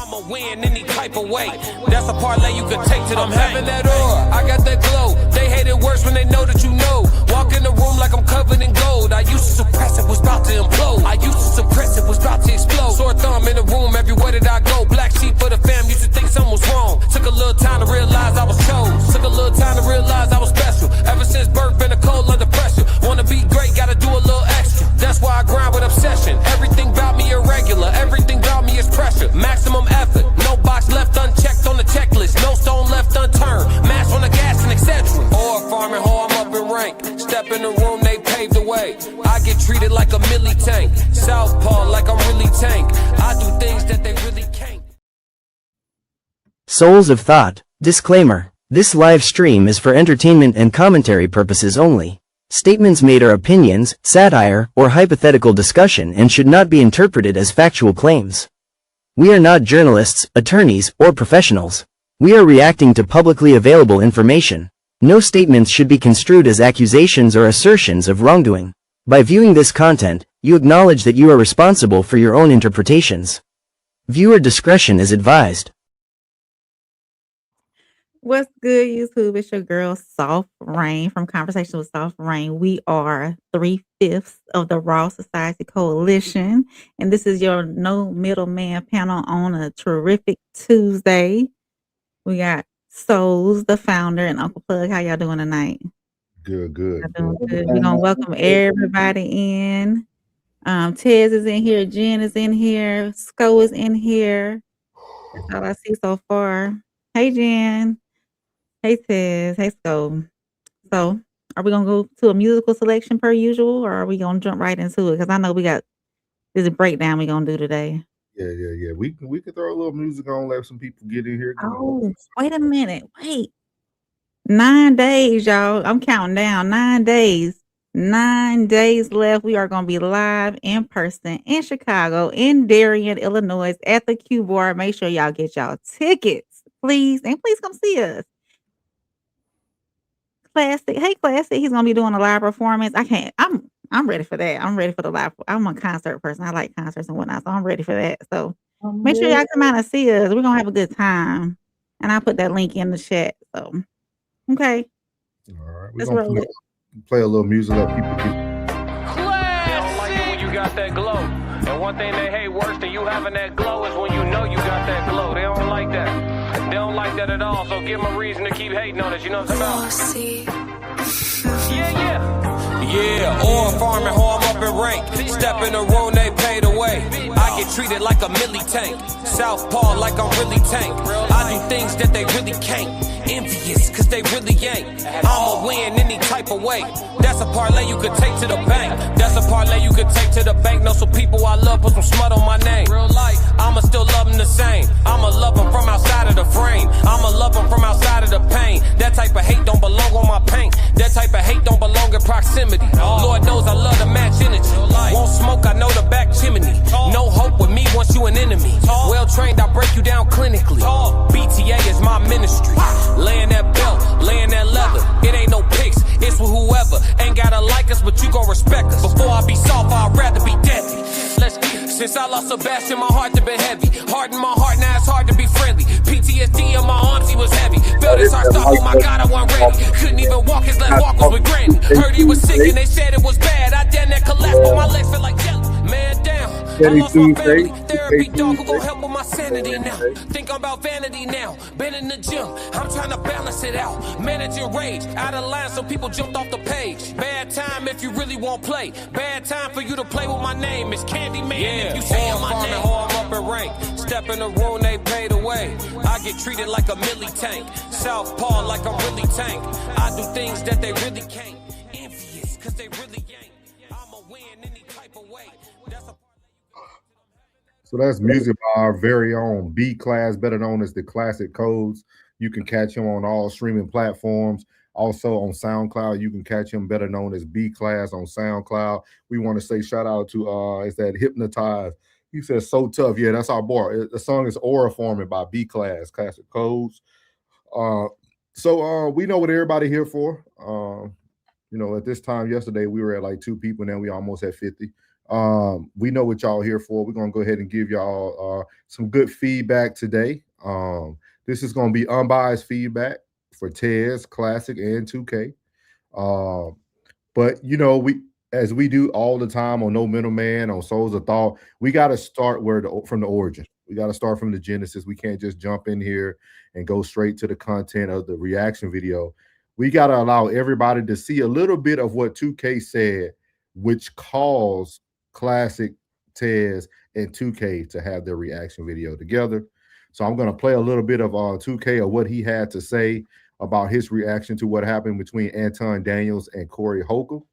I'ma win any type of way. That's a parlay you could take to them. I'm having that aura, I got that glow. They hate it worse when they know that you know. Walk in the room like I'm covered in gold. I used to suppress it, was about to implode. I used to suppress it, was about to explode. Sore thumb in the room everywhere that I go. Black sheep for the fam, used to think something was wrong. Took a little time to realize I was chose. Took a little time to realize I was special. Ever since birth, been a cold under pressure. Wanna be great, gotta do a little extra. That's why I grind with obsession. Everything about me irregular, everything about me is pressure. Maximum effort, no box left unchecked on the checklist. No stone left unturned, mash on the gas and etc. Or farming hoe, I'm up in rank. Step in the room, they paved the way. I get treated like a milli tank. Southpaw like I'm really tank. I do things that they really can't. Souls of Thought. Disclaimer. This live stream is for entertainment and commentary purposes only. Statements made are opinions, satire, or hypothetical discussion and should not be interpreted as factual claims. We are not journalists, attorneys, or professionals. We are reacting to publicly available information. No statements should be construed as accusations or assertions of wrongdoing. By viewing this content, you acknowledge that you are responsible for your own interpretations. Viewer discretion is advised. What's good, YouTube? It's your girl, Soft Rain, from Conversation with Soft Rain. We are 3/5 of the Raw Society Coalition, and this is your No Middleman panel on a terrific Tuesday. We got Souls, the founder, and Uncle Plug. How y'all doing tonight? Good. Y'all doing good. We're gonna welcome everybody in. Tez is in here, Jen is in here, Sco is in here. That's all I see so far. Hey, Jen. Hey, Tez. Hey, Sco. So, are we gonna go to a musical selection per usual, or are we gonna jump right into it? Because I know we got this breakdown we're gonna do today. Yeah. We could throw a little music on, let some people get in here. Oh, wait a minute. Wait. 9 days, y'all. I'm counting down. 9 days. 9 days left. We are going to be live in person in Chicago, in Darien, Illinois, at the Q Bar. Make sure y'all get y'all tickets, please. And please come see us. Classic. Hey, Classic. He's going to be doing a live performance. I'm ready for that. I'm ready for the live. I'm a concert person. I like concerts and whatnot, so I'm ready for that. So make sure y'all come out and see us. We're going to have a good time. And I'll put that link in the chat. So, okay. All right. Let's roll it. Play a little music, let people get. They don't like it when you got that glow. And one thing they hate worse than you having that glow is when you know you got that glow. They don't like that. They don't like that at all. So give them a reason to keep hating on it. You know what I'm talking about? Yeah, or farming hoe, I'm up in rank. Step in the room, they paid away. I get treated like a milli tank. Southpaw like I'm really tank. I do things that they really can't. Envious, cause they really ain't. I'ma win any type of way. That's a parlay you could take to the bank. That's a parlay you could take to the bank. Know some people I love, put some smut on my name. I'ma still love them the same. I'ma love them from outside of the frame. I'ma love them from outside of the pain. That type of hate don't belong on my paint. That type of hate don't belong in proximity. Lord knows I love to match energy. Won't smoke, I know the back chimney. No hope with me once you an enemy. Well trained, I break you down clinically. BTA is my ministry. Laying that belt, laying that leather. It ain't no pics, it's with whoever. Ain't gotta like us, but you gon' respect us. Before I be soft, I'd rather be deadly. Since I lost Sebastian, my heart to been heavy. Heart in my heart, now it's hard to be friendly. PTSD in my arms, he was heavy. Felt his heart stop, oh my God, I wasn't ready. Couldn't even walk, his left walk was with granny. Heard he was sick and they said it was bad. I damn that collapsed, but my legs feel like jelly. Man down, I lost my family. Therapy dog who gon' help with my sanity now. Think about vanity now. Been in the gym, I'm trying to balance it out. Managing rage, out of line so people jumped off the page. Bad time if you really won't play. Bad time for you to play with my name. It's Candyman if you say my name. I'm up in rank. Step in the room, they paid away. I get treated like a milli tank. Southpaw like I'm really tank. I do things that they really can't. Envious, cause they really ain't. I'ma win any type of way. So that's music by our very own B Class, better known as the Classic Codes. You can catch him on all streaming platforms. Also on SoundCloud, you can catch him better known as B Class on SoundCloud. We want to say shout out to is that Hypnotize. He says so tough. Yeah, that's our boy. The song is Aura Forming by B Class, Classic Codes. So we know what everybody here for. At this time yesterday we were at like 2 people, now we almost at 50. We know what y'all here for. We're gonna go ahead and give y'all some good feedback today. This is gonna be unbiased feedback for Tez, Classic, and 2K. But as we do all the time on No Middleman, on Souls of Thought, we got to start from the origin. We got to start from the genesis. We can't just jump in here and go straight to the content of the reaction video. We got to allow everybody to see a little bit of what 2K said, which caused Classic, Tez, and 2K to have their reaction video together. So I'm going to play a little bit of 2K of what he had to say about his reaction to what happened between Anton Daniels and Corey Holcomb.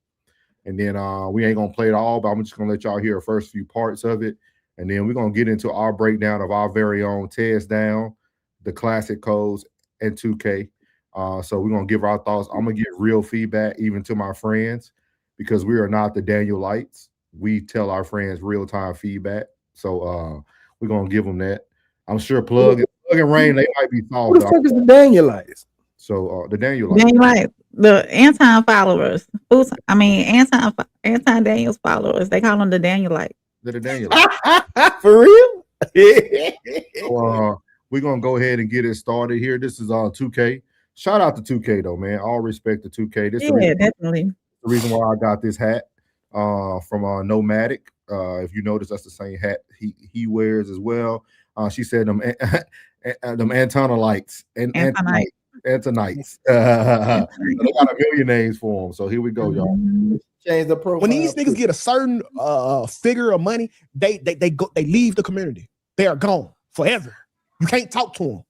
And then we ain't going to play it all, but I'm just going to let y'all hear the first few parts of it. And then we're going to get into our breakdown of our very own Tez Down, the Classic codes, and 2K. So we're going to give our thoughts. I'm going to give real feedback even to my friends because we are not the Daniellites. We tell our friends real-time feedback. So we're going to give them that. I'm sure Plug and Rain, they might be soft. Who the fuck is the Daniellites? So the Daniellites. The Anton followers. Anton Daniels followers. They call them the Daniellite. They're the Daniellites. For real? So, we're going to go ahead and get it started here. This is 2K. Shout out to 2K, though, man. All respect to 2K. This Definitely. The reason why I got this hat from Nomadic. If you notice, that's the same hat he wears as well. She said them Antonalites and Antonites. They got a million names for them. So here we go, y'all. Change the profile. When these niggas get a certain figure of money, they leave the community. They are gone forever. You can't talk to them.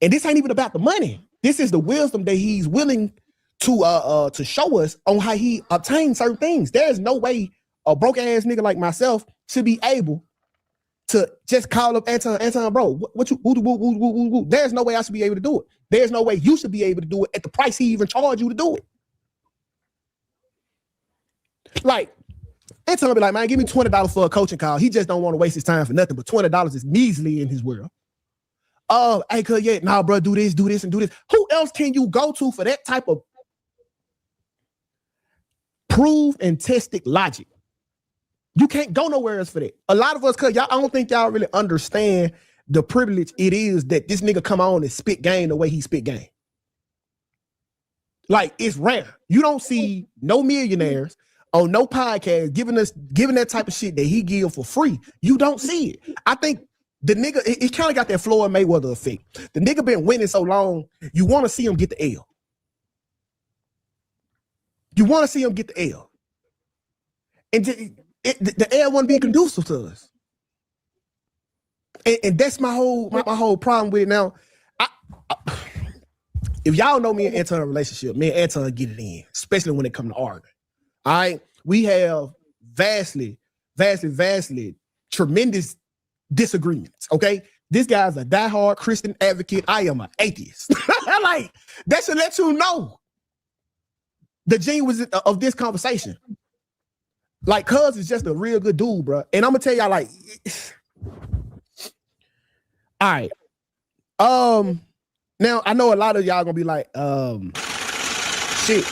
And this ain't even about the money. This is the wisdom that he's willing to show us on how he obtained certain things. There is no way a broke ass nigga like myself should be able to just call up Anton, bro. What you? There's no way I should be able to do it. There's no way you should be able to do it at the price he even charged you to do it. Like, Anton be like, man, give me $20 for a coaching call. He just don't want to waste his time for nothing. But $20 is measly in his world. Hey, bro, do this, and do this. Who else can you go to for that type of proved and tested logic? You can't go nowhere else for that. A lot of us, I don't think y'all really understand the privilege it is that this nigga come on and spit game the way he spit game. Like, it's rare. You don't see no millionaires on no podcast giving that type of shit that he give for free. You don't see it. I think the nigga, it kind of got that Floyd Mayweather effect. The nigga been winning so long, you want to see him get the L. You want to see him get the L. And the L wouldn't be conducive to us. And that's my whole problem with it now. If y'all know me and Anton relationship, me and Anton get it in, especially when it comes to arguing. All right, we have vastly tremendous disagreements. Okay, this guy's a diehard Christian advocate. I am an atheist. Like, that should let you know the genuineness of this conversation. Like, cuz is just a real good dude, bro. And I'm gonna tell y'all, like, all right. Now I know a lot of y'all gonna be like, shit.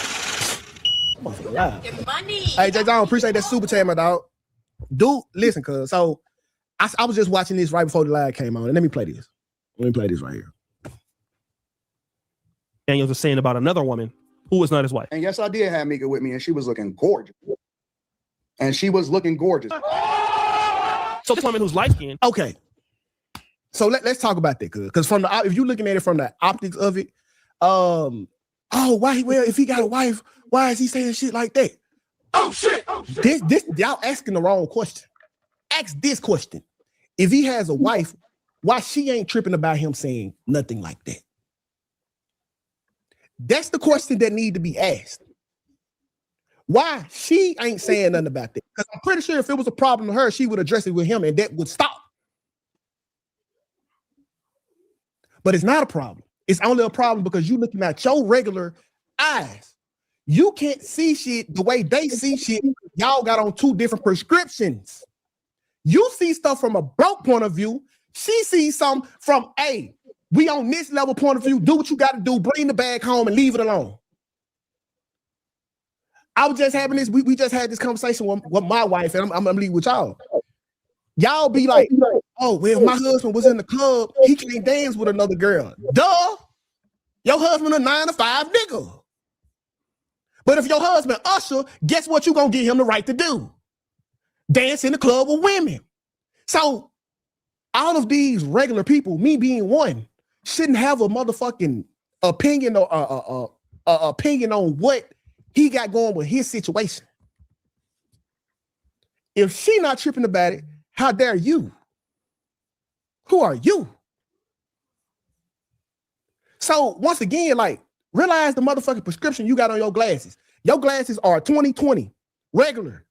Hey, Jay John, appreciate that super chat, my dog. Dude, listen, cuz. So I was just watching this right before the live came on. And let me play this. Let me play this right here. Daniels was saying about another woman who was not his wife. And yes, I did have Mika with me, and she was looking gorgeous. So this woman who's light skinned. Okay. So let's talk about that, because if you're looking at it from the optics of it, if he got a wife, why is he saying shit like that? Oh shit! This y'all asking the wrong question. Ask this question: if he has a wife, why she ain't tripping about him saying nothing like that? That's the question that need to be asked. Why she ain't saying nothing about that? Because I'm pretty sure if it was a problem to her, she would address it with him and that would stop. But it's not a problem. It's only a problem because you're looking at your regular eyes. You can't see shit the way they see shit. Y'all got on two different prescriptions. You see stuff from a broke point of view. She sees something from we on this level point of view. Do what you got to do. Bring the bag home and leave it alone. I was just having this. We just had this conversation with my wife, and I'm gonna leave with y'all. Y'all be like, oh, well, my husband was in the club. He can't dance with another girl. Duh. Your husband a 9 to 5 nigga. But if your husband Usher, guess what you gonna give him the right to do? Dance in the club with women. So all of these regular people, me being one, shouldn't have a motherfucking opinion or opinion on what he got going with his situation. If she not tripping about it, how dare you? Who are you? So once again, like, realize the motherfucking prescription you got on your glasses. Your glasses are 20/20, regular.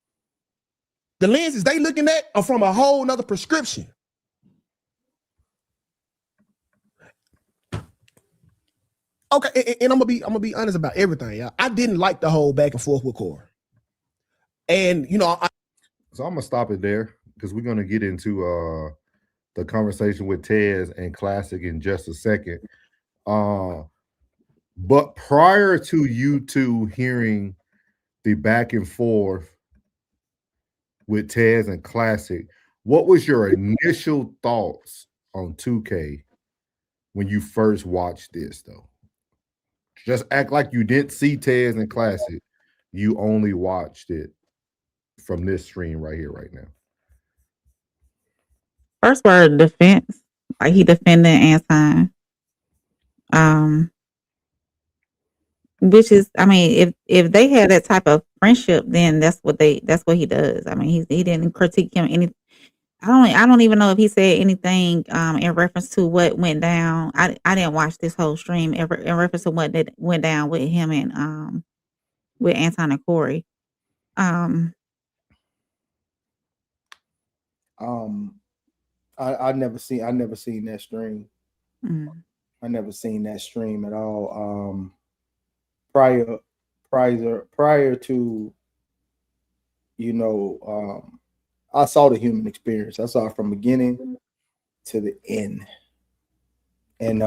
The lenses they looking at are from a whole nother prescription. Okay, and I'm gonna be honest about everything, y'all. I didn't like the whole back and forth with Corey. And so I'm gonna stop it there because we're gonna get into the conversation with Tez and Classic in just a second. But prior to you two hearing the back and forth with Tez and Classic, what was your initial thoughts on 2K when you first watched this, though? Just act like you didn't see Tez and Classic. You only watched it from this stream right here, right now. First word, defense. Like he defended Anton. Which is, I mean, if they had that type of friendship, then that's what he does. I mean, he didn't critique him any. I don't even know if he said anything in reference to what went down. I didn't watch this whole stream ever in reference to what went down with him and with Anton and Corey. I never seen that stream. I never seen that stream at all. Prior to, I saw the human experience. I saw it from beginning to the end. And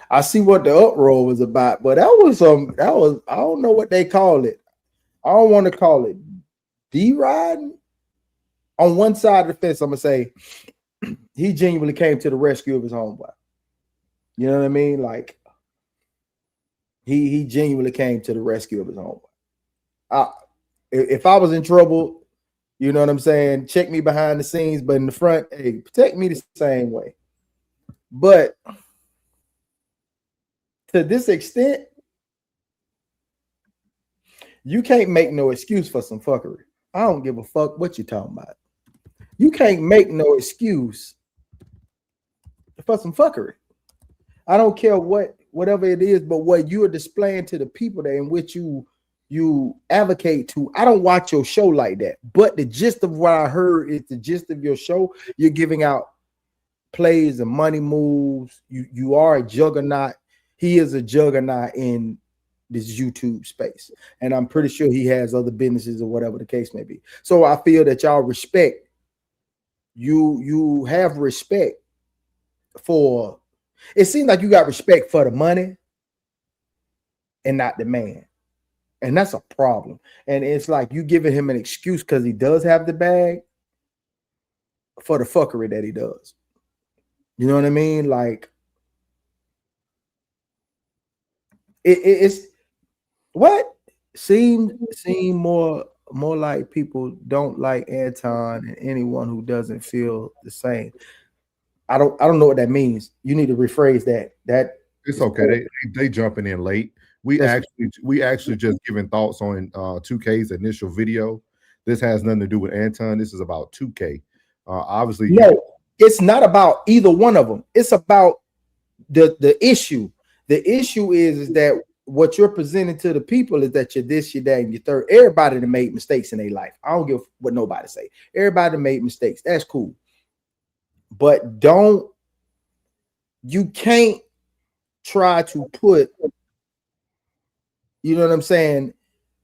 I see what the uproar was about, but that was I don't know what they call it. I don't want to call it D-riding. On one side of the fence, I'm gonna say he genuinely came to the rescue of his homeboy. You know what I mean? Like he genuinely came to the rescue of his homeboy. If I was in trouble, you know what I'm saying, check me behind the scenes, but in the front, hey, protect me the same way. But to this extent, you can't make no excuse for some fuckery. I don't give a fuck what you're talking about. You can't make no excuse for some fuckery. I don't care whatever it is, but what you are displaying to the people that in which you advocate to. I don't watch your show like that, but the gist of what I heard is the gist of your show. You're giving out plays and money moves. You are a juggernaut. He is a juggernaut in this YouTube space, and I'm pretty sure he has other businesses or whatever the case may be. So I feel that y'all respect. You have respect for. It seems like you got respect for the money and not the man. And that's a problem. And it's like you giving him an excuse because he does have the bag for the fuckery that he does. You know what I mean? Like it's what seem more like people don't like Anton and anyone who doesn't feel the same. I don't know what that means. You need to rephrase that. That it's okay. They jumping in late. We actually just giving thoughts on 2K's initial video. This has nothing to do with Anton. This is about 2K. Obviously, no, it's not about either one of them. It's about the issue. The issue is that what you're presenting to the people is that you're this, you're that, and you're third. Everybody that made mistakes in their life. I don't give what nobody say. Everybody that made mistakes. That's cool. But you can't try to put, you know what I'm saying?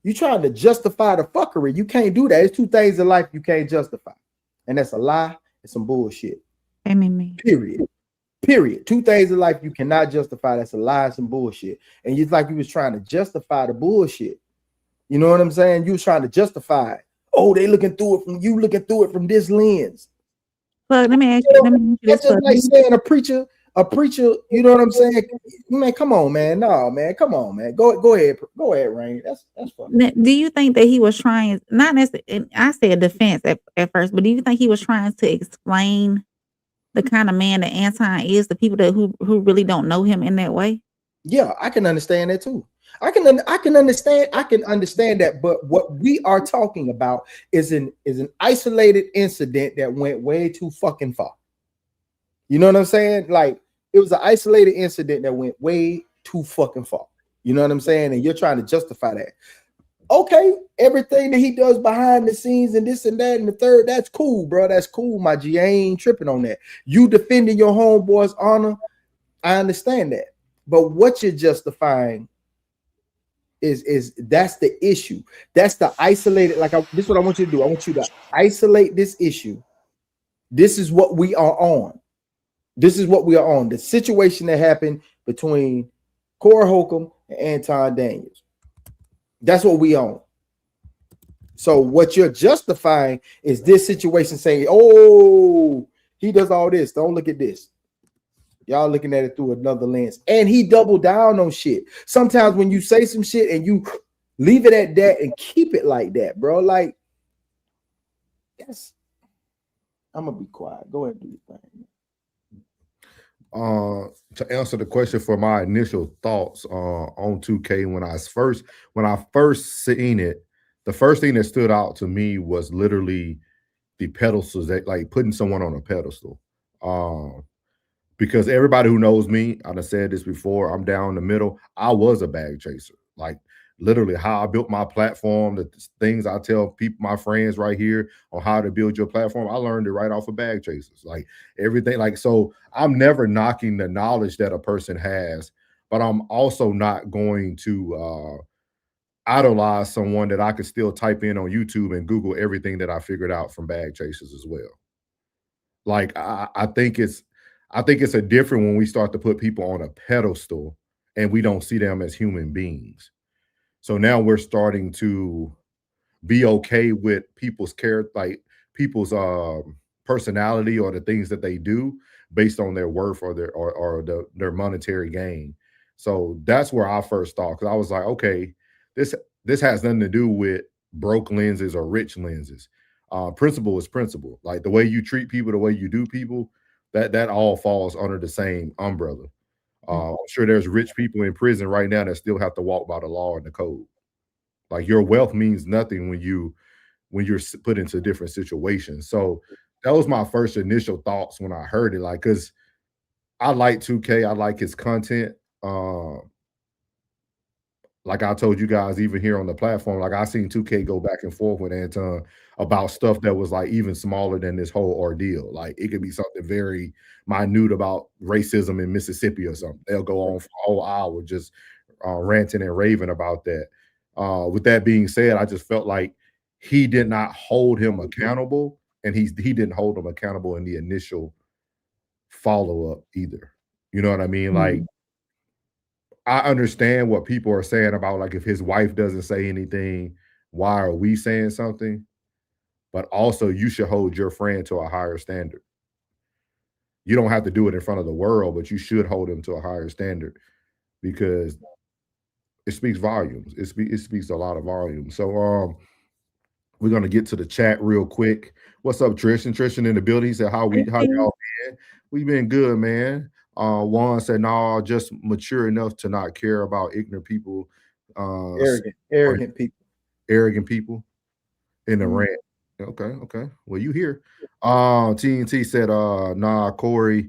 You trying to justify the fuckery. You can't do that. It's two things in life you can't justify. And that's a lie and some bullshit. Amen. Period. Period. Two things in life you cannot justify. That's a lie, some bullshit. And it's like you was trying to justify the bullshit. You know what I'm saying? You was trying to justify it. Oh, they looking through it from you, looking through it from this lens. But let me ask You you know, this. that's just like saying a preacher, you know what I'm saying? Man, come on, man. No, man, come on, man. Go ahead, Rain. That's fun. Do you think that he was trying, not necessarily, I said defense at first, but do you think he was trying to explain the kind of man that Anton is to people that who really don't know him in that way? Yeah, I can understand that too. I can understand that, but what we are talking about is an isolated incident that went way too fucking far. You know what I'm saying? Like, it was an isolated incident that went way too fucking far. You know what I'm saying? And you're trying to justify that. Okay, everything that he does behind the scenes and this and that and the third, that's cool, bro. That's cool, my G. I ain't tripping on that. You defending your homeboy's honor, I understand that. But what you're justifying is that's the issue. That's the isolated, this is what I want you to do. I want you to isolate this issue. This is what we are on. This is what we are on. The situation that happened between Corey Holcomb and Anton Daniels. That's what we on. So what you're justifying is this situation saying, oh, he does all this. Don't look at this. Y'all looking at it through another lens. And he doubled down on shit. Sometimes when you say some shit and you leave it at that and keep it like that, bro. Like, yes. I'm gonna be quiet. Go ahead and do your thing. To answer the question for my initial thoughts on 2K, when I first seen it, the first thing that stood out to me was literally the pedestals, that like putting someone on a pedestal. Because everybody who knows me, I've said this before, I'm down the middle. I was a bag chaser. Like, literally how I built my platform, the things I tell people, my friends right here on how to build your platform, I learned it right off of bag chasers. Like, everything, like, so I'm never knocking the knowledge that a person has, but I'm also not going to idolize someone that I could still type in on YouTube and Google everything that I figured out from bag chasers as well. Like, I think it's a different when we start to put people on a pedestal and we don't see them as human beings. So now we're starting to be okay with people's character, like people's personality or the things that they do based on their worth or their monetary gain. So that's where I first thought, because I was like, okay, this has nothing to do with broke lenses or rich lenses. Principle is principle. Like, the way you treat people, the way you do people, that all falls under the same umbrella. I'm sure there's rich people in prison right now that still have to walk by the law and the code. Like, your wealth means nothing when you're put into different situations. So that was my first initial thoughts when I heard it. Like, because I like 2K, I like his content. Like I told you guys, even here on the platform, like I seen 2K go back and forth with Anton about stuff that was like even smaller than this whole ordeal. Like, it could be something very minute about racism in Mississippi or something. They'll go on for a whole hour just ranting and raving about that. With that being said, I just felt like he did not hold him accountable, and he didn't hold him accountable in the initial follow-up either. You know what I mean? Like, I understand what people are saying about, like, if his wife doesn't say anything, why are we saying something? But also, you should hold your friend to a higher standard. You don't have to do it in front of the world, but you should hold him to a higher standard, because it speaks volumes. It speaks a lot of volumes. So we're gonna get to the chat real quick. What's up, Tristan? Tristan in the building. He said, how y'all been? We been good, man. Juan said, no, just mature enough to not care about ignorant people. Arrogant people in the rant. Okay. Well, you here. TNT said, nah, Corey's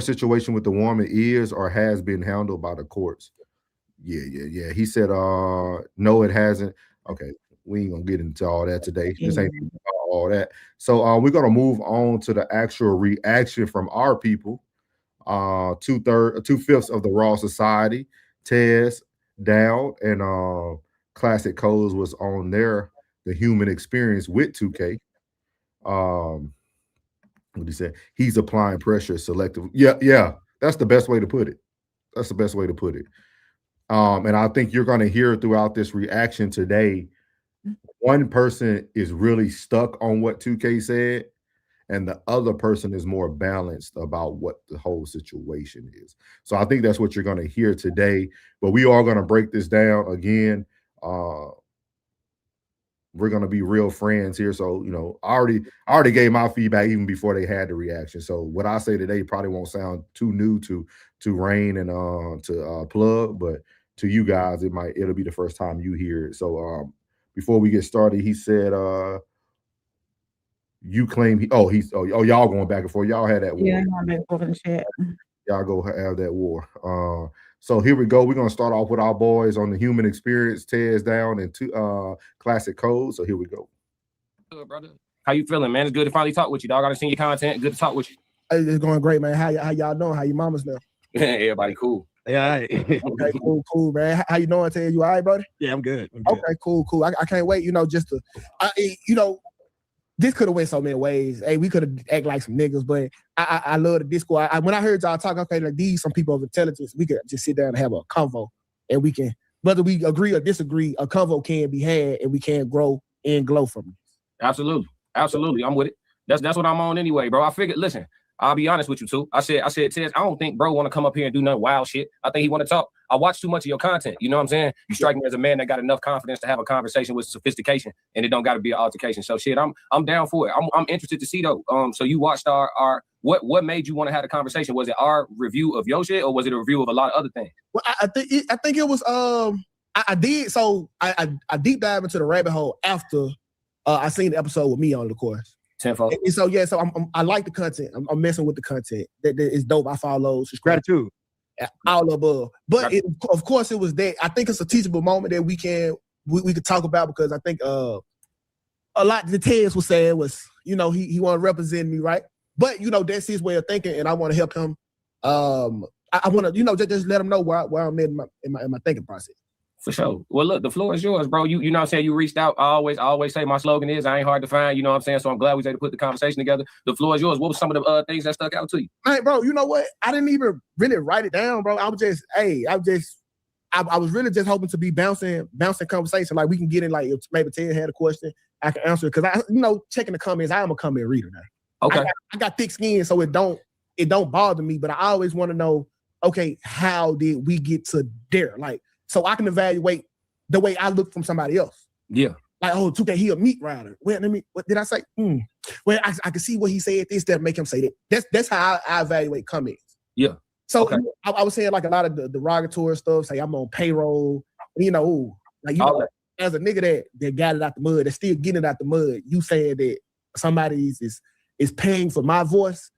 situation with the woman is or has been handled by the courts. Yeah. He said, no, it hasn't. Okay, we ain't gonna get into all that today. This ain't about all that. So we're gonna move on to the actual reaction from our people. 2/5 of the Raw Society, Tez, Dow, and Classic Codes was on the human experience with 2K. What he said? He's applying pressure selectively. Yeah. That's the best way to put it. That's the best way to put it. And I think you're going to hear throughout this reaction today, one person is really stuck on what 2K said, and the other person is more balanced about what the whole situation is. So I think that's what you're going to hear today. But we are going to break this down again. We're going to be real friends here. So, you know, I already gave my feedback even before they had the reaction. So what I say today probably won't sound too new to Rain and to Plug, but to you guys, it'll be the first time you hear it. So before we get started, he said you claim y'all going back and forth. Y'all had that war. Yeah, I'm going back and forth in the chat. Y'all go have that war. So here we go. We're gonna start off with our boys on the human experience, tears down, and classic codes. So here we go. Good, brother. How you feeling, man? It's good to finally talk with you, dog. I done seen your content. Good to talk with you. It's going great, man. How y'all doing? How your mamas doing? Everybody cool. Yeah. Okay, cool, man. How you doing? Tell you all right, brother? Yeah, I'm good. Okay, cool. I can't wait. Just to, this could have went so many ways. Hey, we could have act like some niggas, but I love the Discord. When I heard y'all talk, okay, like these some people of intelligence, we could just sit down and have a convo, and we can, whether we agree or disagree, a convo can be had, and we can grow and glow from it. Absolutely, I'm with it. That's what I'm on anyway, bro. I figured. Listen, I'll be honest with you too. I said, Tez, I don't think bro want to come up here and do nothing wild shit. I think he want to talk. I watch too much of your content. You know what I'm saying? You strike me as a man that got enough confidence to have a conversation with sophistication, and it don't got to be an altercation. So shit, I'm down for it. I'm interested to see though. So you watched our what made you want to have a conversation? Was it our review of your shit, or was it a review of a lot of other things? Well, I think it was I did. So I deep dive into the rabbit hole after I seen the episode with me on, of course. Tenfold. And so yeah, so I like the content. I'm messing with the content. That is dope. I follow, subscribe. Gratitude. All above. But of course it was that. I think it's a teachable moment that we could talk about, because I think a lot that Tez was saying was, he want to represent me, right? But that's his way of thinking, and I want to help him. I want to just let him know where I'm in my thinking process. For sure. Well, look, the floor is yours, bro. You know what I'm saying? You reached out. I always say my slogan is I ain't hard to find. You know what I'm saying? So I'm glad we was able to put the conversation together. The floor is yours. What was some of the things that stuck out to you? Hey, bro, you know what? I didn't even really write it down, bro. I was really just hoping to be bouncing conversation. Like we can get in, like if maybe Ted had a question, I can answer it. Cause checking the comments, I am a comment reader now. Okay. I got thick skin, so it don't bother me, but I always want to know, okay, how did we get to there? Like, so I can evaluate the way I look from somebody else. Yeah. Like, 2K, he a meat rider. Well, what did I say? Well, I can see what he said this that make him say that. That's how I evaluate comments. Yeah. So okay. I was saying like a lot of the derogatory stuff, say I'm on payroll, as a nigga that got it out the mud, that's still getting it out the mud, you saying that somebody is paying for my voice,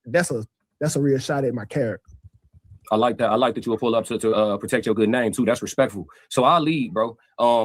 that's a real shot at my character. I like that. I like that you will pull up to protect your good name too. That's respectful. So I'll lead, bro.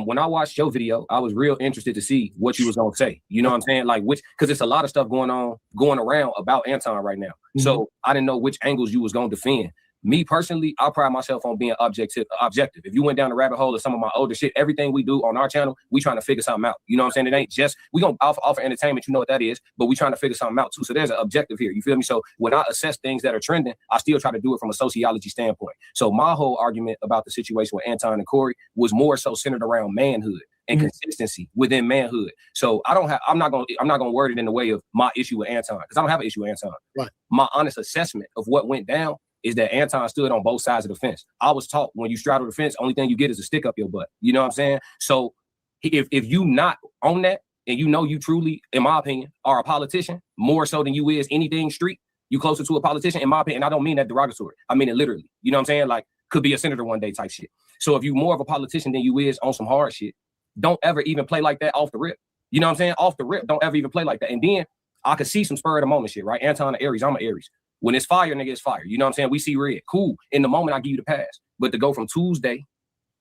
When I watched your video, I was real interested to see what you was gonna say. You know what I'm saying? Like because it's a lot of stuff going around about Anton right now. Mm-hmm. So I didn't know which angles you was gonna defend. Me personally, I pride myself on being objective. If you went down the rabbit hole of some of my older shit, everything we do on our channel, we trying to figure something out. You know what I'm saying? It ain't just, we gonna offer entertainment, you know what that is, but we trying to figure something out too. So there's an objective here, you feel me? So when I assess things that are trending, I still try to do it from a sociology standpoint. So my whole argument about the situation with Anton and Corey was more so centered around manhood and consistency within manhood. So I'm not gonna word it in the way of my issue with Anton, because I don't have an issue with Anton. Right. My honest assessment of what went down is that Anton stood on both sides of the fence. I was taught when you straddle the fence, only thing you get is a stick up your butt. You know what I'm saying? So if you not on that, and you truly, in my opinion, are a politician, more so than you is anything street, you closer to a politician, in my opinion, and I don't mean that derogatory. I mean it literally. You know what I'm saying? Like, could be a senator one day type shit. So if you more of a politician than you is on some hard shit, don't ever even play like that off the rip. You know what I'm saying? Off the rip, don't ever even play like that. And then I could see some spur of the moment shit, right? Anton an Aries, I'm an Aries. When it's fire, nigga, it's fire. You know what I'm saying? We see red. Cool. In the moment, I give you the pass. But to go from Tuesday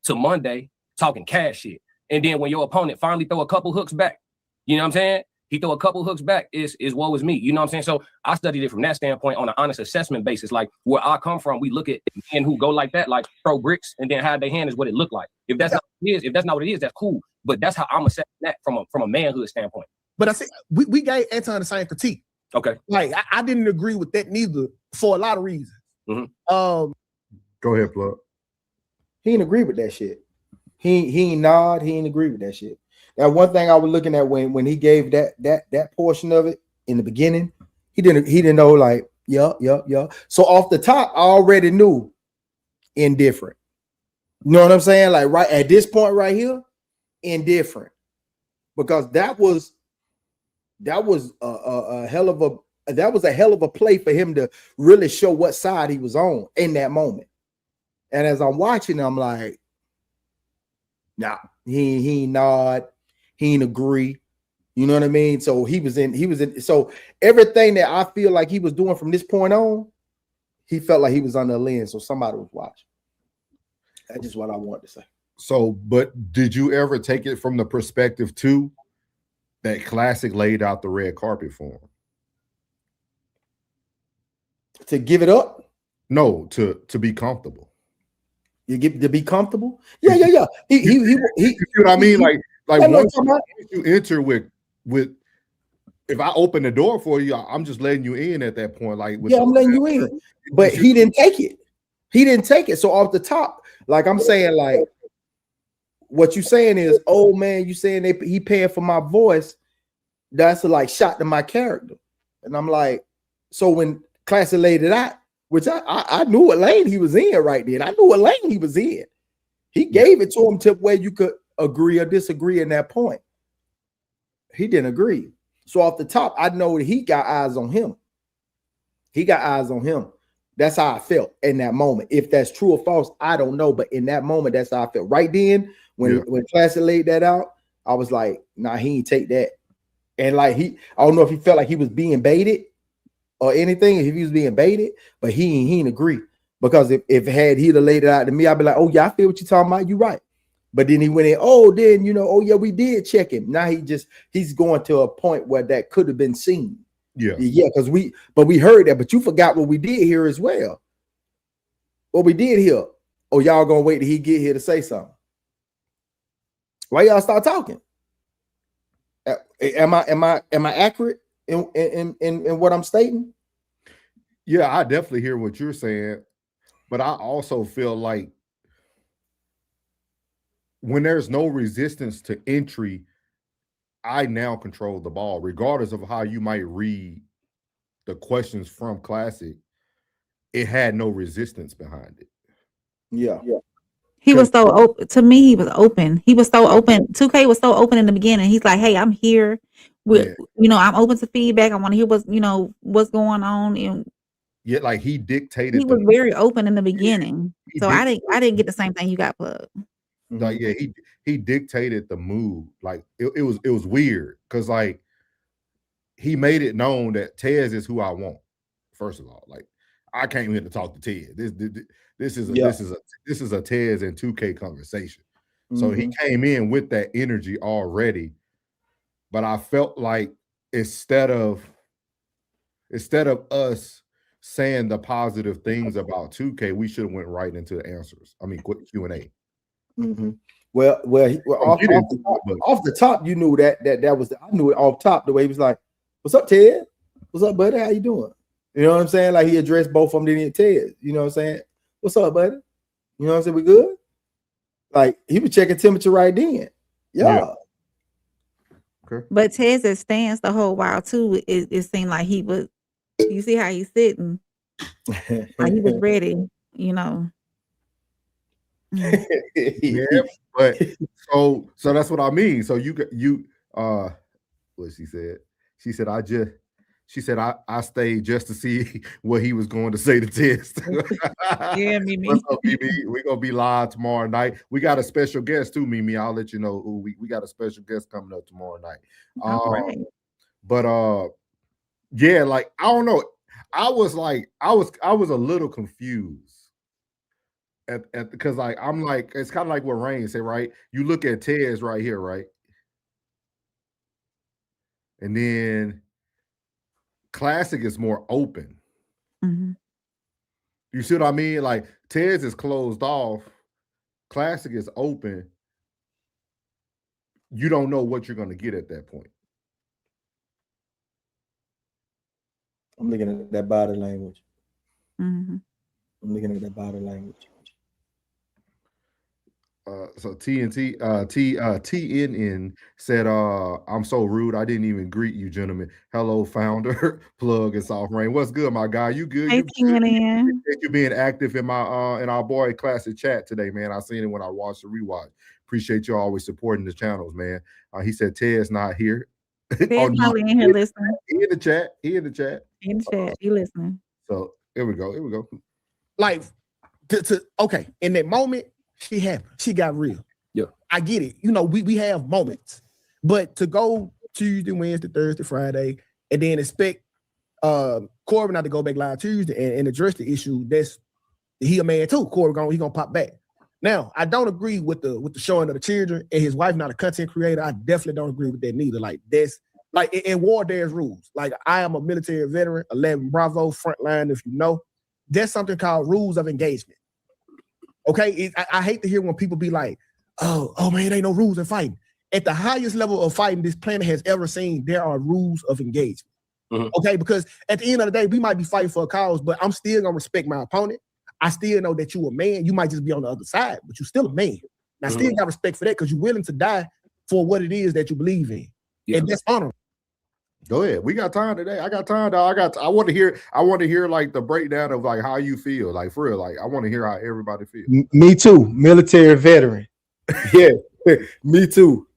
to Monday, talking cash shit. And then when your opponent finally throw a couple hooks back, you know what I'm saying? He throw a couple hooks back, is woe is me. You know what I'm saying? So I studied it from that standpoint on an honest assessment basis. Like where I come from, we look at men who go like that, like throw bricks and then hide their hand is what it look like. If that's not what it is, that's cool. But that's how I'm assessing that from a manhood standpoint. But I see we gave Anton the same critique. Okay. Like I didn't agree with that neither for a lot of reasons. Go ahead, Plug. He didn't agree with that shit. He ain't nod. He didn't agree with that shit. Now, one thing I was looking at when he gave that portion of it in the beginning, he didn't know like yeah. So off the top, I already knew indifferent. You know what I'm saying? Like right at this point right here, indifferent, because that was a hell of a play for him to really show what side he was on in that moment. And as I'm watching, I'm like, nah, he ain't nod, he ain't agree. You know what I mean? So he was in. So everything that I feel like he was doing from this point on, he felt like he was under a lens. So somebody was watching. That's just what I wanted to say. So, but did you ever take it from the perspective too that Classic laid out the red carpet for him? To give it up? No, to be comfortable. You get to be comfortable? Yeah. He you see what I mean? Like once you enter with if I open the door for you, I'm just letting you in at that point. Like I'm letting you in. But he didn't take it. He didn't take it. So off the top, like I'm saying, like what you saying is, oh man, you saying he paying for my voice. That's a like shot to my character. And I'm like, so when Classic laid it out, which I knew what lane he was in right then. I knew what lane he was in. He gave it to him to where you could agree or disagree in that point. He didn't agree. So off the top, I know that he got eyes on him. He got eyes on him. That's how I felt in that moment. If that's true or false, I don't know. But in that moment, that's how I felt. Right then, when Classic laid that out, I was like, nah, he ain't take that. And like I don't know if he felt like he was being baited or anything, if he was being baited, but he ain't agree. Because if he'd have laid it out to me, I'd be like, oh yeah, I feel what you're talking about. You're right. But then he went in, oh yeah, we did check him. Now he's going to a point where that could have been seen. Yeah, because we heard that, but you forgot what we did here as well. What we did here. Oh, y'all gonna wait till he get here to say something. Why y'all start talking? Am I accurate in what I'm stating? Yeah, I definitely hear what you're saying, but I also feel like when there's no resistance to entry, I now control the ball, regardless of how you might read the questions from Classic. It had no resistance behind it. Yeah. He was so open. To me, he was open. He was so open. 2K was so open in the beginning. He's like, hey, I'm here. I'm open to feedback. I want to hear what's going on. And yeah, like he dictated. He was very open in the beginning. So I didn't get the same thing you got, Plug. Like, yeah, he dictated the mood. Like it was weird because like he made it known that Tez is who I want. First of all, like I came here to talk to Tez. This is a Tez and 2K conversation. So he came in with that energy already. But I felt like instead of us saying the positive things about 2K, we should have went right into the answers. I mean, quick Q&A. Well, off the top, you knew that was I knew it off top the way he was like, "What's up, Ted? What's up, buddy? How you doing?" You know what I'm saying? Like he addressed both of them. Didn't Ted? You know what I'm saying? What's up, buddy? You know what I'm saying? We good? Like he was checking temperature right then. Yeah. Okay. But Tez's stance the whole while too, it seemed like he was. You see how he's sitting? Like he was ready. Yeah, but so that's what I mean. So what she said? She said I stayed just to see what he was going to say to Test. Yeah, Mimi. What's up, Mimi? We're gonna be live tomorrow night. We got a special guest too, Mimi. I'll let you know who we got a special guest coming up tomorrow night. Right. But yeah, like I don't know. I was a little confused. Because like I'm like it's kind of like what Rain said, right? You look at Tez right here, right? And then Classic is more open. You see what I mean? Like Tez is closed off, Classic is open. You don't know what you're going to get at that point. I'm looking at that body language. I'm looking at that body language. So TNN said, I'm so rude. I didn't even greet you, gentlemen. Hello, founder, plug and soft rain. What's good, my guy? You good? Hey, You good? TNN. Appreciate you being active in my in our boy classic chat today, man. I seen it when I watched the rewatch. Appreciate you always supporting the channels, man. He said Ted's not here. Ted's probably in here listening. He in the chat. He in the chat. In the chat. He listening. So here we go. Here we go. Like, okay, in that moment, she happened. She got real. Yeah. I get it. You know, we have moments. But to go Tuesday, Wednesday, Thursday, Friday, and then expect Corbin not to go back live Tuesday and address the issue, that's he a man too. Corbin he gonna pop back. Now, I don't agree with the showing of the children and his wife not a content creator. I definitely don't agree with that neither. Like that's like in war, there's rules. Like I am a military veteran, 11 Bravo, frontline, if you know. There's something called rules of engagement. Okay, I hate to hear when people be like, oh man, ain't no rules in fighting. At the highest level of fighting this planet has ever seen, there are rules of engagement. Mm-hmm. Okay, because at the end of the day, we might be fighting for a cause, but I'm still gonna respect my opponent. I still know that you a man. You might just be on the other side, but you're still a man. And I still got respect for that because you're willing to die for what it is that you believe in. Yeah. And that's honorable. Go ahead. We got time today. I got time, dog. I want to hear like the breakdown of like how you feel. Like for real. Like I want to hear how everybody feels. Me too. Military veteran. Yeah. Me too.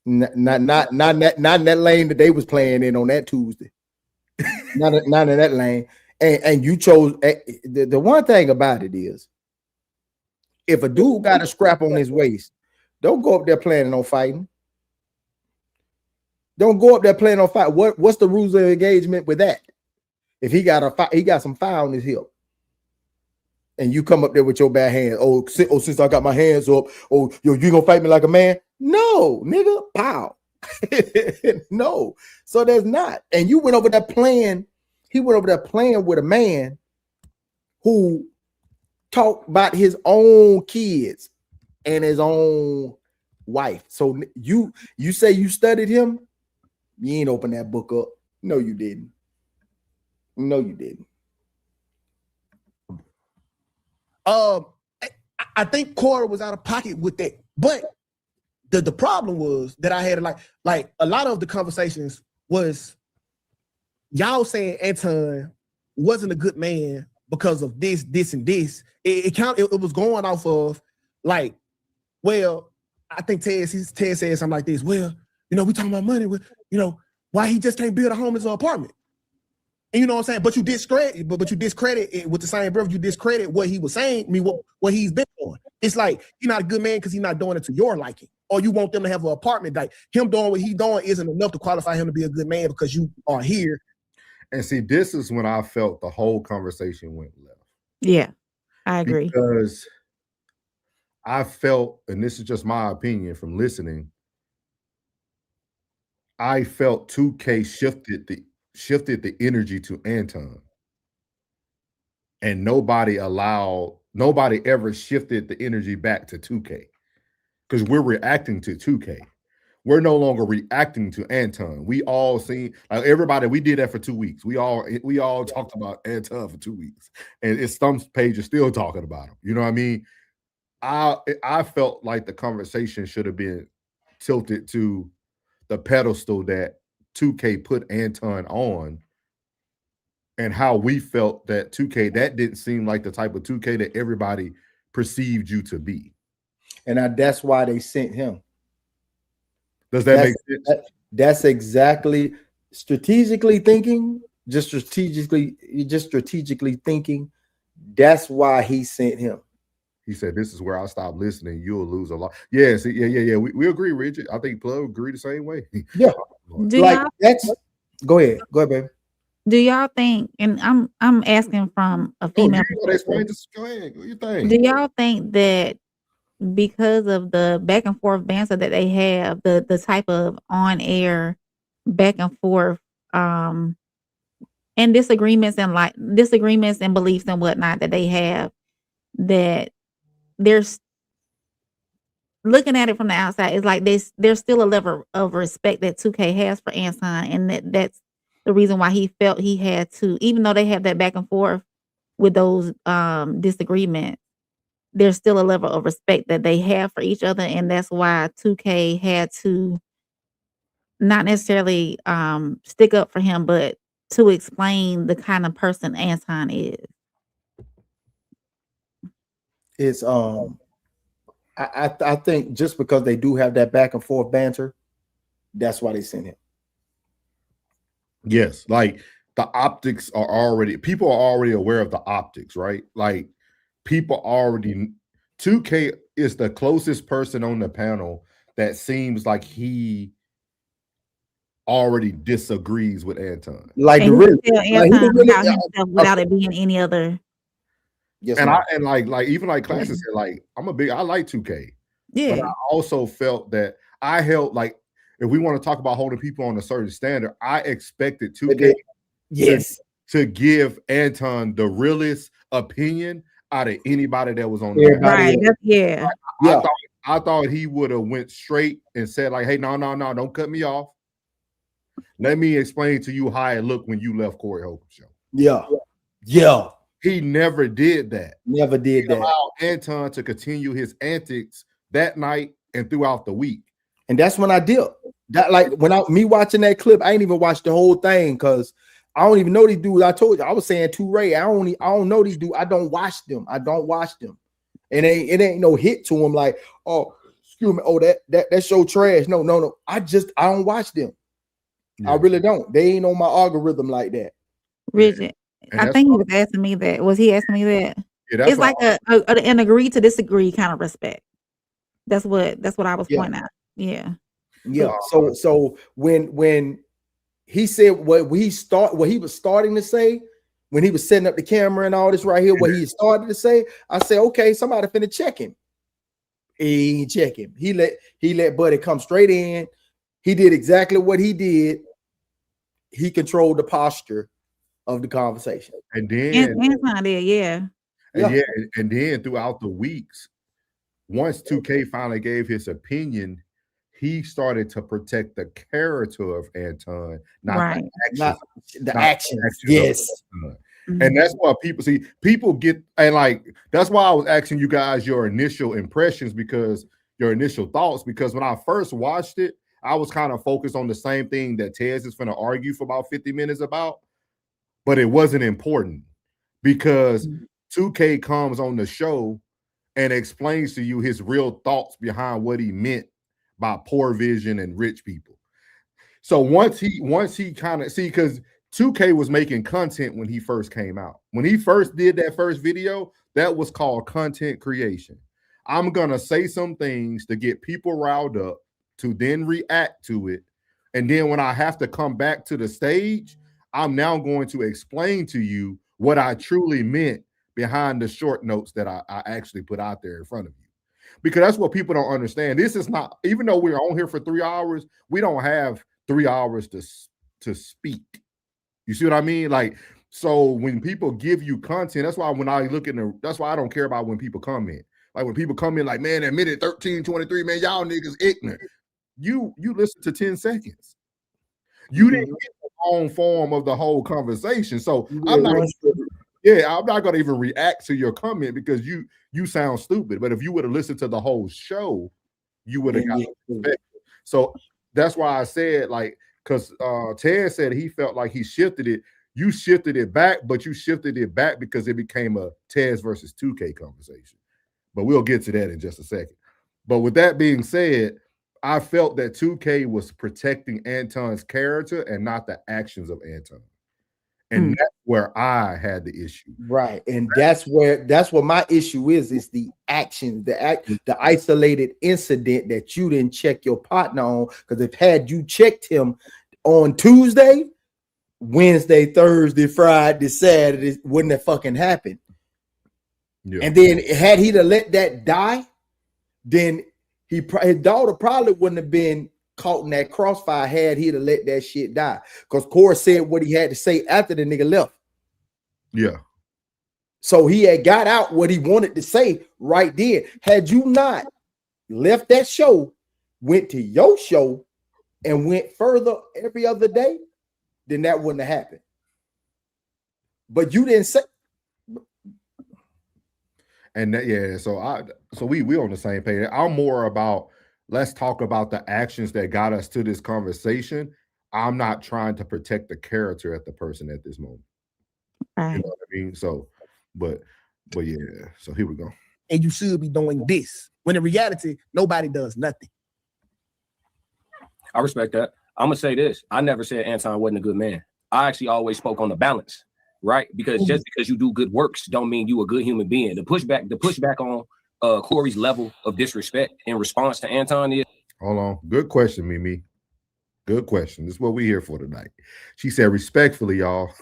Not in that lane that they was playing in on that Tuesday. not in that lane. And you chose the one thing about it is if a dude got a scrap on his waist, don't go up there planning on fighting. Don't go up there planning on fight. What's the rules of engagement with that? If he got some fire on his hip, and you come up there with your bad hands. Since I got my hands up, you gonna fight me like a man? No, nigga, pow. No. So there's not. And you went over there playing. He went over there playing with a man who talked about his own kids and his own wife. So you say you studied him? You ain't open that book up. No, you didn't. No, you didn't. I think Cora was out of pocket with that, but the problem was that I had like a lot of the conversations was y'all saying Anton wasn't a good man because of this, and this. It was going off of like, well, I think Ted said something like this. Well, you know, we talking about money. You know, why he just can't build a home as an apartment. And you know what I'm saying? But you discredit it with the same breath. You discredit what he was saying, what he's been doing. It's like you're not a good man because he's not doing it to your liking. Or you want them to have an apartment. Like him doing what he's doing isn't enough to qualify him to be a good man because you are here. And see, this is when I felt the whole conversation went left. Yeah, I agree. Because I felt, and this is just my opinion from listening, I felt 2K shifted the energy to Anton, and nobody ever shifted the energy back to 2K because we're reacting to 2K. We're no longer reacting to Anton. We all seen like everybody. We did that for 2 weeks. We all talked about Anton for 2 weeks, and it's some pages still talking about him. You know what I mean? I felt like the conversation should have been tilted to the pedestal that 2K put Anton on, and how we felt that 2K, that didn't seem like the type of 2K that everybody perceived you to be. And that's why they sent him. Does that make sense? That's exactly strategically thinking, just strategically thinking. That's why he sent him. He said, "This is where I stop listening. You'll lose a lot." Yeah, see, yeah. We agree, Richard. I think Plug agree the same way. Yeah, go ahead, baby. Do y'all think? And I'm asking from a female. Go ahead. What do you think? Do y'all think that because of the back and forth banter that they have, the type of on air back and forth, and disagreements and beliefs and whatnot that they have, that there's looking at it from the outside, it's like there's still a level of respect that 2K has for Anton, and the reason why he felt he had to, even though they had that back and forth with those disagreements, there's still a level of respect that they have for each other, and that's why 2K had to not necessarily stick up for him, but to explain the kind of person Anton is. It's I think just because they do have that back and forth banter, that's why they sent him. Yes, like the optics are already, people are already aware of the optics, right? Like people already, 2K is the closest person on the panel that seems like he already disagrees with Anton. Like And the he really, can tell like, he Anton really about himself without it being any other. yes, And ma'am. like even like classes said, like I like 2K, but Yeah. I also felt that I held, like, if we want to talk about holding people on a certain standard, I expected 2K yes to give Anton the realest opinion out of anybody that was on the everybody Right. else. That's, yeah. Yeah. I thought he would have went straight and said like, hey, no, don't cut me off. Let me explain to you how it looked when you left Corey Holcomb's show. Yeah. He never did that. Never did He that. allowed Anton to continue his antics that night and throughout the week. And that's when I did that. Like when me watching that clip, I ain't even watched the whole thing because I don't even know these dudes. I told you, I was saying to Ray, I don't know these dudes. I don't watch them. And it ain't no hit to them like, oh, excuse me, oh, that show trash. No. I don't watch them. Yeah. I really don't. They ain't on my algorithm like that. Rigid. And I that's think he why- was asking me that. Was he asking me that? Yeah, that's It's why like an agree to disagree kind of respect. That's what I was Yeah. pointing out. Yeah. Yeah. So when he said what he was starting to say, when he was setting up the camera and all this right here, what he started to say, I said, okay, somebody finna check him. He ain't check him. He let Buddy come straight in. He did exactly what he did. He controlled the posture of the conversation. and then Anton did, yeah. and then throughout the weeks, once 2K finally gave his opinion, he started to protect the character of Anton, not Right. The actions. Yes. And that's why people get, and like that's why I was asking you guys your initial impressions, because your initial thoughts, because when I first watched it, I was kind of focused on the same thing that Tez is going to argue for about 50 minutes about, but it wasn't important because 2K comes on the show and explains to you his real thoughts behind what he meant by poor vision and rich people. So once he kind of see, because 2K was making content when he first came out. When he first did that first video, that was called content creation. I'm gonna say some things to get people riled up to then react to it. And then when I have to come back to the stage, I'm now going to explain to you what I truly meant behind the short notes that I actually put out there in front of you. Because that's what people don't understand. This is not, even though we're on here for 3 hours, we don't have 3 hours to speak. You see what I mean? Like, so when people give you content, that's why when I look at that's why I don't care about when people come in. Like when people come in like, man, at minute 13:23, man, y'all niggas ignorant. You listen to 10 seconds. You didn't get the long form of the whole conversation. So I'm not gonna even react to your comment because you sound stupid. But if you would have listened to the whole show, you would have got respect. So that's why I said, like, because Ted said he felt like he shifted it. You shifted it back, but you shifted it back because it became a Tez versus 2K conversation. But we'll get to that in just a second. But with that being said, I felt that 2K was protecting Anton's character and not the actions of Anton. And that's where I had the issue. Right. And that's what my issue is the actions, the isolated incident that you didn't check your partner on. Because if had you checked him on Tuesday, Wednesday, Thursday, Friday, Saturday, wouldn't have fucking happened. Yeah. And then had he to let that die, then his daughter probably wouldn't have been caught in that crossfire had he to let that shit die. Because Corey said what he had to say after the nigga left. Yeah. So he had got out what he wanted to say right then. Had you not left that show, went to your show, and went further every other day, then that wouldn't have happened. But you didn't say. And that, yeah, so we on the same page. I'm more about, let's talk about the actions that got us to this conversation. I'm not trying to protect the character of the person at this moment. Right. You know what I mean? So, but yeah, so here we go. And you should be doing this. When in reality, nobody does nothing. I respect that. I'm gonna say this. I never said Anton wasn't a good man. I actually always spoke on the balance, right? Because just because you do good works don't mean you a good human being. The pushback on Corey's level of disrespect in response to Anton is. Hold on. Good question, Mimi. Good question. This is what we're here for tonight. She said, respectfully, y'all,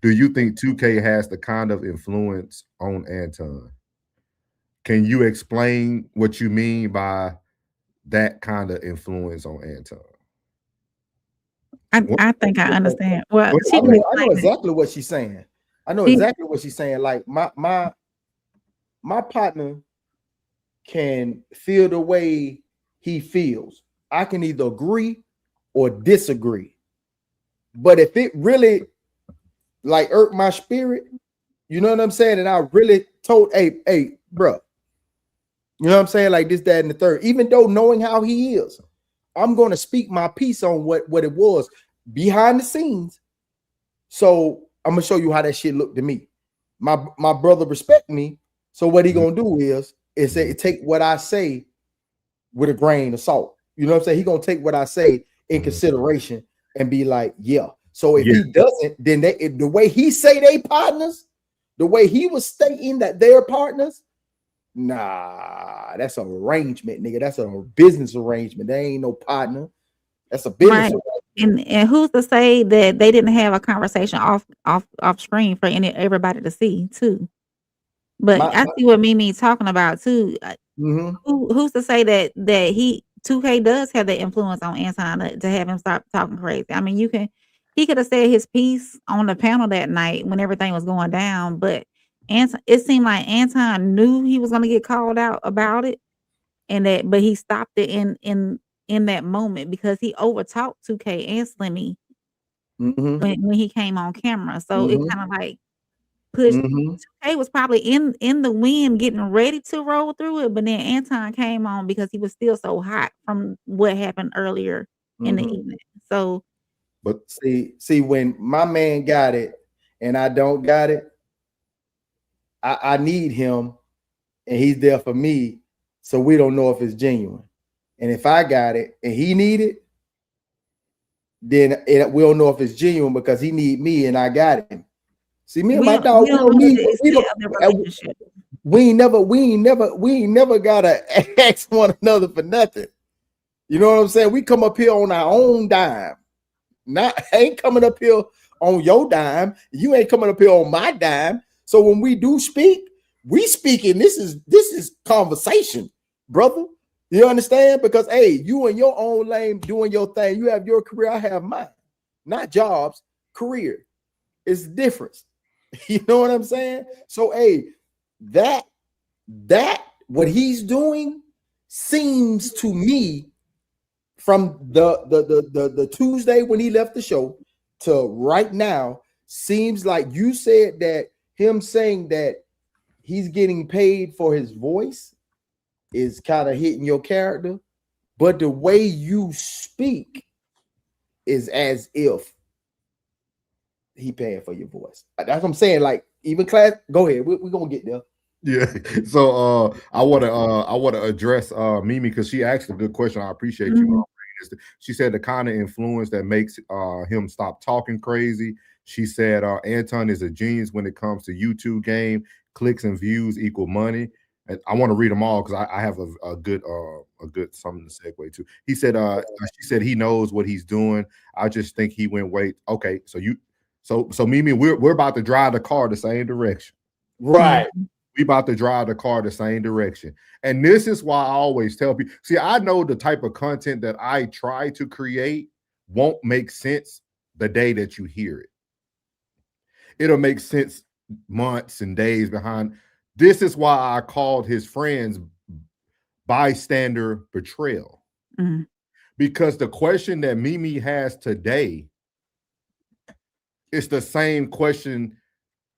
do you think 2K has the kind of influence on Anton? Can you explain what you mean by that kind of influence on Anton? I think I understand. Well, I know exactly what she's saying. I know exactly what she's saying. Like my partner can feel the way he feels. I can either agree or disagree. But if it really like irked my spirit, you know what I'm saying? And I really told, hey, bro, you know what I'm saying? Like this, that, and the third, even though knowing how he is, I'm going to speak my piece on what it was behind the scenes. So I'm going to show you how that shit looked to me. My brother respect me. So what he going to do is say, take what I say with a grain of salt. You know what I'm saying? He going to take what I say in consideration and be like, yeah. So if he doesn't, then the way he say they partners, the way he was stating that they're partners, nah, that's an arrangement, nigga. That's a business arrangement. They ain't no partner. That's a business arrangement. And who's to say that they didn't have a conversation off screen for everybody to see too? But I see what Mimi talking about too. Who's to say that 2K does have the influence on Anton to have him stop talking crazy? I mean, he could have said his piece on the panel that night when everything was going down, but it seemed like Anton knew he was going to get called out about it, but he stopped it in that moment because he overtalked 2K and Slimmy when he came on camera. So it kind of like pushed. 2K was probably in the wind getting ready to roll through it, but then Anton came on because he was still so hot from what happened earlier in the evening. So, but see, when my man got it and I don't got it, I need him and he's there for me, so we don't know if it's genuine. And if I got it and he need it, then we don't know if it's genuine because he need me and I got him. See, me and my dog, we ain't never gotta ask one another for nothing. You know what I'm saying? We come up here on our own dime. Ain't coming up here on your dime. You ain't coming up here on my dime. So when we do speak, we speaking. This is conversation, brother. You understand? Because hey, you in your own lane doing your thing. You have your career. I have mine. Not jobs, career. It's different. You know what I'm saying? So hey, that what he's doing seems to me from the Tuesday when he left the show to right now seems like you said that him saying that he's getting paid for his voice is kind of hitting your character, but the way you speak is as if he paying for your voice. That's what I'm saying. Like even class, go ahead. We're gonna get there. Yeah. So I want to address Mimi because she asked a good question. I appreciate you. She said the kind of influence that makes him stop talking crazy. She said Anton is a genius when it comes to YouTube game. Clicks and views equal money. And I want to read them all because I have a good something to segue to. He said she said he knows what he's doing. I just think he went wait. Okay, so Mimi, we're about to drive the car the same direction. Right. We about to drive the car the same direction. And this is why I always tell people, see, I know the type of content that I try to create won't make sense the day that you hear it. It'll make sense months and days behind. This is why I called his friends bystander betrayal. Because the question that Mimi has today it's the same question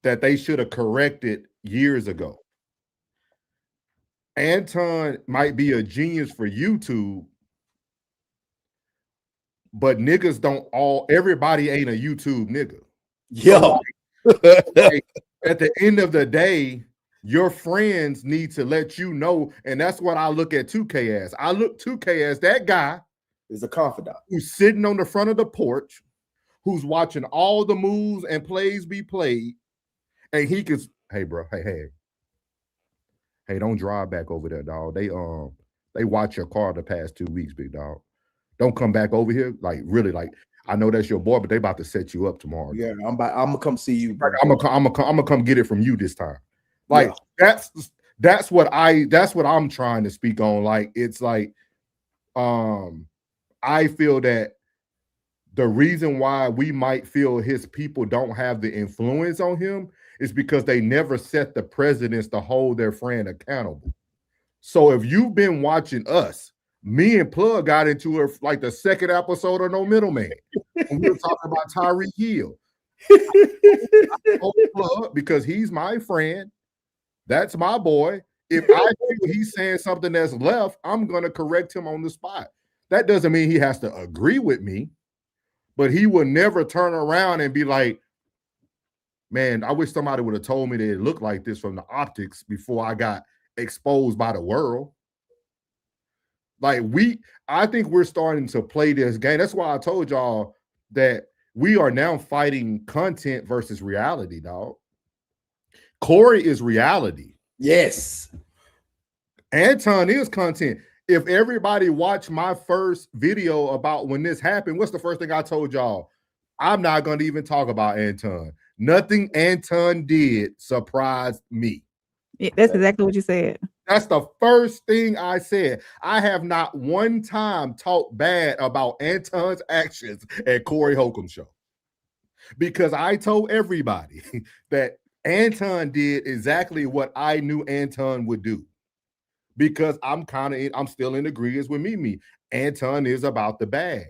that they should have corrected years ago. Anton might be a genius for YouTube, but niggas don't everybody ain't a YouTube nigga. Yeah. Like, at the end of the day, your friends need to let you know, and that's what I look at 2K as. I look 2K as that guy Is a confidant who's sitting on the front of the porch, who's watching all the moves and plays be played, and he can, hey bro, hey, don't drive back over there, dog. They watch your car the past 2 weeks, big dog. Don't come back over here. Like, really, like, I know that's your boy, but they about to set you up tomorrow. Yeah, I'm gonna come see you. Like, I'm gonna come get it from you this time. Like, that's what I'm trying to speak on. Like, it's like, I feel that the reason why we might feel his people don't have the influence on him is because they never set the precedence to hold their friend accountable. So if you've been watching us, me and Plug got into it like the second episode of No Middleman. And we were talking about Tyreek Hill. Plug, because he's my friend. That's my boy. If I feel he's saying something that's left, I'm going to correct him on the spot. That doesn't mean he has to agree with me, but he will never turn around and be like, man, I wish somebody would have told me that it looked like this from the optics before I got exposed by the world. Like, I think we're starting to play this game. That's why I told y'all that we are now fighting content versus reality, dog. Corey is reality. Yes. Anton is content. If everybody watched my first video about when this happened, what's the first thing I told y'all? I'm not going to even talk about Anton. Nothing Anton did surprised me. Yeah, that's exactly what you said. That's the first thing I said. I have not one time talked bad about Anton's actions at Corey Holcomb's show, because I told everybody that Anton did exactly what I knew Anton would do, because I'm still in agreement with Mimi. Anton is about the bag,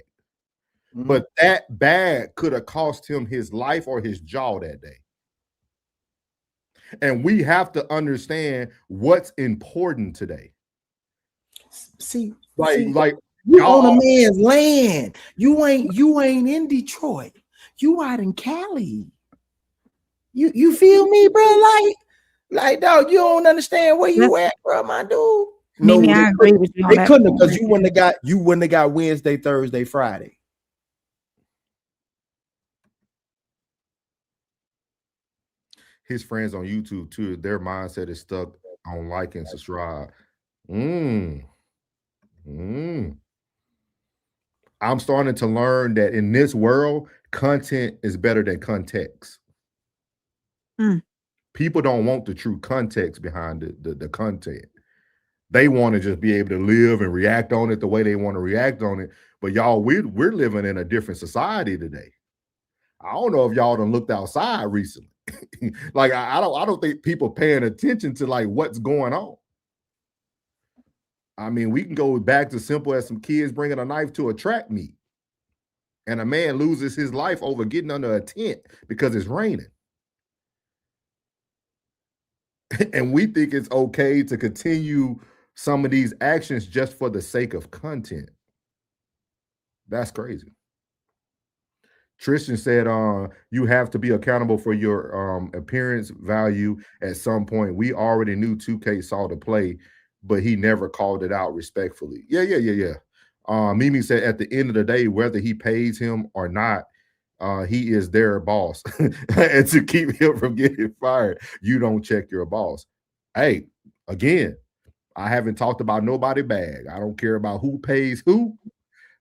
but that bag could have cost him his life or his jaw that day. And we have to understand what's important today. See, like you on a man's land. You ain't in Detroit. You out in Cali. You feel me, bro? Like dog, you don't understand where you at, bro, my dude. Mimi, I agree with you on they that. couldn't, because you wouldn't have got Wednesday, Thursday, Friday. His friends on YouTube too, their mindset is stuck on like and subscribe. I'm starting to learn that in this world, content is better than context. People don't want the true context behind the content. They want to just be able to live and react on it the way they want to react on it. But y'all, we're living in a different society today. I don't know if y'all done looked outside recently. Like, I don't think people paying attention to like what's going on. I mean, we can go back to simple as some kids bringing a knife to a track meet, and a man loses his life over getting under a tent because it's raining. And we think it's okay to continue some of these actions just for the sake of content. That's crazy. Tristan said, you have to be accountable for your appearance value at some point. We already knew 2K saw the play, but he never called it out respectfully. Yeah. Mimi said, at the end of the day, whether he pays him or not, he is their boss. And to keep him from getting fired, you don't check your boss. Hey, again, I haven't talked about nobody bag. I don't care about who pays who.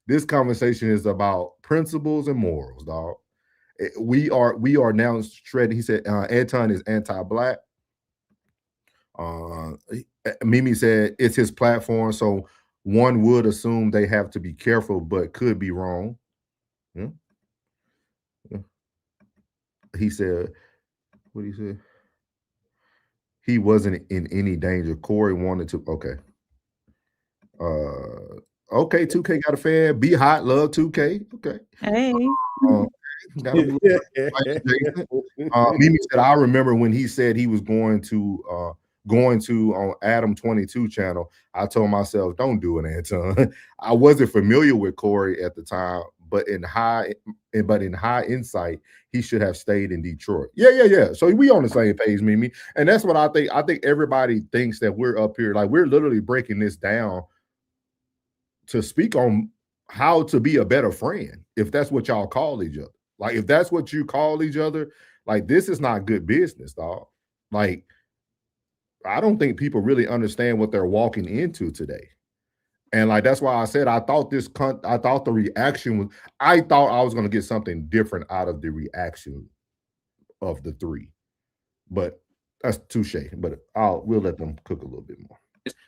This conversation is about principles and morals, dog. We are now shredded. He said Anton is anti-black. Mimi said it's his platform, so one would assume they have to be careful, but could be wrong. Yeah. He said, what he said? He wasn't in any danger. Corey wanted to. Okay. Okay, 2K got a fan. Be hot, love 2K. Okay. Hey. That'll be right, Jason. Mimi said, I remember when he said he was going to on Adam 22 channel. I told myself, don't do it, Anton. I wasn't familiar with Corey at the time, but in high insight, he should have stayed in Detroit. Yeah. So we on the same page, Mimi. And that's what I think. I think everybody thinks that we're up here, like we're literally breaking this down to speak on how to be a better friend, if that's what y'all call each other. Like, if that's what you call each other, like, this is not good business, dog. Like, I don't think people really understand what they're walking into today. And like, that's why I said, I thought the reaction was, I thought I was going to get something different out of the reaction of the three, but that's touche. But we'll let them cook a little bit more.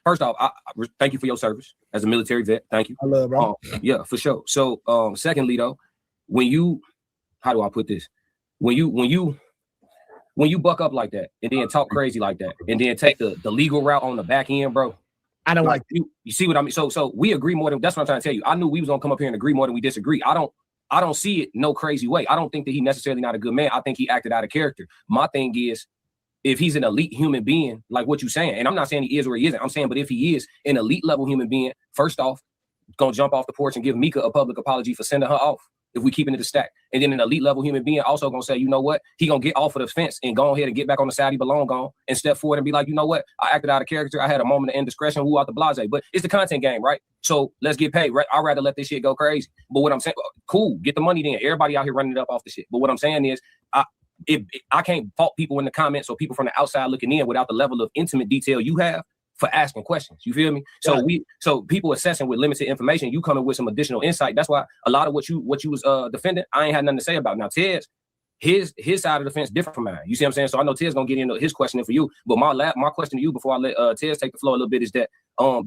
First off, I thank you for your service as a military vet. Thank you. I love, bro. Yeah, for sure. So, secondly, though, when you, how do I put this? When you buck up like that and then talk crazy like that and then take the legal route on the back end, bro. I don't like you see what I mean? So we agree more than, that's what I'm trying to tell you. I knew we was gonna come up here and agree more than we disagree. I don't see it no crazy way. I don't think that he necessarily not a good man. I think he acted out of character. My thing is, if he's an elite human being, like what you're saying, and I'm not saying he is or he isn't, I'm saying, but if he is an elite level human being, first off, gonna jump off the porch and give Mika a public apology for sending her off, if we keeping it a stack. And then an elite level human being also gonna say, you know what, he gonna get off of the fence and go ahead and get back on the side he belong on and step forward and be like, you know what, I acted out of character, I had a moment of indiscretion, woo out the blase. But it's the content game, right? So let's get paid, right? I'd rather let this shit go crazy. But what I'm saying, cool, get the money then. Everybody out here running it up off the shit. But what I'm saying is, I can't fault people in the comments or people from the outside looking in without the level of intimate detail you have for asking questions. You feel me? So so people assessing with limited information, you coming with some additional insight. That's why a lot of what you was defending, I ain't had nothing to say about. Now Ted's his side of the fence different from mine. You see what I'm saying? So I know Ted's gonna get into his questioning for you, but my question to you before I let Ted take the floor a little bit is that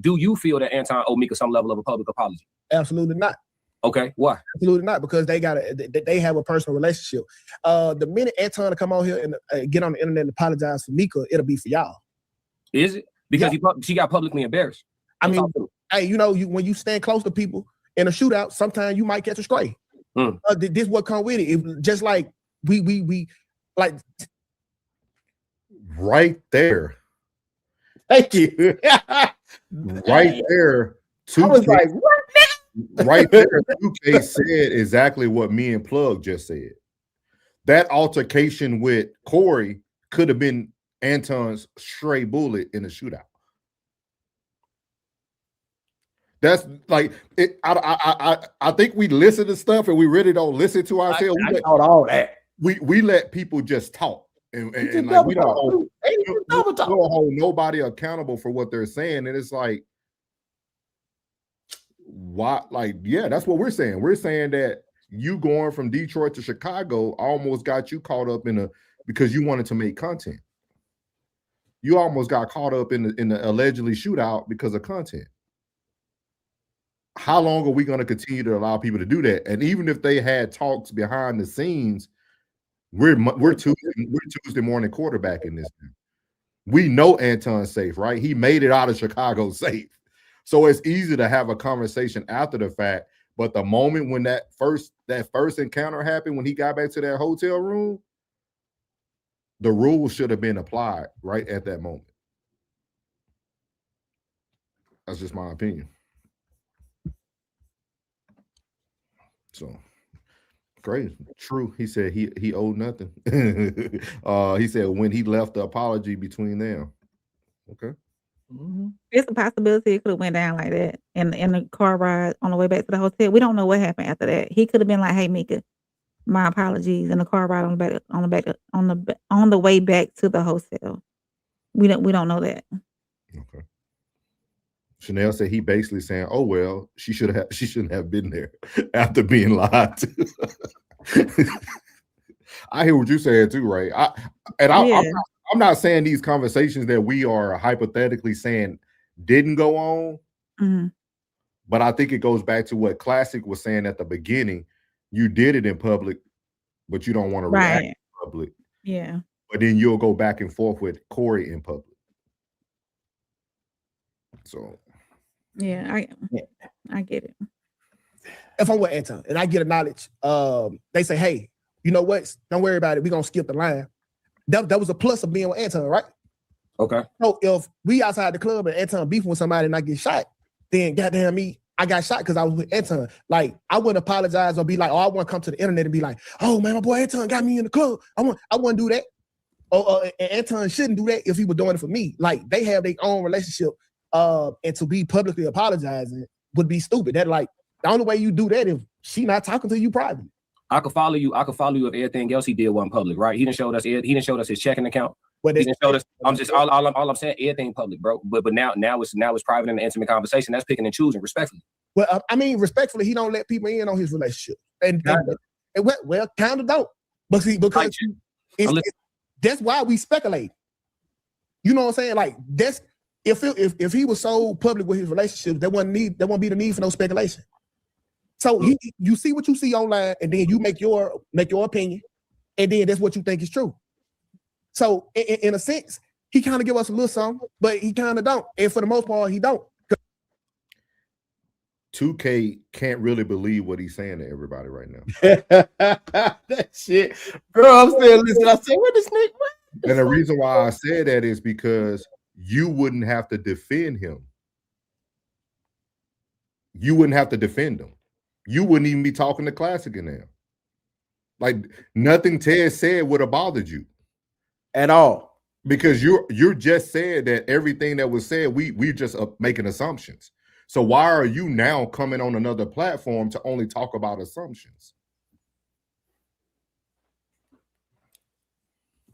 do you feel that Anton owe Mika some level of a public apology? Absolutely not. Okay, why? Absolutely not, because they have a personal relationship. The minute Anton to come on here and get on the internet and apologize for Mika, it'll be for y'all. Is it? Because she got publicly embarrassed. I mean, hey, you know, when you stand close to people in a shootout, sometimes you might catch a stray. This what come with it. Just like we like right there. Thank you. Right there. I was like, what? Right there, TUKAY said exactly what me and Plug just said. That altercation with Corey could have been Anton's stray bullet in a shootout. That's like it. I think we listen to stuff and we really don't listen to ourselves. All that. We let people just talk and like we don't hold nobody accountable for what they're saying. And it's like, why? Like, yeah, that's what we're saying. We're saying that you going from Detroit to Chicago almost got you caught up because you wanted to make content. You almost got caught up in the allegedly shootout because of content. How long are we going to continue to allow people to do that? And even if they had talks behind the scenes, we're Tuesday morning quarterbacking this thing. We know Anton's safe, right? He made it out of Chicago safe. So it's easy to have a conversation after the fact, but the moment when that first encounter happened, when he got back to that hotel room, the rules should have been applied right at that moment. That's just my opinion. So crazy. True. He said he owed nothing. He said when he left the apology between them. Okay. It's a possibility it could have went down like that in the car ride on the way back to the hotel. We don't know what happened after that. He could have been like, "Hey, Mika, my apologies," in the car ride on the way back to the hotel. We don't know that. Okay. Chanel said he basically saying, "Oh well, she shouldn't have been there after being lied to." I hear what you're saying too, Ray. I'm not saying these conversations that we are hypothetically saying didn't go on, but I think it goes back to what Classic was saying at the beginning. You did it in public, but you don't want to react in public. Yeah. But then you'll go back and forth with Corey in public. So. Yeah, I get it. If I'm with Anton and I get a knowledge, they say, "Hey, you know what? Don't worry about it. We're gonna skip the line. That was a plus of being with Anton, right? Okay. So if we outside the club and Anton beefing with somebody and I get shot, then goddamn me, I got shot because I was with Anton. Like, I wouldn't apologize or be like, oh, I want to come to the internet and be like, oh man, my boy Anton got me in the club. I wouldn't do that. And Anton shouldn't do that if he was doing it for me. Like, they have their own relationship, and to be publicly apologizing would be stupid. That, like, the only way you do that if she not talking to you privately. I could follow you. I could follow you if everything else he did wasn't public, right? He didn't show us. He didn't show us his checking account. But He didn't show us. I'm just all I'm saying. Everything public, bro. But now it's private and intimate conversation. That's picking and choosing, respectfully. Well, I mean, respectfully, he don't let people in on his relationship, and well, kind of don't. But see, because that's why we speculate. You know what I'm saying? Like, that's if he was so public with his relationship, there wouldn't be the need for no speculation. So you see what you see online, and then you make your opinion, and then that's what you think is true. So in a sense, he kind of give us a little something, but he kind of don't. And for the most part, he don't. 2K can't really believe what he's saying to everybody right now. That shit, bro. I'm still listening. I said, "What this nigga?" And the reason why I said that is because you wouldn't have to defend him. You wouldn't have to defend him. You wouldn't even be talking to Classic in there. Like, nothing Ted said would have bothered you at all, because you're just said that everything that was said, we're just making assumptions. So why are you now coming on another platform to only talk about assumptions?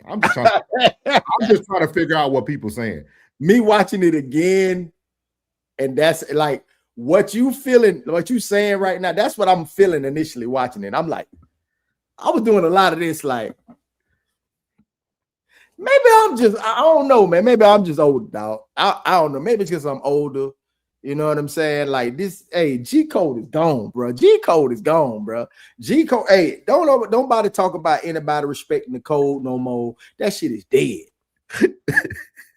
I'm just trying to figure out what people saying. Me watching it again, and that's like what you feeling, what you saying right now. That's what I'm feeling initially watching it. I'm like, I was doing a lot of this, like, maybe I don't know, man. Maybe I'm just old, dog. I don't know. Maybe it's because I'm older. You know what I'm saying? Like this, hey, G code is gone, bro. G code is gone, bro. G code, hey, don't nobody talk about anybody respecting the code no more. That shit is dead.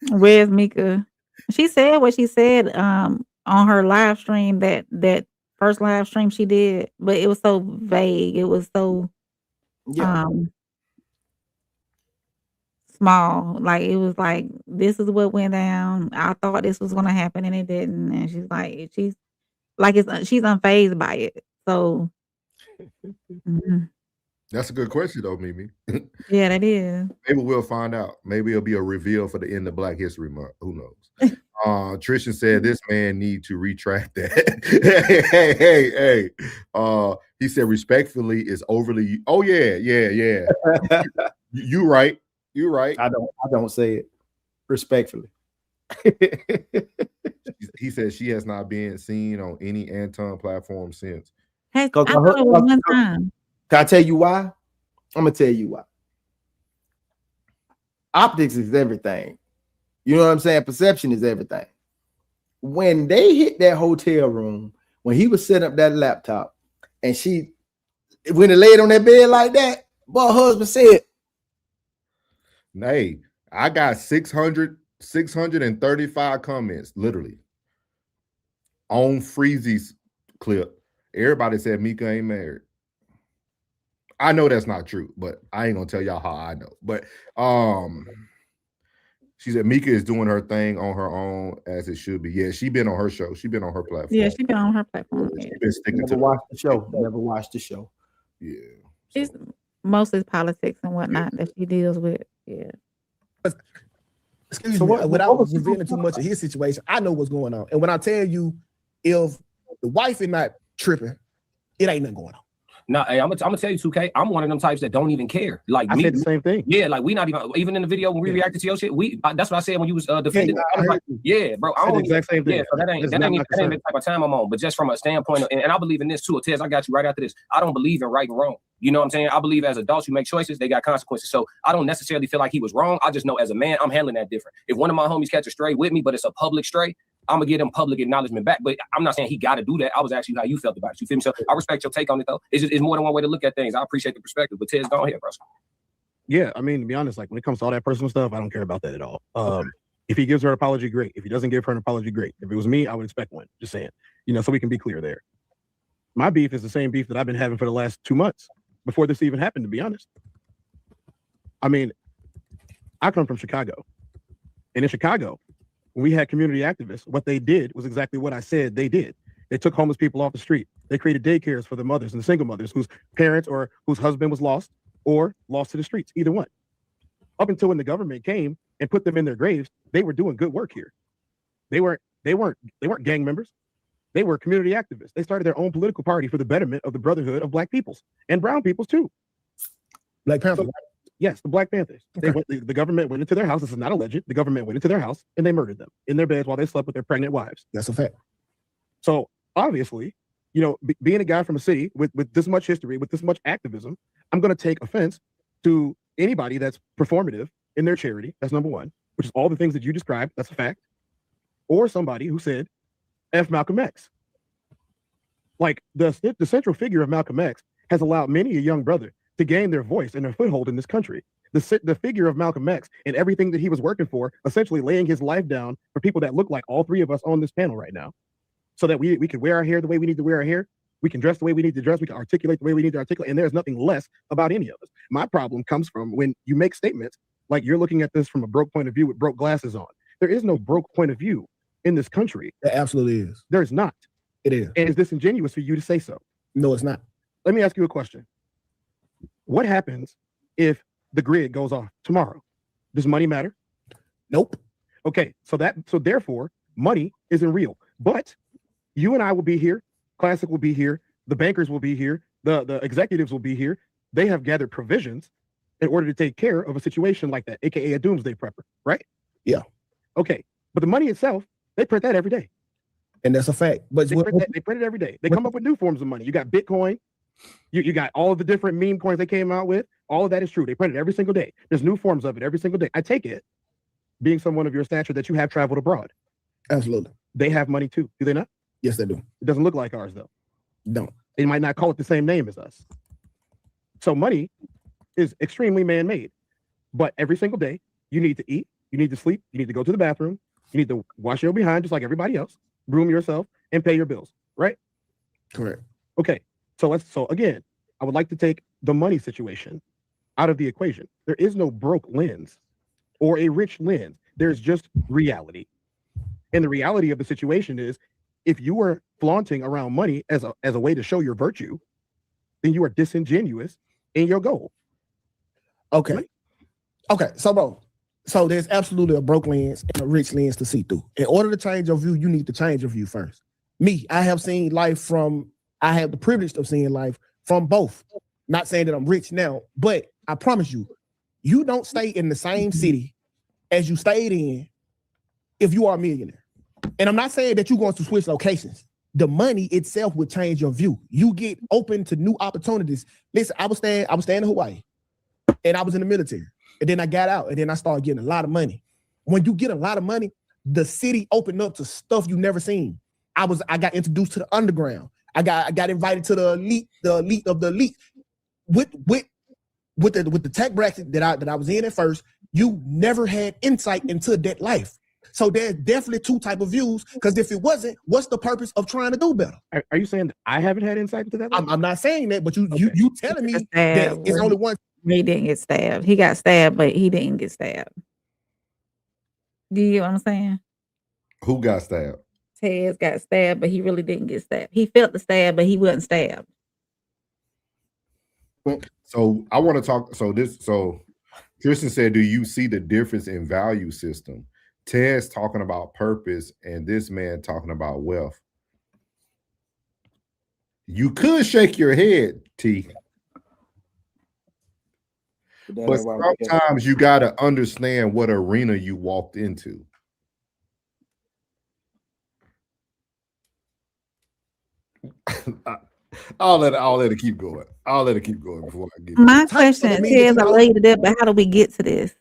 Where's Mika? She said what she said on her live stream, that first live stream she did, but it was so vague. It was so small. Like, it was like, this is what went down. I thought this was gonna happen and it didn't. And she's unfazed by it. So That's a good question though, Mimi. yeah, that is. Maybe we'll find out. Maybe it'll be a reveal for the end of Black History Month. Who knows? Trishan said this man need to retract that. hey. He said respectfully is overly. Oh yeah. You right. You're right. I don't say it respectfully. He said she has not been seen on any Anton platform since. Hey, I thought it was one time. Can I tell you why? I'm gonna tell you why. Optics is everything. You know what I'm saying? Perception is everything. When they hit that hotel room, when he was setting up that laptop, and when it laid on that bed like that, boy, her husband said, "Hey, I got 635 comments, literally, on Freezy's clip. Everybody said Mika ain't married. I know that's not true, but I ain't gonna tell y'all how I know. But she said Mika is doing her thing on her own as it should be. Yeah, she been on her show. She been on her platform. Yeah, she been on her platform. She been sticking never to watched the show. Never watched the show. Yeah, she's mostly politics and whatnot that she deals with. Yeah. Excuse me, without revealing too much of his situation, I know what's going on. And when I tell you, if the wife is not tripping, it ain't nothing going on. No, hey, I'm gonna tell you, 2K. I'm one of them types that don't even care. Like, I said the same thing. Yeah, like we not even in the video when we reacted to your shit. That's what I said when you was defending. Yeah, bro. I don't exact same thing. Yeah, so that ain't the type of time I'm on. But just from a standpoint, and I believe in this too. Tez, I got you right after this. I don't believe in right and wrong. You know what I'm saying? I believe as adults, you make choices, they got consequences. So I don't necessarily feel like he was wrong. I just know as a man, I'm handling that different. If one of my homies catch a stray with me, but it's a public stray, I'm gonna get him public acknowledgement back. But I'm not saying he got to do that. I was asking you how you felt about it. You feel me? So I respect your take on it, though. It's more than one way to look at things. I appreciate the perspective. But Tez, go ahead, bro. Yeah, I mean, to be honest, like when it comes to all that personal stuff, I don't care about that at all. If he gives her an apology, great. If he doesn't give her an apology, great. If it was me, I would expect one. Just saying, so we can be clear there. My beef is the same beef that I've been having for the last 2 months. before this even happened, to be honest. I mean, I come from Chicago. And in Chicago, when we had community activists, what they did was exactly what I said they did. They took homeless people off the street. They created daycares for the mothers and the single mothers whose parents or whose husband was lost or lost to the streets, either one. Up until when the government came and put them in their graves, they were doing good work here. They weren't gang members. They were community activists. They started their own political party for the betterment of the brotherhood of Black peoples and brown peoples too. Black Panthers. So, yes, the Black Panthers. Okay. The government went into their house. This is not alleged. The government went into their house and they murdered them in their beds while they slept with their pregnant wives. That's a fact. So obviously, you know, being a guy from a city with this much history, with this much activism, I'm going to take offense to anybody that's performative in their charity. That's number one, which is all the things that you described. That's a fact. Or somebody who said, F Malcolm X. Like the central figure of Malcolm X has allowed many a young brother to gain their voice and their foothold in this country. The figure of Malcolm X and everything that he was working for, essentially laying his life down for people that look like all three of us on this panel right now, so that we can wear our hair the way we need to wear our hair, we can dress the way we need to dress, we can articulate the way we need to articulate, and there's nothing less about any of us. My problem comes from when you make statements like you're looking at this from a broke point of view with broke glasses on. There is no broke point of view in this country. It absolutely is. There's not. It is. And it's disingenuous for you to say so. No, it's not. Let me ask you a question. What happens if the grid goes off tomorrow? Does money matter? Nope. Okay, so therefore, money isn't real. But you and I will be here, Classic will be here, the bankers will be here, the executives will be here. They have gathered provisions in order to take care of a situation like that, aka a doomsday prepper, right? Yeah. Okay, but the money itself, they print that every day. And that's a fact. But they print it every day. They come up with new forms of money. You got Bitcoin. You got all of the different meme coins they came out with. All of that is true. They print it every single day. There's new forms of it every single day. I take it, being someone of your stature, that you have traveled abroad. Absolutely. They have money too, do they not? Yes, they do. It doesn't look like ours though. Don't. They might not call it the same name as us. So money is extremely man-made. But every single day, you need to eat, you need to sleep, you need to go to the bathroom, you need to wash your behind just like everybody else, groom yourself, and pay your bills, right? Correct. Okay. So again, I would like to take the money situation out of the equation. There is no broke lens or a rich lens. There's just reality. And the reality of the situation is, if you are flaunting around money as a way to show your virtue, then you are disingenuous in your goal. Okay. Right? Okay. So, bro, there's absolutely a broke lens and a rich lens to see through. In order to change your view, you need to change your view first. Me, I have the privilege of seeing life from both. Not saying that I'm rich now, but I promise you, you don't stay in the same city as you stayed in if you are a millionaire. And I'm not saying that you're going to switch locations. The money itself will change your view. You get open to new opportunities. Listen, I was staying in Hawaii, and I was in the military. And then I got out, and then I started getting a lot of money. When you get a lot of money, the city opened up to stuff you never seen. I got introduced to the underground. I got invited to the elite of the elite. With the tech bracket that I was in at first, you never had insight into that life. So there's definitely two type of views, because if it wasn't, what's the purpose of trying to do better? Are you saying that I haven't had insight into that? I'm not saying that, but you telling me that it's only one. He didn't get stabbed. He got stabbed, but he didn't get stabbed. Do you get what I'm saying? Who got stabbed? Tez got stabbed, but he really didn't get stabbed. He felt the stab, but he wasn't stabbed. So I want to talk. So Tristan said, do you see the difference in value system? Ted's talking about purpose and this man talking about wealth. You could shake your head, T. But sometimes you got to understand what arena you walked into. I'll let it keep going. I'll let it keep going before I get My question is, I love you to death, but how do we get to this?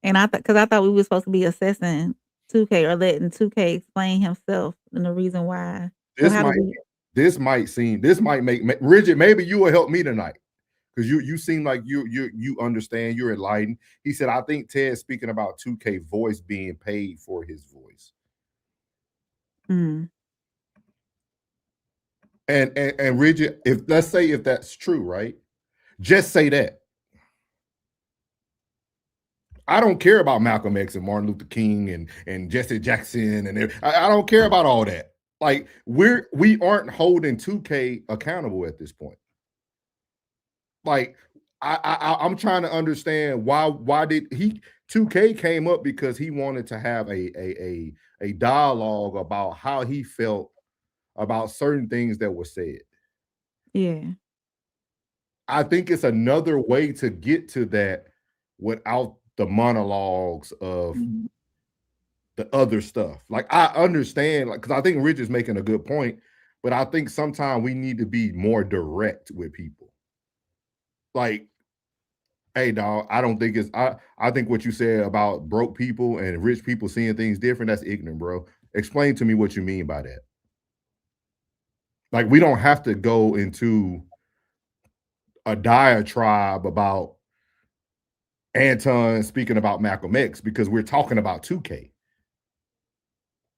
And I thought we were supposed to be assessing 2K or letting 2K explain himself and the reason why. This might make Bridget, maybe you will help me tonight, because you seem like you understand, you're enlightened. He said, I think Ted's speaking about 2K voice being paid for his voice. Mm. And Bridget, if that's true, right? Just say that. I don't care about Malcolm X and Martin Luther King and Jesse Jackson and I don't care about all that. Like we aren't holding 2K accountable at this point. Like I'm trying to understand why did 2K came up because he wanted to have a dialogue about how he felt about certain things that were said. Yeah. I think it's another way to get to that without the monologues of the other stuff. Like I understand, like, because I think Rich is making a good point, but I think sometimes we need to be more direct with people. Like, hey, dog, I don't think it's I think what you said about broke people and rich people seeing things different, that's ignorant, bro. Explain to me what you mean by that. Like, we don't have to go into a diatribe about Anton speaking about Malcolm X because we're talking about 2K.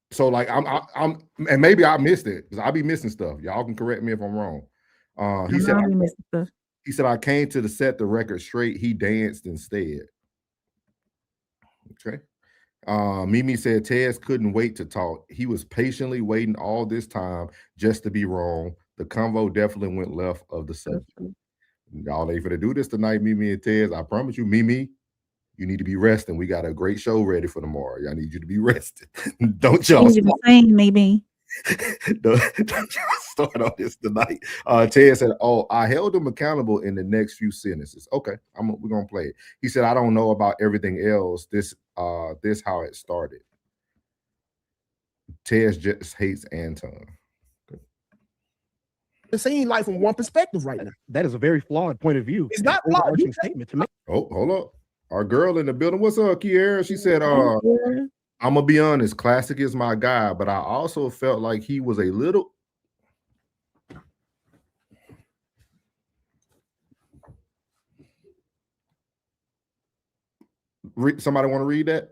So like I'm and maybe I missed it because I'll be missing stuff. Y'all can correct me if I'm wrong. He said I came to the set the record straight. He danced instead. Okay. Mimi said Tez couldn't wait to talk. He was patiently waiting all this time just to be wrong. The convo definitely went left of the subject. Y'all ain't gonna do this tonight, Mimi and Tez. I promise you, Mimi, you need to be resting. We got a great show ready for tomorrow. Y'all need you to be rested. Don't y'all saying maybe. don't start on this tonight. Ted said, "Oh, I held him accountable in the next few sentences." Okay, we're gonna play it. He said, "I don't know about everything else. This how it started." Ted just hates Anton. It's seen like from one perspective right now. That is a very flawed point of view. It's not flawed. Overarching statement to make. Oh, hold up. Our girl in the building. What's up, Kiera? She said, I'm gonna be honest, Classic is my guy, but I also felt like he was a little somebody want to read that?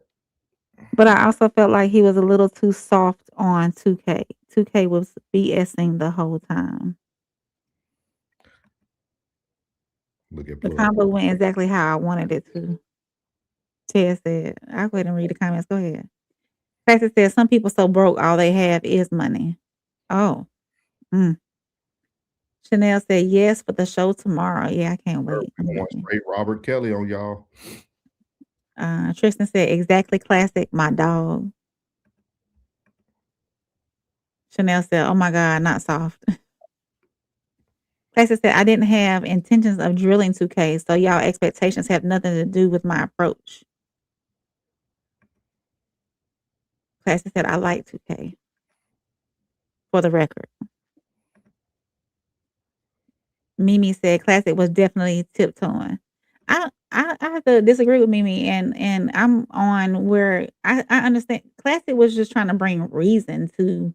But I also felt like he was a little too soft on 2K. 2K was BSing the whole time. Look at the combo went exactly how I wanted it to. Ted said, I'll go ahead and read the comments. Go ahead. Classic said, some people so broke, all they have is money. Oh. Chanel said, yes, for the show tomorrow. Yeah, I can't wait. Straight Robert Kelly on y'all. Tristan said, exactly Classic, my dog. Chanel said, oh my God, not soft. Classic said, I didn't have intentions of drilling 2K, so y'all expectations have nothing to do with my approach. Classic said, I like 2K. For the record. Mimi said, Classic was definitely tiptoeing. I have to disagree with Mimi, and I'm on where I understand. Classic was just trying to bring reason to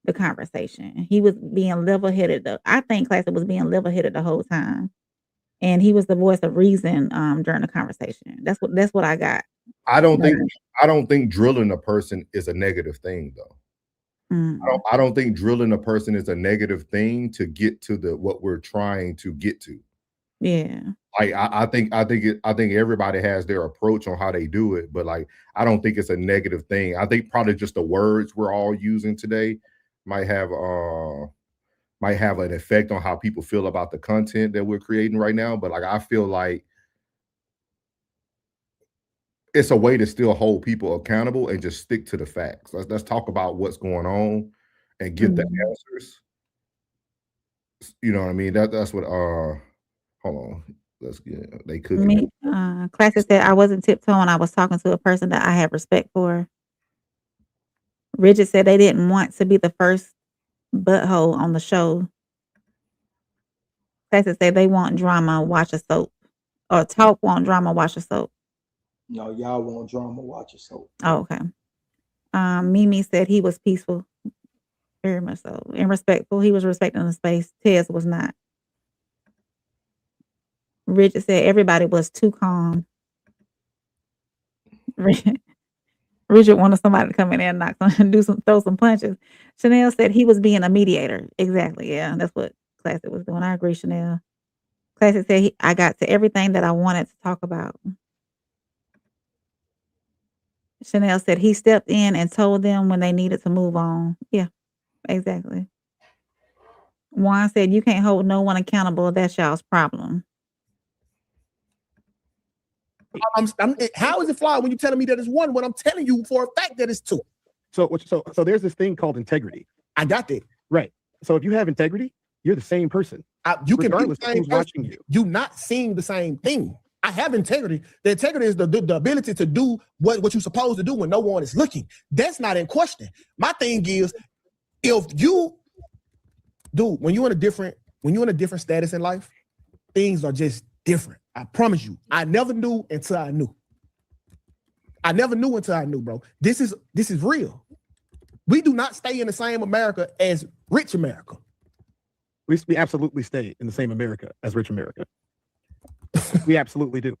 the conversation. He was being level-headed. I think Classic was being level-headed the whole time, and he was the voice of reason during the conversation. That's what I got. I don't think drilling a person is a negative thing, though. I don't think drilling a person is a negative thing to get to what we're trying to get to. Yeah. Like I think everybody has their approach on how they do it, but like I don't think it's a negative thing. I think probably just the words we're all using today might have an effect on how people feel about the content that we're creating right now. But like I feel like it's a way to still hold people accountable and just stick to the facts. Let's talk about what's going on and get the answers. You know what I mean? That's what hold on. Let's get they could Classic said I wasn't tiptoeing, I was talking to a person that I have respect for. Rigid said they didn't want to be the first butthole on the show. Classic said they want drama, watch a soap. Or talk want drama, watch a soap. No, y'all want drama, watch a soap. Oh, okay. Mimi said he was peaceful. Very much so. And respectful. He was respecting the space. Tez was not. Richard said everybody was too calm. Richard wanted somebody to come in there and knock some, throw some punches. Chanel said he was being a mediator. Exactly. Yeah, that's what Classic was doing. I agree, Chanel. Classic said, I got to everything that I wanted to talk about. Chanel said he stepped in and told them when they needed to move on. Yeah, exactly. Juan said, you can't hold no one accountable. That's y'all's problem. How is it flawed when you're telling me that it's one when I'm telling you for a fact that it's two? So there's this thing called integrity. I got that. Right. So if you have integrity, you're the same person. You can be regardless the of same who's person. watching you. You're not seeing the same thing. I have integrity. The integrity is the ability to do what you're supposed to do when no one is looking. That's not in question. My thing is, if you, dude, when you're in a different status in life, things are just different. I promise you. I never knew until I knew. I never knew until I knew, bro. This is real. We do not stay in the same America as rich America. We absolutely stay in the same America as rich America. We absolutely do.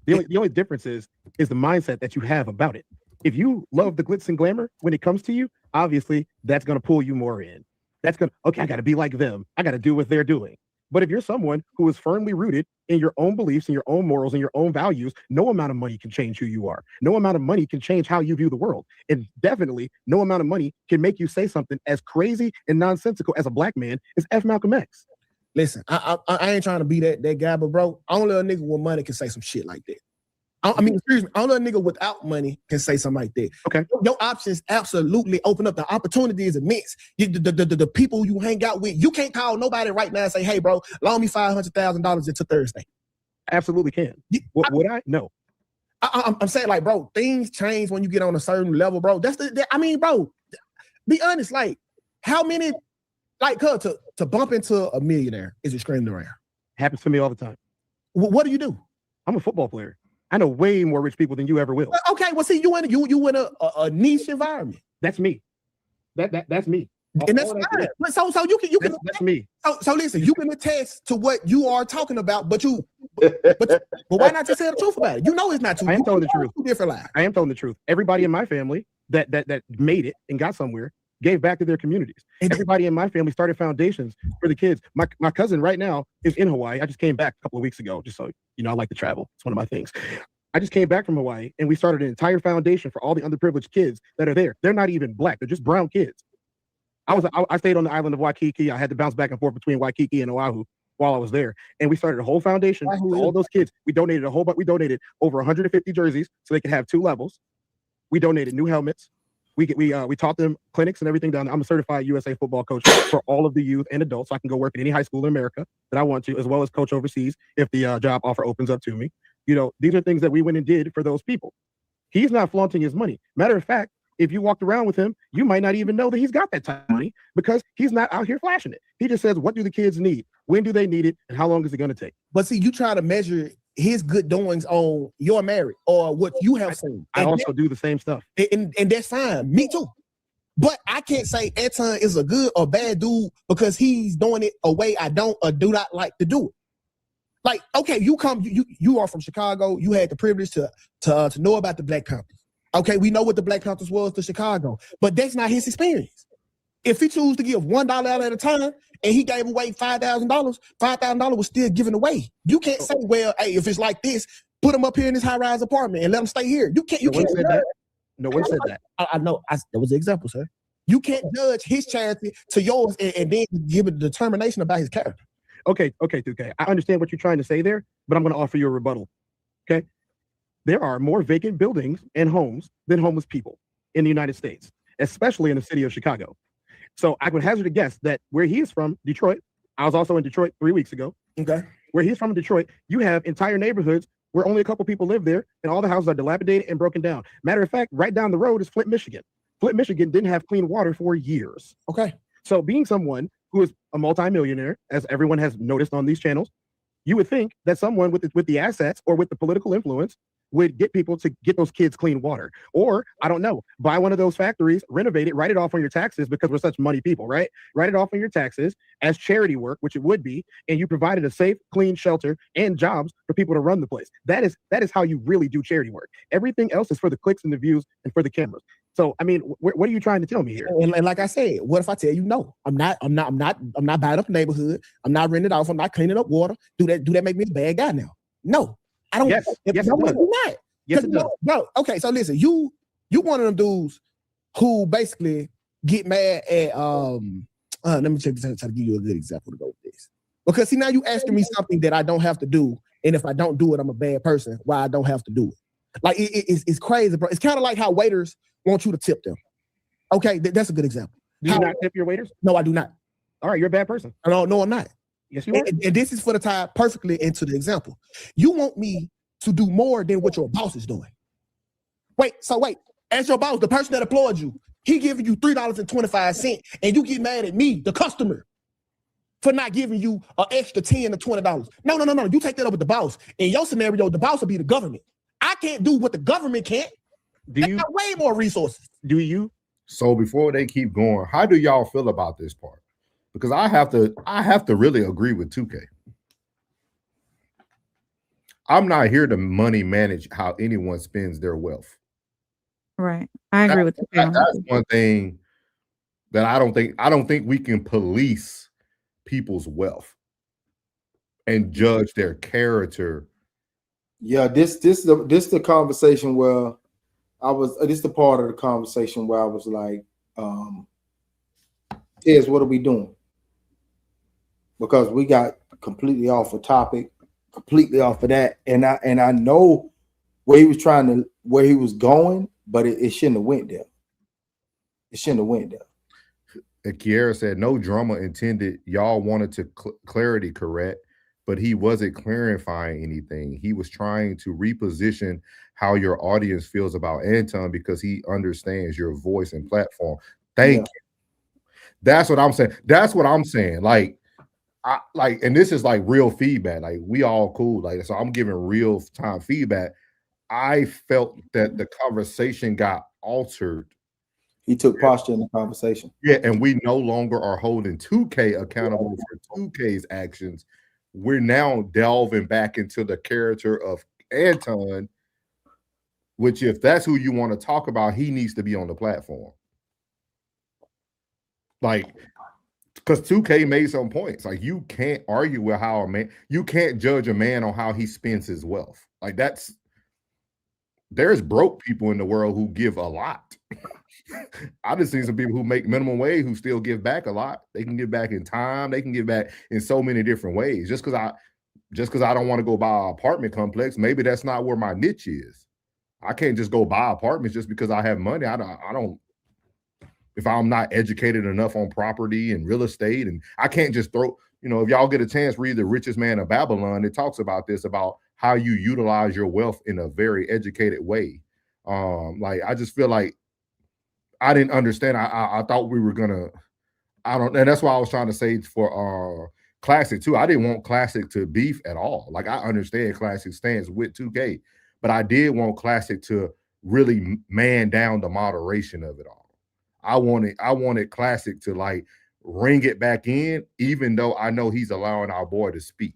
The only difference is the mindset that you have about it. If you love the glitz and glamour when it comes to you, obviously that's going to pull you more in. That's going to, okay, I got to be like them. I got to do what they're doing. But if you're someone who is firmly rooted in your own beliefs and your own morals and your own values, no amount of money can change who you are. No amount of money can change how you view the world. And definitely no amount of money can make you say something as crazy and nonsensical as a black man as F. Malcolm X. Listen, I ain't trying to be that guy, but bro, only a nigga with money can say some shit like that. I mean, seriously, only a nigga without money can say something like that. Okay. Your options absolutely open up. The opportunity is immense. The people you hang out with, you can't call nobody right now and say, hey, bro, loan me $500,000 into Thursday. Absolutely can. Would I? No. I'm saying, like, bro, things change when you get on a certain level, bro. I mean, bro, be honest, like, how many, like, to bump into a millionaire is extremely rare. Happens to me all the time. What do you do? I'm a football player. I know way more rich people than you ever will. Okay, well, see, you in a niche environment. That's me. That's me. And that's fine. So you can that's me. So listen, you can attest to what you are talking about, but why not just say the truth about it? You know it's not true. I am telling the truth. Two different lies. I am telling the truth. Everybody in my family that made it and got somewhere gave back to their communities. Everybody in my family started foundations for the kids. My cousin right now is in Hawaii. I just came back a couple of weeks ago, just so you know, I like to travel. It's one of my things. I just came back from Hawaii and we started an entire foundation for all the underprivileged kids that are there. They're not even black. They're just brown kids. I stayed on the island of Waikiki. I had to bounce back and forth between Waikiki and Oahu while I was there. And we started a whole foundation for all those kids. We donated we donated over 150 jerseys so they could have 2 levels. We donated new helmets. We taught them clinics and everything down there. I'm a certified USA football coach for all of the youth and adults. So I can go work at any high school in America that I want to, as well as coach overseas if the job offer opens up to me. You know, these are things that we went and did for those people. He's not flaunting his money. Matter of fact, if you walked around with him, you might not even know that he's got that type of money because he's not out here flashing it. He just says, what do the kids need? When do they need it? And how long is it going to take? But see, you try to measure his good doings on your marriage or what you have seen. I also do the same stuff. And that's fine. Me too. But I can't say Anton is a good or bad dude because he's doing it a way I don't or do not like to do it. Like, okay, you are from Chicago. You had the privilege to know about the Black Panthers. Okay, we know what the Black Panthers was to Chicago, but that's not his experience. If he chose to give $1 out at a time and he gave away $5,000, $5,000 was still given away. You can't say, well, hey, if it's like this, put him up here in this high-rise apartment and let him stay here. You can't. Said that. No one said that. I know. That was the example, sir. You can't judge his charity to yours and then give a determination about his character. Okay, TUKAY. I understand what you're trying to say there, but I'm going to offer you a rebuttal. Okay, there are more vacant buildings and homes than homeless people in the United States, especially in the city of Chicago. So I would hazard a guess that where he is from, Detroit, I was also in Detroit 3 weeks ago. Okay. Where he's from, Detroit, you have entire neighborhoods where only a couple people live there, and all the houses are dilapidated and broken down. Matter of fact, right down the road is Flint, Michigan. Flint, Michigan didn't have clean water for years. Okay. So being someone who is a multimillionaire, as everyone has noticed on these channels, you would think that someone with the assets or with the political influence would get people to get those kids clean water. Or, I don't know, buy one of those factories, renovate it, write it off on your taxes because we're such money people, right? Write it off on your taxes as charity work, which it would be, and you provided a safe, clean shelter and jobs for people to run the place. That is how you really do charity work. Everything else is for the clicks and the views and for the cameras. So I mean, what are you trying to tell me here? And like I said, what if I tell you no? I'm not buying up the neighborhood. I'm not renting it off. I'm not cleaning up water. Do that make me a bad guy now? No, I don't. Yes, yes, no, it does. do not. Yes, it does. Bro, okay, so listen, you one of them dudes who basically get mad at let me try to give you a good example to go with this. Because see, now you asking me something that I don't have to do, and if I don't do it, I'm a bad person. Why I don't have to do it? Like it's crazy, bro. It's kind of like how waiters want you to tip them. Okay, that's a good example. Do you not tip your waiters? No, I do not. All right, you're a bad person. No, I'm not. Yes, you are. And this is for the tie perfectly into the example. You want me to do more than what your boss is doing. Wait, as your boss, the person that employed you, he giving you $3.25, and you get mad at me, the customer, for not giving you an extra $10 to $20. No. You take that up with the boss. In your scenario, the boss will be the government. I can't do what the government can't. They got way more resources. Do you? So before they keep going, how do y'all feel about this part? Because I have to really agree with 2K. I'm not here to money manage how anyone spends their wealth. Right. I agree with you. That's one thing that I don't think we can police people's wealth and judge their character. Yeah, this the conversation where I was. This the part of the conversation where I was like, "Is what are we doing?" Because we got completely off the topic, completely off of that, and I know where he was going, but it shouldn't have went there. It shouldn't have went there. And Kiera said, no drama intended. Y'all wanted to clarity correct, but he wasn't clarifying anything. He was trying to reposition how your audience feels about Anton because he understands your voice and platform. Thank you. That's what I'm saying. That's what I'm saying. Like, and this is like real feedback. Like, we all cool. Like, so I'm giving real time feedback. I felt that the conversation got altered. He took posture in the conversation. Yeah, and we no longer are holding 2K accountable for 2K's actions. We're now delving back into the character of Anton, which if that's who you want to talk about, he needs to be on the platform. Like, because 2K made some points. Like, you can't argue with how you can't judge a man on how he spends his wealth. Like, there's broke people in the world who give a lot. I've just seen some people who make minimum wage who still give back a lot. They can give back in time. They can give back in so many different ways. Just because I don't want to go buy an apartment complex, maybe that's not where my niche is. I can't just go buy apartments just because I have money. I don't. If I'm not educated enough on property and real estate, and I can't just throw. If y'all get a chance, read The Richest Man of Babylon. It talks about this, about how you utilize your wealth in a very educated way. Like, I just feel like I didn't understand. I thought we were gonna. And that's why I was trying to say for Classic too. I didn't want Classic to beef at all. Like, I understand Classic stands with 2K, but I did want Classic to really man down the moderation of it all. I wanted Classic to like ring it back in, even though I know he's allowing our boy to speak.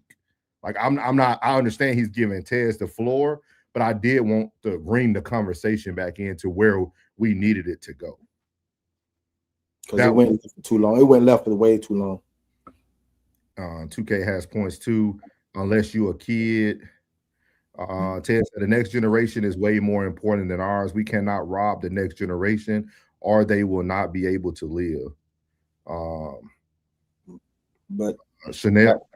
Like, I'm not. I understand he's giving Tez the floor, but I did want to bring the conversation back into where we needed it to go. Because it went too long. It went left for way too long. 2K has points too, unless you're a kid. Ted said the next generation is way more important than ours. We cannot rob the next generation, or they will not be able to live. But Chanel,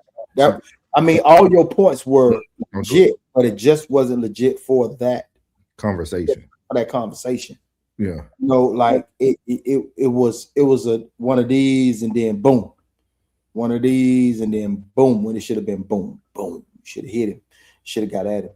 all your points were legit, but it just wasn't legit for that conversation. For that conversation. Yeah. Like it was one of these and then boom. One of these and then boom, when it should have been boom, boom. Should have hit him. Should have got at him.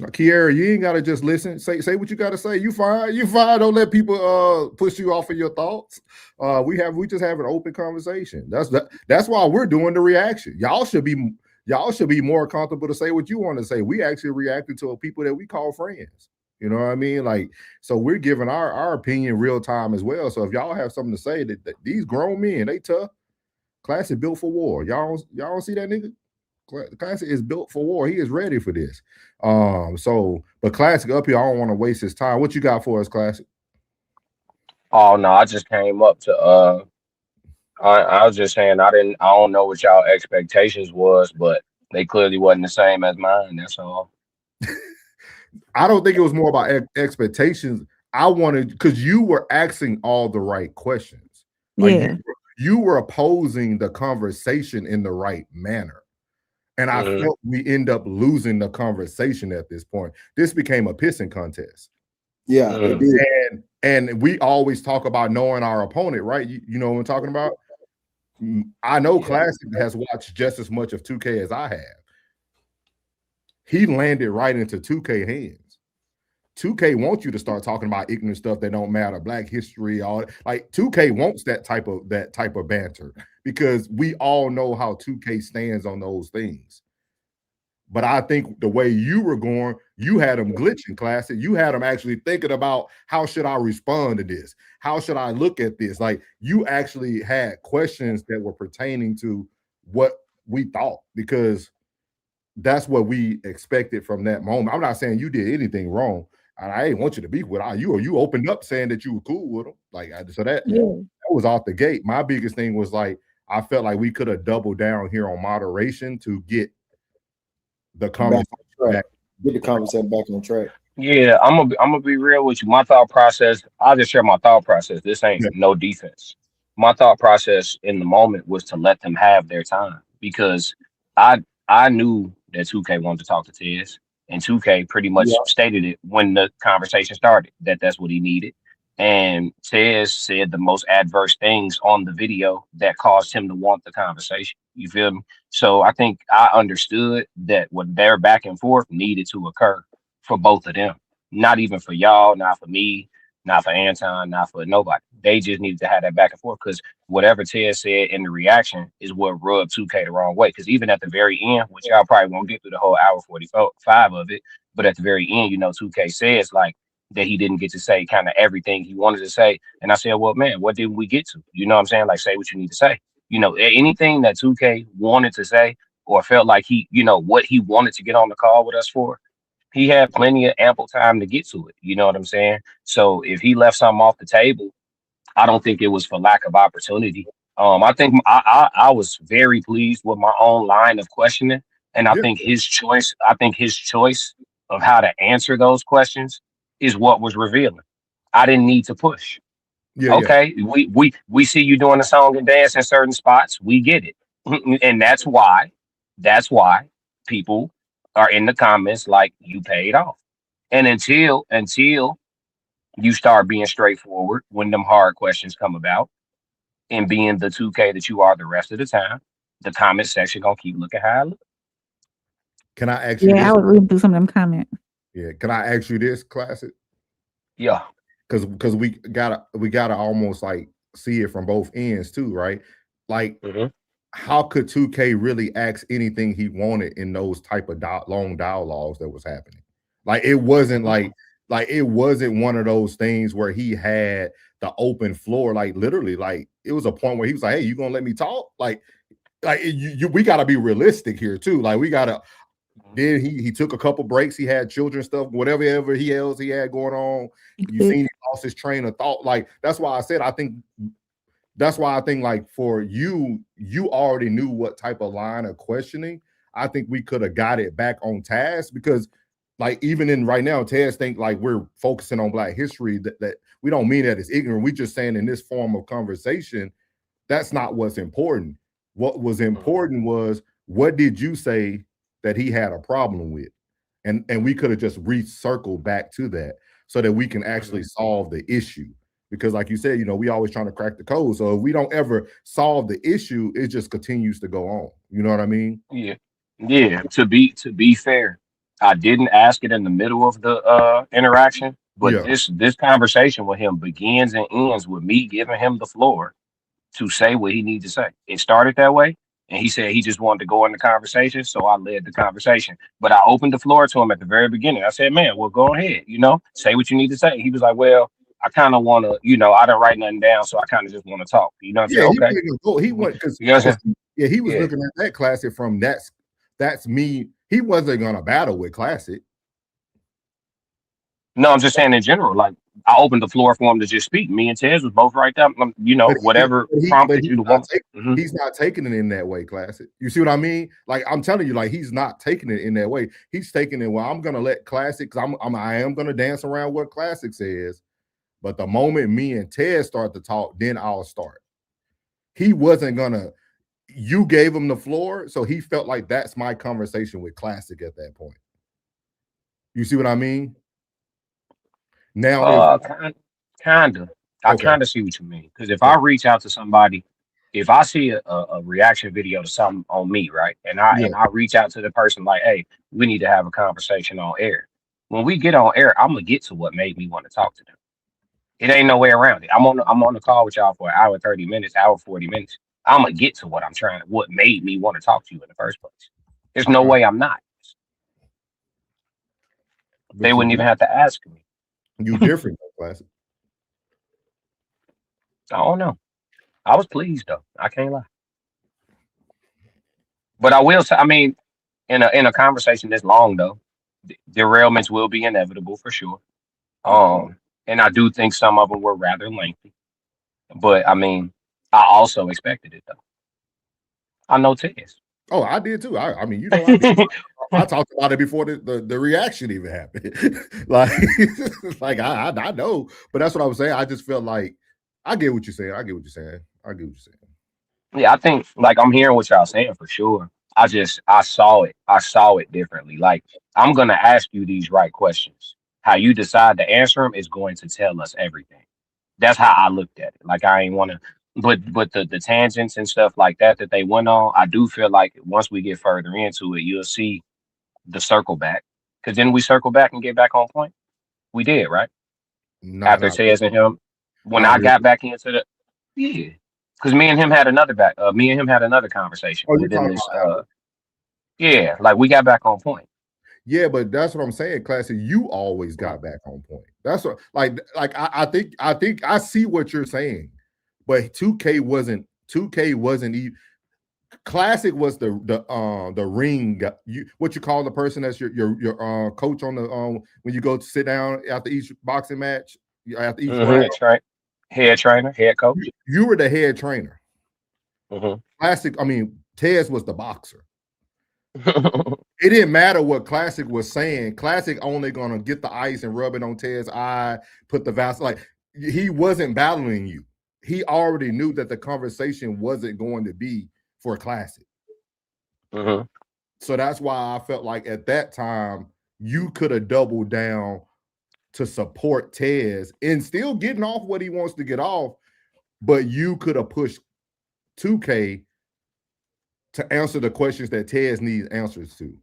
Kiera, you ain't gotta just listen. Say what you gotta say. You fine. Don't let people push you off of your thoughts. We just have an open conversation. That's why we're doing the reaction. Y'all should be more comfortable to say what you want to say. We actually reacted to people that we call friends. You know what I mean? Like, so we're giving our opinion real time as well. So if y'all have something to say, that these grown men, they tough. Classic built for war. Y'all don't see that nigga? Classic is built for war. He is ready for this. But Classic up here, I don't want to waste his time. What you got for us, Classic? Oh no, I just came up to I was just saying I don't know what y'all expectations was, but they clearly wasn't the same as mine. That's all. I don't think it was more about expectations. I wanted, because you were asking all the right questions. Like Yeah. you were opposing the conversation in the right manner. And I felt we end up losing the conversation at this point. This became a pissing contest. Yeah, it did. And we always talk about knowing our opponent, right? You know what I'm talking about? I know Classic has watched just as much of 2K as I have. He landed right into 2K hands. 2K wants you to start talking about ignorant stuff that don't matter, Black history, all like 2K wants that type of banter because we all know how 2K stands on those things. But I think the way you were going, you had them glitching, Classic. You had them actually thinking about how should I respond to this? How should I look at this? Like you actually had questions that were pertaining to what we thought, because that's what we expected from that moment. I'm not saying you did anything wrong. I ain't want you to be with you, or you opened up saying that you were cool with them. Like so that was off the gate. My biggest thing was like I felt like we could have doubled down here on moderation to get the conversation back. Get the conversation back on track. Yeah, I'm gonna be real with you. My thought process, I'll just share my thought process. This ain't no defense. My thought process in the moment was to let them have their time because I knew that 2K wanted to talk to Tez, and 2K pretty much stated it when the conversation started that that's what he needed. And Tez said the most adverse things on the video that caused him to want the conversation. You feel me? So I think I understood that what their back and forth needed to occur for both of them. Not even for y'all, not for me, not for Anton, not for nobody. They just needed to have that back and forth because whatever Ted said in the reaction is what rubbed 2K the wrong way. Because even at the very end, which y'all probably won't get through the whole hour 45 of it, but at the very end, 2K says like that he didn't get to say kind of everything he wanted to say. And I said, well, man, what did we get to? You know what I'm saying? Like, say what you need to say. Anything that 2K wanted to say or felt like he, what he wanted to get on the call with us for, he had plenty of ample time to get to it. You know what I'm saying? So if he left something off the table, I don't think it was for lack of opportunity. I think I was very pleased with my own line of questioning. And I think his choice of how to answer those questions is what was revealing. I didn't need to push. We see you doing a song and dance in certain spots. We get it. And that's why people are in the comments like you paid off. And until you start being straightforward when them hard questions come about and being the 2K that you are the rest of the time, the comment section gonna keep looking how I look. Can I ask you this? I would read through some of them comments. Yeah, can I ask you this, Classic? Yeah. Because we gotta almost like see it from both ends too, right? Like how could 2K really ask anything he wanted in those type of long dialogues that was happening? Like it wasn't like it wasn't one of those things where he had the open floor. Like literally, like it was a point where he was like, "Hey, you gonna let me talk?" Like we gotta be realistic here too. Like we gotta. Then he took a couple breaks. He had children stuff, whatever he had going on. You seen he lost his train of thought. Like that's why I said I think like for you already knew what type of line of questioning. I think we could have got it back on task because like even in right now, Tez think like we're focusing on Black history that we don't mean that it's ignorant. We just saying in this form of conversation, that's not what's important. What was important was what did you say that he had a problem with? And we could have just recircled back to that so that we can actually solve the issue. Because like you said, we always trying to crack the code. So if we don't ever solve the issue, it just continues to go on. You know what I mean? Yeah. Yeah. To be fair, I didn't ask it in the middle of the interaction, but this conversation with him begins and ends with me giving him the floor to say what he needs to say. It started that way. And he said he just wanted to go in the conversation. So I led the conversation. But I opened the floor to him at the very beginning. I said, man, well, go ahead, say what you need to say. He was like, well, I kind of want to, I didn't write nothing down. So I kind of just want to talk. You know what I'm saying? Okay. He went because he was looking at that Classic from that's me. He wasn't going to battle with Classic. No, I'm just saying in general, like I opened the floor for him to just speak. Me and Tez was both right there. You know, whatever prompted you to want. He's not taking it in that way, Classic. You see what I mean? Like I'm telling you, like he's not taking it in that way. He's taking it. Well, I'm gonna let Classic. Cause I am gonna dance around what Classic says. But the moment me and Ted start to talk, then I'll start. He wasn't gonna. You gave him the floor, so he felt like that's my conversation with Classic at that point. You see what I mean? Now, kind of. I kind of see what you mean. Because if I reach out to somebody, if I see a reaction video to something on me, right, and I reach out to the person like, hey, we need to have a conversation on air. When we get on air, I'm gonna get to what made me want to talk to them. It ain't no way around it. I'm on the call with y'all for an hour 30 minutes, hour 40 minutes. I'm gonna get to what made me want to talk to you in the first place. There's no way I'm not. They wouldn't even have to ask me. You different, Classic. I don't know. I was pleased though. I can't lie. But I will say, I mean, in a conversation this long though, derailments will be inevitable for sure. And I do think some of them were rather lengthy. But I mean, I also expected it though. I know Tess. Oh, I did too. I mean, you know, I talked about it before the reaction even happened. like I know, but that's what I was saying. I just felt like I get what you're saying. Yeah, I think like I'm hearing what y'all saying for sure. I saw it differently. Like I'm gonna ask you these right questions. How you decide to answer them is going to tell us everything. That's how I looked at it. Like I ain't want to, but the tangents and stuff like that they went on, I do feel like once we get further into it, you'll see the circle back. Because then we circle back and get back on point. We did, right? After Tez and him, when I got back into the because me and him had another conversation. Oh, within this, yeah, like we got back on point. Yeah, but that's what I'm saying, Classic. You always got back on point. That's what, like I think I see what you're saying, but 2K wasn't even. Classic was the ring. What you call the person that's your coach on the when you go to sit down after each boxing match, after each round. Right. Head trainer, head coach. You were the head trainer. Mm-hmm. Classic. I mean, Tez was the boxer. It didn't matter what Classic was saying. Classic only gonna get the ice and rub it on Tez's eye, put the Vaseline. Like he wasn't battling you. He already knew that the conversation wasn't going to be for Classic. Mm-hmm. So that's why I felt like at that time you could have doubled down to support Tez and still getting off what he wants to get off, but you could have pushed 2K to answer the questions that Tez needs answers to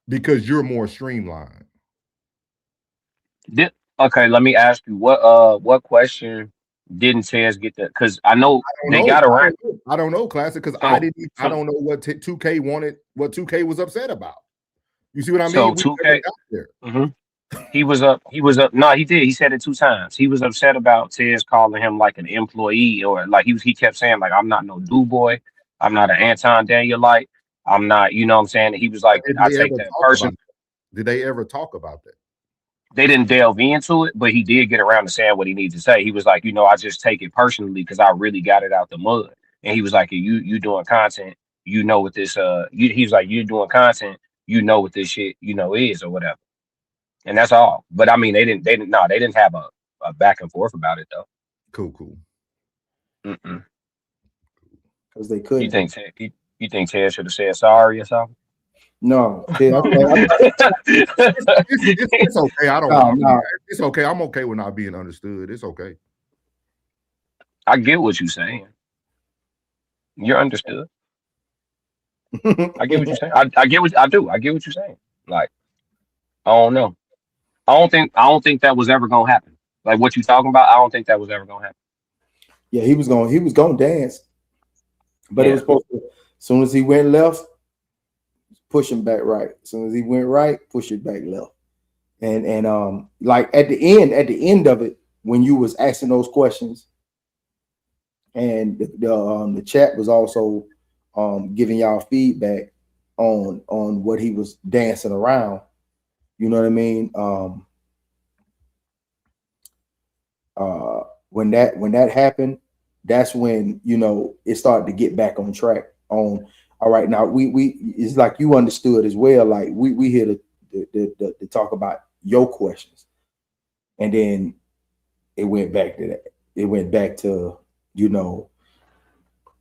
because you're more streamlined. Okay, let me ask you what question didn't Tez get that? Because I know they got around. I don't know, Classic, because I don't know what 2K wanted, what 2K was upset about. You see what I mean? So 2K, he was up. No, he did. He said it 2 times. He was upset about Tez calling him like an employee, or like he kept saying like, I'm not no do boy. I'm not an Anton Daniellite. I'm not, you know what I'm saying? He was like, I take that person. Did they ever talk about that? They didn't delve into it, but he did get around to saying what he needs to say. He was like, you know, I just take it personally because I really got it out the mud. And he was like, you doing content, you know what this he was like, you're doing content, you know what this shit, you know, is or whatever. And that's all. But I mean, they didn't have a back and forth about it though. Cool. Because they couldn't. You think Ted should have said sorry or something? No. It's okay. I don't know. It's okay. I'm okay with not being understood. It's okay. I get what you're saying. You're understood. I get what you're saying. I get what you're saying. Like, I don't know. I don't think that was ever gonna happen. Like what you talking about, I don't think that was ever gonna happen. Yeah, he was gonna dance. But it was supposed to, as soon as he went left, push him back right. As soon as he went right, push it back left. And like at the end of it, when you was asking those questions, and the chat was also giving y'all feedback on what he was dancing around. You know what I mean? when that happened, that's when, you know, it started to get back on track. On all right, now we it's like you understood as well. Like we here to talk about your questions, and then it went back to that. It went back to, you know,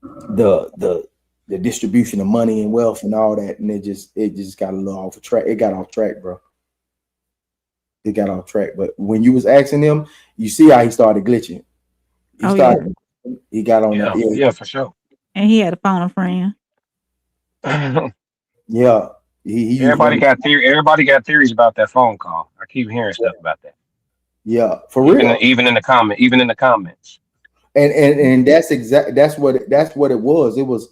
the distribution of money and wealth and all that, and it just got a little off track. It got off track, bro. It got off track. But when you was asking him, you see how he started glitching. He got on that. Yeah, for sure. And he had a phone a friend. Yeah. He Everybody got theories about that phone call. I keep hearing stuff about that. Yeah, for real. Even in the comments. And that's what it was.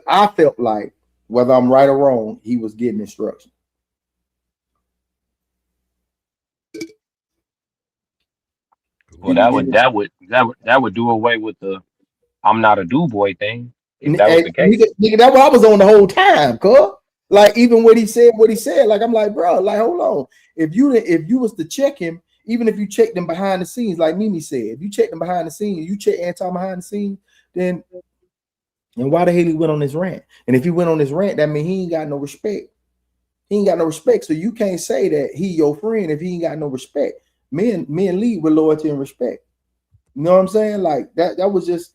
I felt like, whether I'm right or wrong, he was getting instruction. Well, that would do away with the "I'm not a do boy" thing. If that was the case, nigga, that's what I was on the whole time, cuz. Like, even what he said, like, I'm like, bro, like, hold on. If you was to check him, even if you checked him behind the scenes, like Mimi said, if you checked him behind the scenes, you check Anton behind the scenes, then why the hell he went on this rant? And if he went on this rant, that means he ain't got no respect. He ain't got no respect. So you can't say that he your friend if he ain't got no respect. Men lead with loyalty and respect. You know what I'm saying? Like that was just,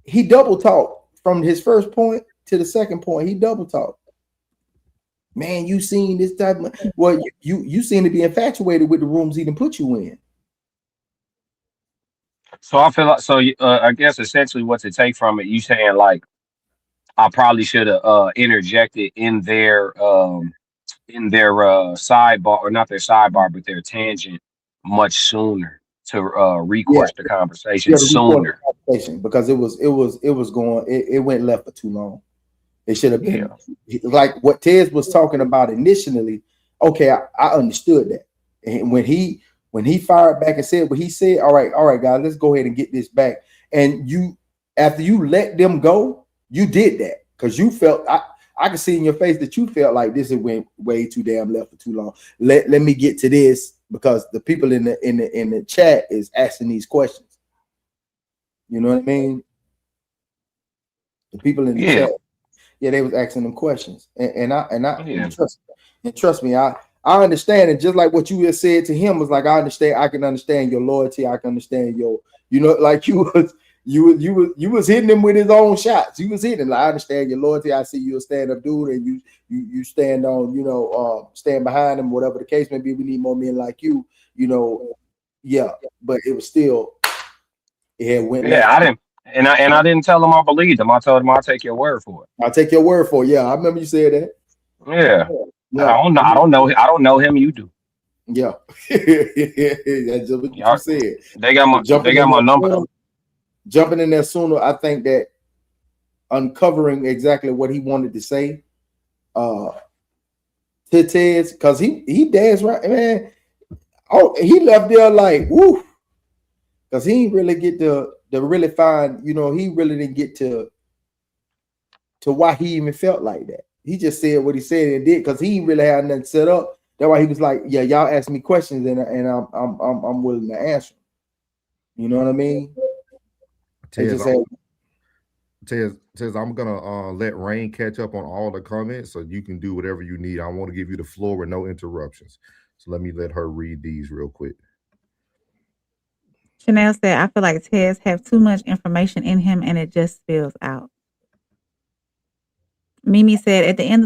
he double talked from his first point to the second point. He double talked. Man, you seen this type of, well, you seem to be infatuated with the rooms he done put you in. So I feel like, I guess essentially what's it take from it, you saying like I probably should have interjected in their sidebar, or not their sidebar, but their tangent much sooner to recourse the conversation sooner. Because it went left for too long. It should have been like what Tez was talking about initially. Okay, I understood that. And when he fired back and said what he said, all right, guys, let's go ahead and get this back. And you, after you let them go, you did that because you felt, I could see in your face that you felt like this went way too damn left for too long. Let me get to this because the people in the chat is asking these questions. You know what I mean? The people in the chat. Yeah, they was asking them questions, and trust me, I understand it. Just like what you just said to him was like, I can understand your loyalty. I can understand your, you know, like you was hitting him with his own shots. You was hitting. Like, I understand your loyalty. I see you a stand up dude, and you stand on, you know, stand behind him, whatever the case may be. We need more men like you, you know. Yeah, but it was still, it went. Yeah, I didn't. And I didn't tell him I believed him. I told him I'll take your word for it. I'll take your word for it. Yeah, I remember you said that. Yeah. I don't know him. You do. Yeah. That's just what you said. They got my number. Jumping in there sooner, I think that uncovering exactly what he wanted to say to Ted's, because he danced right, man. Oh, he left there like, woo, because he didn't really get to really find, you know, he really didn't get to why he even felt like that. He just said what he said and did because he didn't really have nothing set up. That's why he was like, yeah, y'all ask me questions and I'm willing to answer. You know what I mean? Tez, I'm gonna let Rain catch up on all the comments so you can do whatever you need. I want to give you the floor with no interruptions. So let me let her read these real quick. Chanel said, I feel like Tez have too much information in him and it just spills out. Mimi said, at the end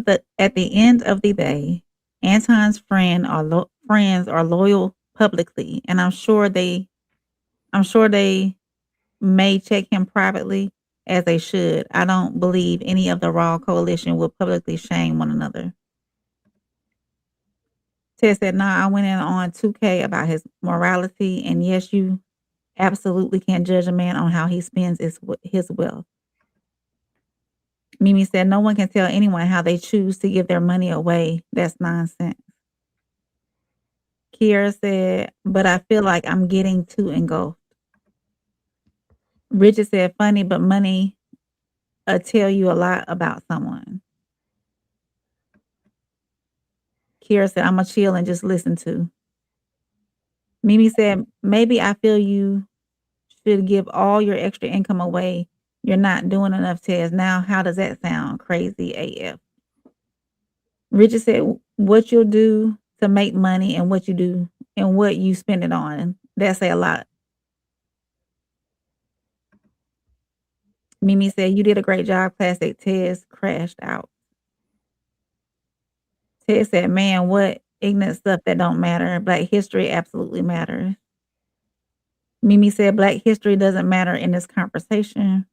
of the day, Anton's friends are loyal publicly, and I'm sure they may check him privately as they should. I don't believe any of the Raw coalition will publicly shame one another. Ted said, nah, I went in on TUKAY about his morality, and yes, you absolutely can't judge a man on how he spends his wealth. Mimi said, no one can tell anyone how they choose to give their money away. That's nonsense. Kiera said, but I feel like I'm getting too engulfed. Richard said, funny, but money tell you a lot about someone. Kiera said, I'm going to chill and just listen to. Mimi said, maybe I feel you should give all your extra income away. You're not doing enough, Tez. Now, how does that sound? Crazy AF. Richard said, what you'll do to make money and what you do and what you spend it on. That say a lot. Mimi said, you did a great job, Classic. Tez crashed out. Ted said, man, what ignorant stuff that don't matter. Black history absolutely matters. Mimi said, Black history doesn't matter in this conversation.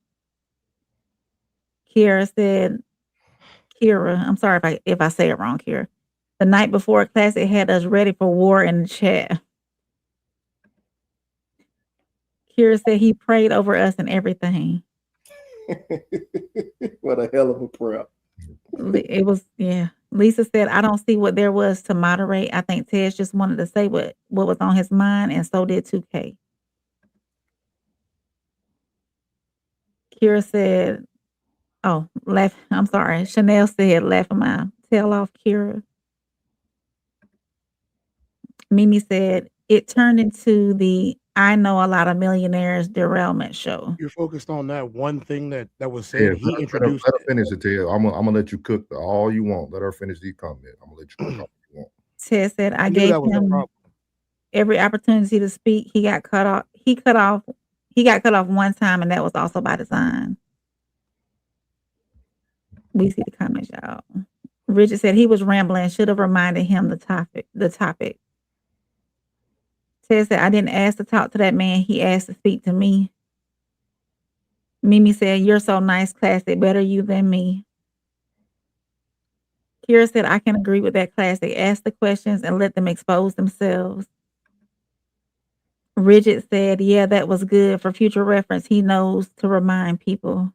Kira said, I'm sorry if I say it wrong, Kira. The night before Classic had us ready for war in the chat. Kira said he prayed over us and everything. What a hell of a prayer. It was, yeah. Lisa said, I don't see what there was to moderate. I think Ted just wanted to say what was on his mind, and so did 2K. Kira said, I'm sorry. Chanel said, laughing my tail off, Kira. Mimi said, it turned into the I know a lot of millionaires derailment show. You're focused on that one thing that was said. He introduced let her finish it, Ted. I'm gonna let you cook all you want. Let her finish these comments. I'm gonna let you cook all you want. Ted said, I gave him every opportunity to speak. He got cut off. He got cut off one time, and that was also by design. We see the comments, y'all. Richard said he was rambling. Should have reminded him the topic. Ted said, I didn't ask to talk to that man. He asked to speak to me. Mimi said, you're so nice, Classic. Better you than me. Kira said, I can agree with that, Classic. Ask the questions and let them expose themselves. Richard said, yeah, that was good. For future reference, he knows to remind people.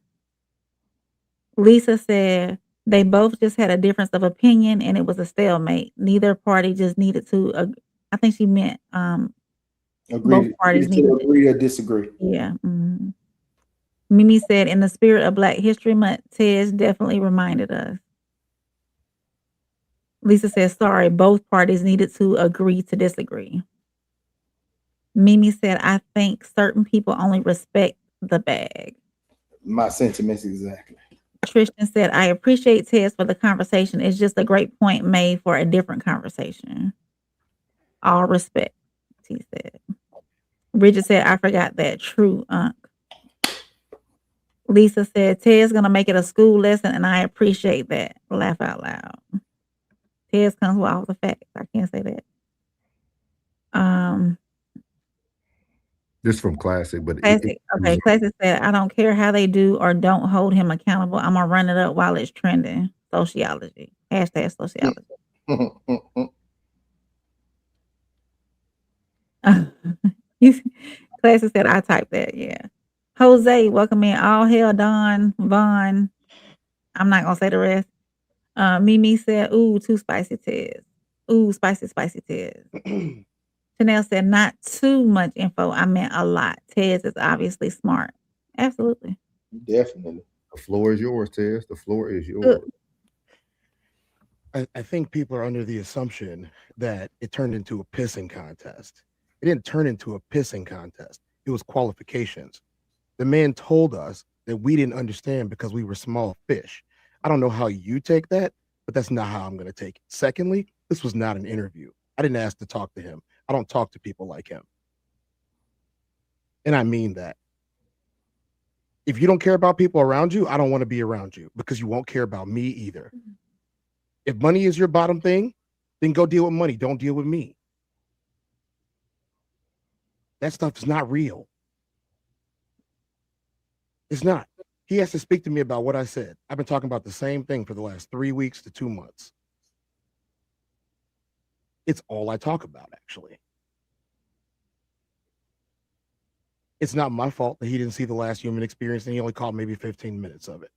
Lisa said, they both just had a difference of opinion and it was a stalemate. Neither party just needed to, I think she meant both parties needed to agree or disagree. Yeah. Mm-hmm. Mimi said, in the spirit of Black History Month, Tez definitely reminded us. Lisa said, sorry, both parties needed to agree to disagree. Mimi said, I think certain people only respect the bag. My sentiments exactly. Tristan said, I appreciate Tez for the conversation. It's just a great point made for a different conversation. All respect, he said. Bridget said, I forgot that. True, Unc. Lisa said, Ted's going to make it a school lesson, and I appreciate that. Laugh out loud. Ted's comes with all the facts. I can't say that. This from Classic, but Classic. Okay, Classic said, I don't care how they do or don't hold him accountable. I'm going to run it up while it's trending. Sociology. Hashtag sociology. Classic said, I typed that, yeah. Jose, welcome in. All hell, Don, Vaughn. I'm not gonna say the rest. Mimi said, ooh, too spicy, Tez. Ooh, spicy, Tez. Chanel said, not too much info. I meant a lot. Tez is obviously smart. Absolutely. Definitely. The floor is yours, Tez. The floor is yours. I think people are under the assumption that it turned into a pissing contest. It didn't turn into a pissing contest. It was qualifications. The man told us that we didn't understand because we were small fish. I don't know how you take that, but that's not how I'm going to take it. Secondly, this was not an interview. I didn't ask to talk to him. I don't talk to people like him. And I mean that. If you don't care about people around you, I don't want to be around you because you won't care about me either. If money is your bottom thing, then go deal with money. Don't deal with me. That stuff is not real. It's not. He has to speak to me about what I said. I've been talking about the same thing for the last 3 weeks to 2 months. It's all I talk about, actually. It's not my fault that he didn't see the last human experience and he only caught maybe 15 minutes of it.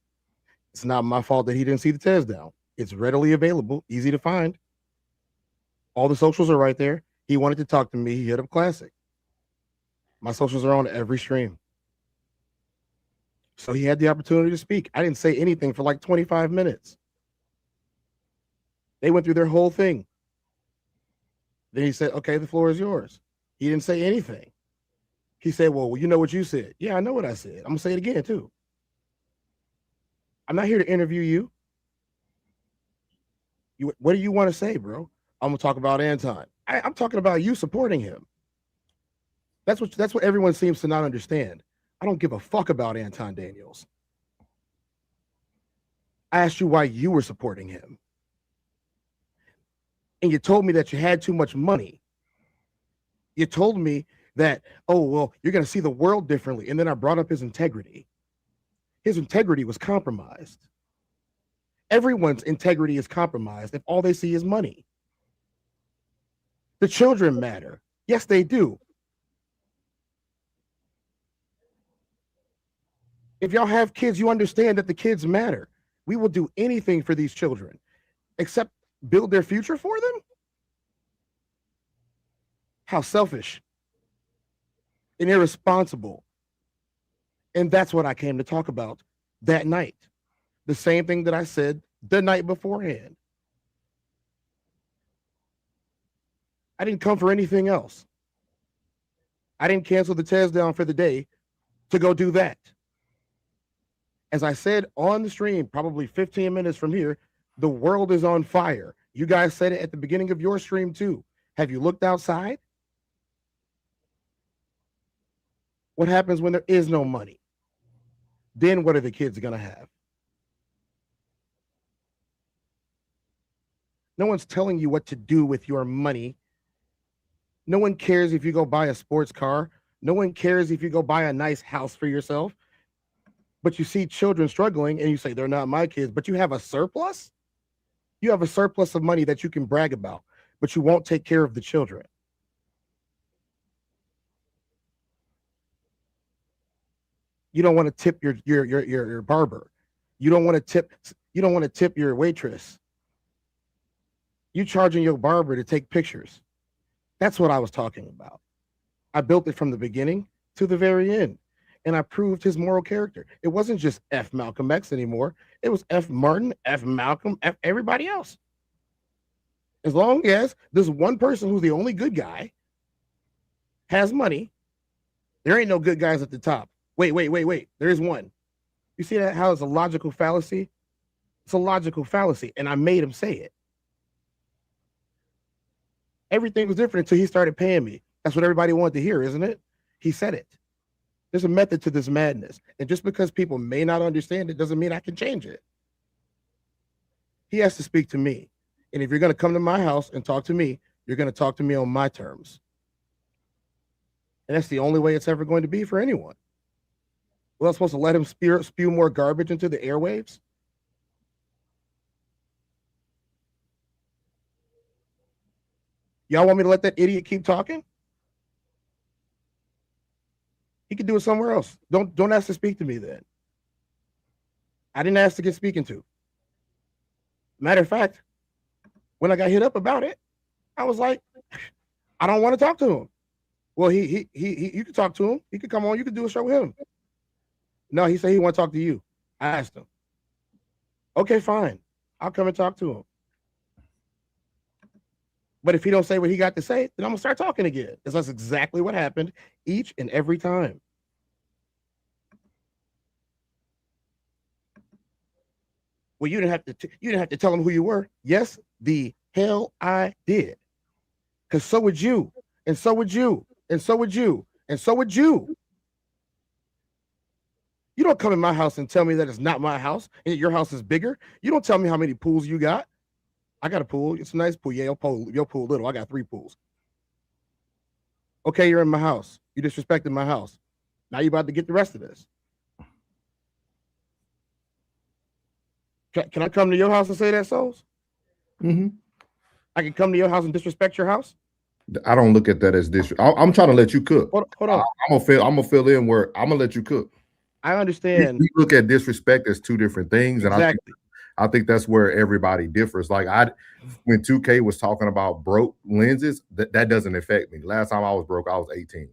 It's not my fault that he didn't see the Tez down. It's readily available, easy to find. All the socials are right there. He wanted to talk to me. He hit up Classic. My socials are on every stream. So he had the opportunity to speak. I didn't say anything for like 25 minutes. They went through their whole thing. Then he said, okay, the floor is yours. He didn't say anything. He said, well, you know what you said. Yeah, I know what I said. I'm going to say it again, too. I'm not here to interview you. What do you want to say, bro? I'm going to talk about Anton. I'm talking about you supporting him. That's what everyone seems to not understand. I don't give a fuck about Anton Daniels. I asked you why you were supporting him. And you told me that you had too much money. You told me that, oh, well, you're going to see the world differently. And then I brought up his integrity. His integrity was compromised. Everyone's integrity is compromised if all they see is money. The children matter. Yes, they do. If y'all have kids, you understand that the kids matter. We will do anything for these children, except build their future for them? How selfish and irresponsible. And that's what I came to talk about that night. The same thing that I said the night beforehand. I didn't come for anything else. I didn't cancel the test down for the day to go do that. As I said on the stream, probably 15 minutes from here, the world is on fire. You guys said it at the beginning of your stream too. Have you looked outside? What happens when there is no money? Then what are the kids going to have? No one's telling you what to do with your money. No one cares if you go buy a sports car. No one cares if you go buy a nice house for yourself. But you see children struggling and you say, they're not my kids, but you have a surplus? You have a surplus of money that you can brag about, but you won't take care of the children. You don't want to tip your barber. You don't want to tip your waitress. You charging your barber to take pictures. That's what I was talking about. I built it from the beginning to the very end. And I proved his moral character. It wasn't just F Malcolm X anymore. It was F Martin, F Malcolm, F everybody else. As long as this one person who's the only good guy has money, there ain't no good guys at the top. Wait. There is one. You see that? How it's a logical fallacy? It's a logical fallacy. And I made him say it. Everything was different until he started paying me. That's what everybody wanted to hear, isn't it? He said it. There's a method to this madness. And just because people may not understand it doesn't mean I can change it. He has to speak to me. And if you're going to come to my house and talk to me, you're going to talk to me on my terms. And that's the only way it's ever going to be for anyone. Well, I'm supposed to let him spew more garbage into the airwaves? Y'all want me to let that idiot keep talking? He could do it somewhere else. Don't ask to speak to me then. I didn't ask to get speaking to. Matter of fact, when I got hit up about it, I was like, I don't want to talk to him. Well, you can talk to him. He could come on. You could do a show with him. No, he said he want to talk to you. I asked him. Okay, fine. I'll come and talk to him. But if he don't say what he got to say, then I'm gonna start talking again. Because that's exactly what happened each and every time. Well, you didn't have to tell him who you were. Yes, the hell I did. Because so would you, and so would you, and so would you, and so would you. You don't come in my house and tell me that it's not my house and your house is bigger. You don't tell me how many pools you got. I got a pool. It's a nice pool. Yeah, your pool little. I got 3 pools. Okay, you're in my house. You disrespected my house. Now you about to get the rest of this. Can I come to your house and say that, Souls? Mm-hmm. I can come to your house and disrespect your house? I don't look at that as disrespect. I'm trying to let you cook. Hold on. I'm gonna fill in where I'm gonna let you cook. I understand. We look at disrespect as 2 different things, Exactly. and I think that's where everybody differs. Like when 2K was talking about broke lenses, that doesn't affect me. Last time I was broke, I was 18.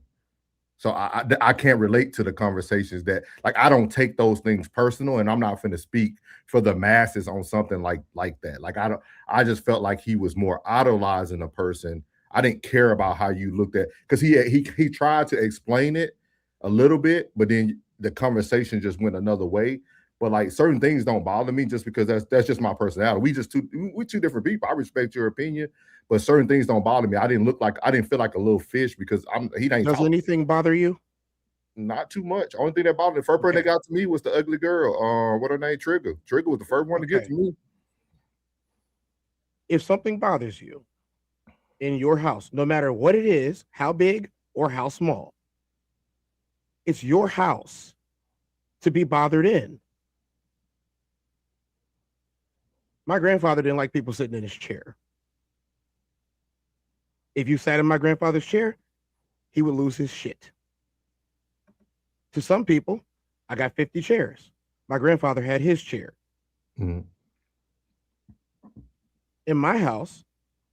So I can't relate to the conversations that, like, I don't take those things personal, and I'm not finna speak for the masses on something like that. Like I just felt like he was more idolizing a person. I didn't care about how you looked at, because he tried to explain it a little bit, but then the conversation just went another way. But like certain things don't bother me just because that's just my personality. We're two different people. I respect your opinion, but certain things don't bother me. I didn't feel like a little fish because he ain't. Does anything bother you? Not too much. Only thing that bothered me, the first person that got to me was the ugly girl. What her name? Trigger. Trigger was the first one to get to me. If something bothers you in your house, no matter what it is, how big or how small, it's your house to be bothered in. My grandfather didn't like people sitting in his chair. If you sat in my grandfather's chair, he would lose his shit. To some people, I got 50 chairs. My grandfather had his chair. Mm-hmm. In my house,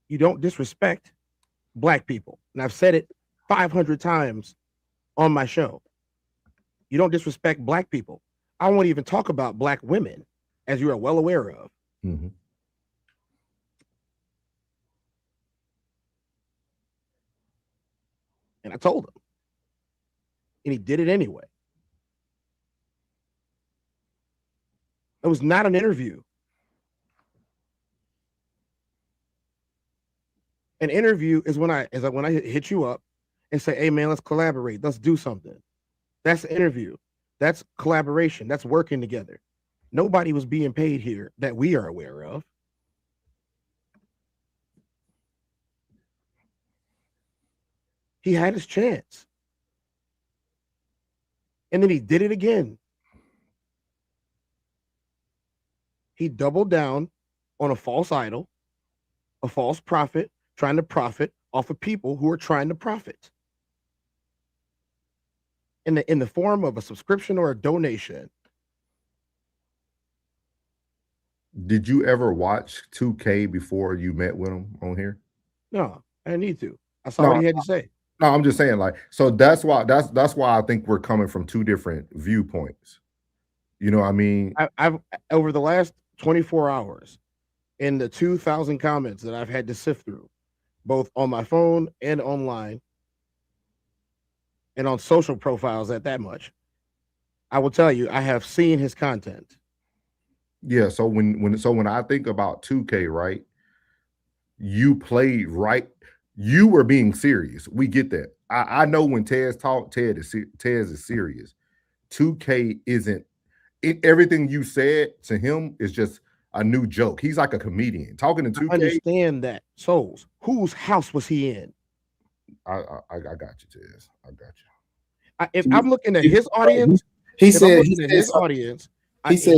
you don't disrespect Black people. And I've said it 500 times on my show. You don't disrespect Black people. I won't even talk about Black women, as you are well aware of. Mm-hmm. And I told him. And he did it anyway. It was not an interview. An interview is when I hit you up and say, hey man, let's collaborate. Let's do something. That's an interview. That's collaboration. That's working together. Nobody was being paid here that we are aware of. He had his chance. And then he did it again. He doubled down on a false idol, a false prophet, trying to profit off of people who are trying to profit. In the form of a subscription or a donation. Did you ever watch 2K before you met with him on here? No, I didn't need to. I saw what he had to say. No, I'm just saying, like, so that's why I think we're coming from two different viewpoints. You know what I mean? I've over the last 24 hours, in the 2,000 comments that I've had to sift through, both on my phone and online, and on social profiles at that much, I will tell you, I have seen his content. Yeah, so when I think about 2K, right? You played right. You were being serious. We get that. I know when Tez talked, Tez is serious. 2K isn't. Everything you said to him is just a new joke. He's like a comedian talking to 2K. I understand that. Souls, whose house was he in? I got you, Tez. I got you. If I'm looking at his audience, he said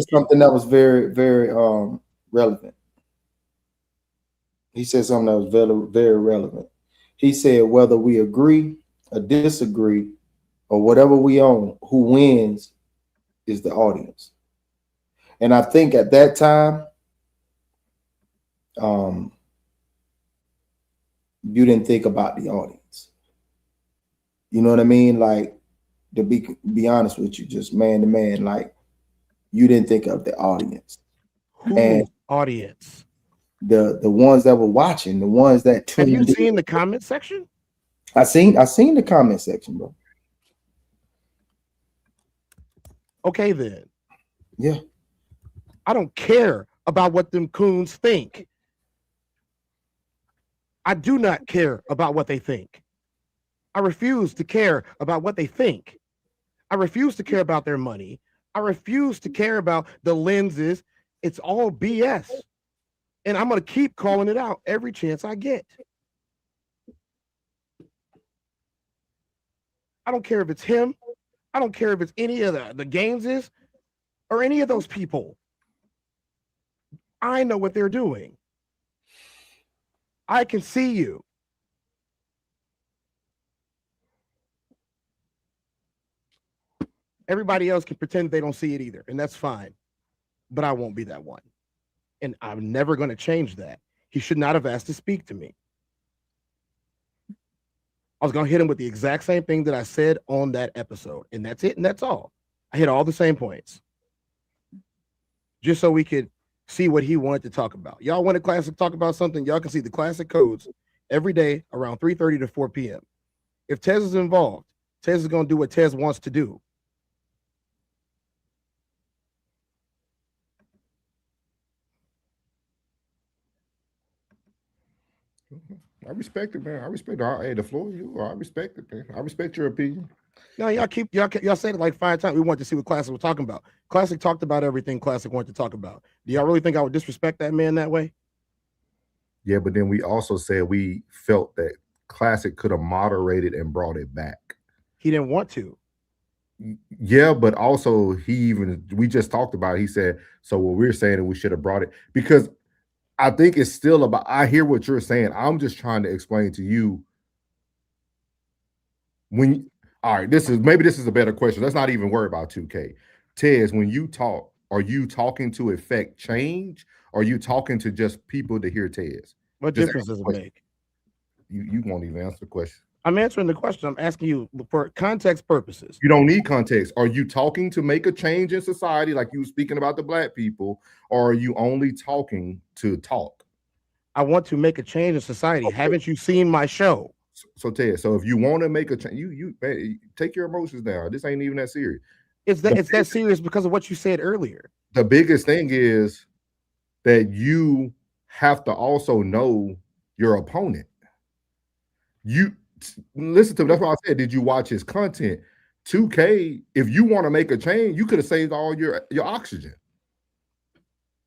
something that was very, very relevant. He said something that was very, very relevant. He said, whether we agree or disagree or whatever we own, who wins is the audience. And I think at that time, you didn't think about the audience. You know what I mean? Like, to be honest with you, just man to man, like, you didn't think of the audience. Whose audience? The ones that were watching, the ones that tuned in. Have you seen the comment section? I seen the comment section, bro. Okay, then. Yeah. I don't care about what them coons think. I do not care about what they think. I refuse to care about what they think. I refuse to care about their money. I refuse to care about the lenses. It's all BS. And I'm going to keep calling it out every chance I get. I don't care if it's him. I don't care if it's any of the games is or any of those people. I know what they're doing. I can see you. Everybody else can pretend they don't see it either, and that's fine. But I won't be that one. And I'm never going to change that. He should not have asked to speak to me. I was going to hit him with the exact same thing that I said on that episode. And that's it. And that's all. I hit all the same points. Just so we could see what he wanted to talk about. Y'all want a classic talk about something? Y'all can see the classic codes every day around 3:30 to 4 p.m. If Tez is involved, Tez is going to do what Tez wants to do. I respect it, man. I respect it. Hey, the floor is yours. I respect it, man. I respect your opinion. No, y'all said it like 5 times. We wanted to see what Classic was talking about. Classic talked about everything Classic wanted to talk about. Do y'all really think I would disrespect that man that way? Yeah, but then we also said we felt that Classic could have moderated and brought it back. He didn't want to. Yeah, but also we just talked about it. He said, so what we're saying is we should have brought it, because I think it's still about, I hear what you're saying. I'm just trying to explain to you all right, this is a better question. Let's not even worry about 2K. Tez, when you talk, are you talking to effect change, or are you talking to just people to hear Tez? What difference does it make? You won't even answer the question. I'm answering the question. I'm asking you for context purposes. You don't need context. Are you talking to make a change in society, like you were speaking about the black people, or are you only talking to talk? I want to make a change in society. Okay. Haven't you seen my show? So Ted, so if you want to make a change, you take your emotions down. This ain't even that serious. It's that serious because of what you said earlier. The biggest thing is that you have to also know your opponent. You listen to me. That's why I said, did you watch his content? 2K, if you want to make a change, you could have saved all your oxygen.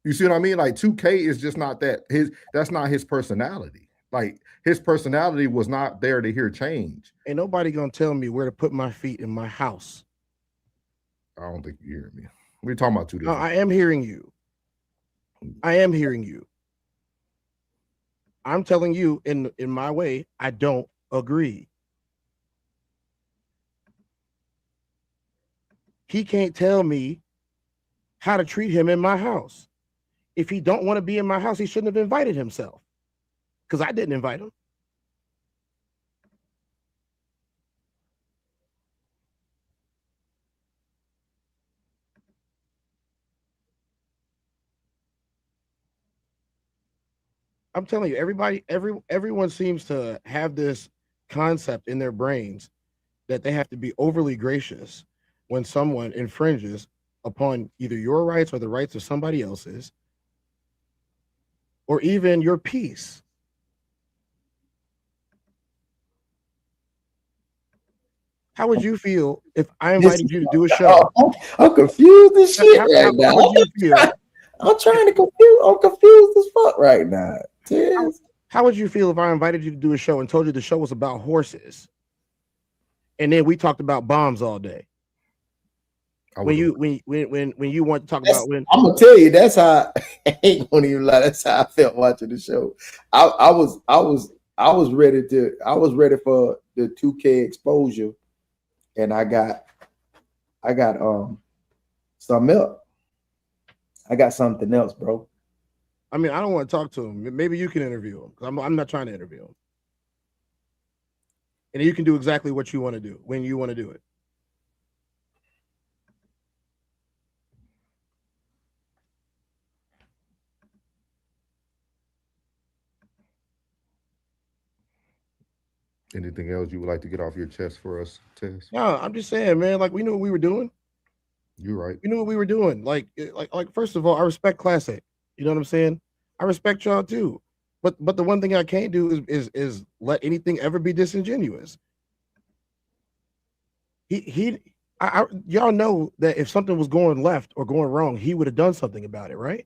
You see what I mean? Like 2K is just not that. That's not his personality. Like his personality was not there to hear change. Ain't nobody gonna tell me where to put my feet in my house. I don't think you hear me. We're talking about two different. No, I am hearing you. I am hearing you. I'm telling you in my way, I don't agree. He can't tell me how to treat him in my house. If he don't want to be in my house, he shouldn't have invited himself, because I didn't invite him. I'm telling you, everyone seems to have this concept in their brains that they have to be overly gracious when someone infringes upon either your rights or the rights of somebody else's, or even your peace. How would you feel if I invited you to do a show? I'm confused as shit right now. How would you feel? I'm confused as fuck right now. How would you feel if I invited you to do a show and told you the show was about horses, and then we talked about bombs all day? When you want to talk about when I'm gonna tell you, that's how I ain't gonna even lie. That's how I felt watching the show. I was ready for the 2K exposure, and I got something else. I got something else, bro. I mean, I don't want to talk to him. Maybe you can interview him, because I'm not trying to interview him. And you can do exactly what you want to do when you want to do it. Anything else you would like to get off your chest for us, Tess? No, I'm just saying, man, like, we knew what we were doing. You're right. We knew what we were doing. Like first of all, I respect Classic. You know what I'm saying? I respect y'all too. But the one thing I can't do is let anything ever be disingenuous. Y'all know that if something was going left or going wrong, he would have done something about it, right?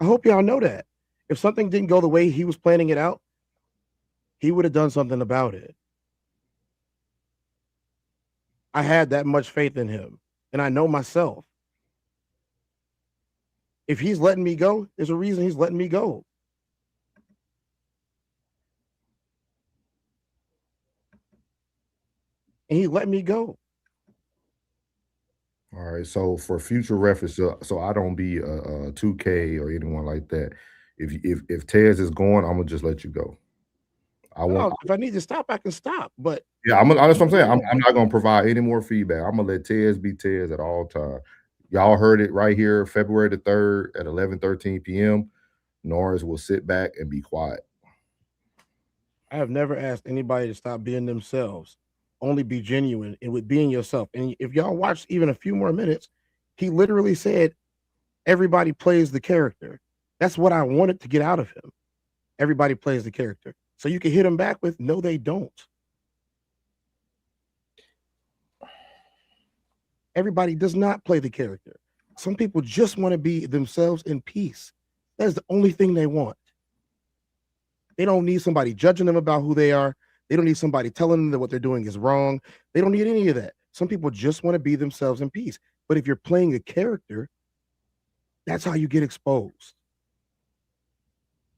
I hope y'all know that. If something didn't go the way he was planning it out, he would have done something about it. I had that much faith in him, and I know myself. If he's letting me go, there's a reason he's letting me go. And he let me go. All right. So for future reference, so I don't be a 2K or anyone like that. If Tez is going, I'm gonna just let you go. If I need to stop, I can stop. But yeah, that's what I'm saying. I'm not gonna provide any more feedback. I'm gonna let Tez be Tez at all times. Y'all heard it right here, February the 3rd at 11:13 p.m. Norris will sit back and be quiet. I have never asked anybody to stop being themselves. Only be genuine and with being yourself. And if y'all watch even a few more minutes, he literally said, everybody plays the character. That's what I wanted to get out of him. Everybody plays the character. So you can hit him back with, no, they don't. Everybody does not play the character. Some people just want to be themselves in peace. That's the only thing they want. They don't need somebody judging them about who they are. They don't need somebody telling them that what they're doing is wrong. They don't need any of that. Some people just want to be themselves in peace. But if you're playing a character, that's how you get exposed.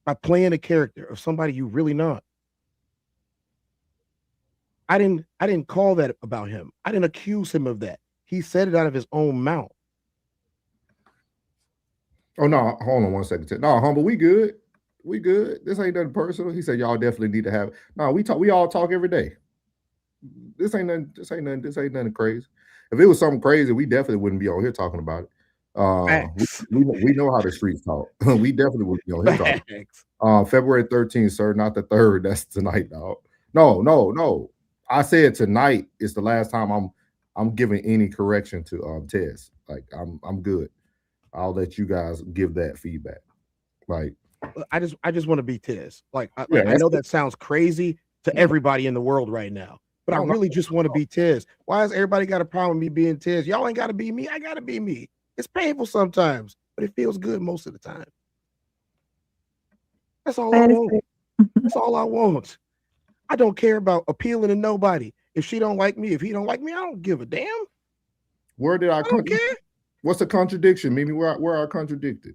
By playing a character of somebody you really not. I didn't call that about him. I didn't accuse him of that. He said it out of his own mouth. Oh no, hold on one second. No, humble, we good. We good. This ain't nothing personal. He said y'all definitely need to have. No, we all talk every day. This ain't nothing crazy. If it was something crazy, we definitely wouldn't be on here talking about it. We know how the streets talk. We definitely would be on here talking. February 13th, sir, not the 3rd. That's tonight, dog. No. I said tonight is the last time I'm giving any correction to Tez. Like I'm good. I'll let you guys give that feedback. Like I just want to be Tez. Like I know that sounds crazy to everybody in the world right now, but I really just want to be Tez. Why has everybody got a problem with me being Tez? Y'all ain't got to be me. I got to be me. It's painful sometimes, but it feels good most of the time. That's all I want. That's all I want. I don't care about appealing to nobody. If she don't like me, if he don't like me, I don't give a damn. Where did I don't care. What's the contradiction? Maybe where I contradicted.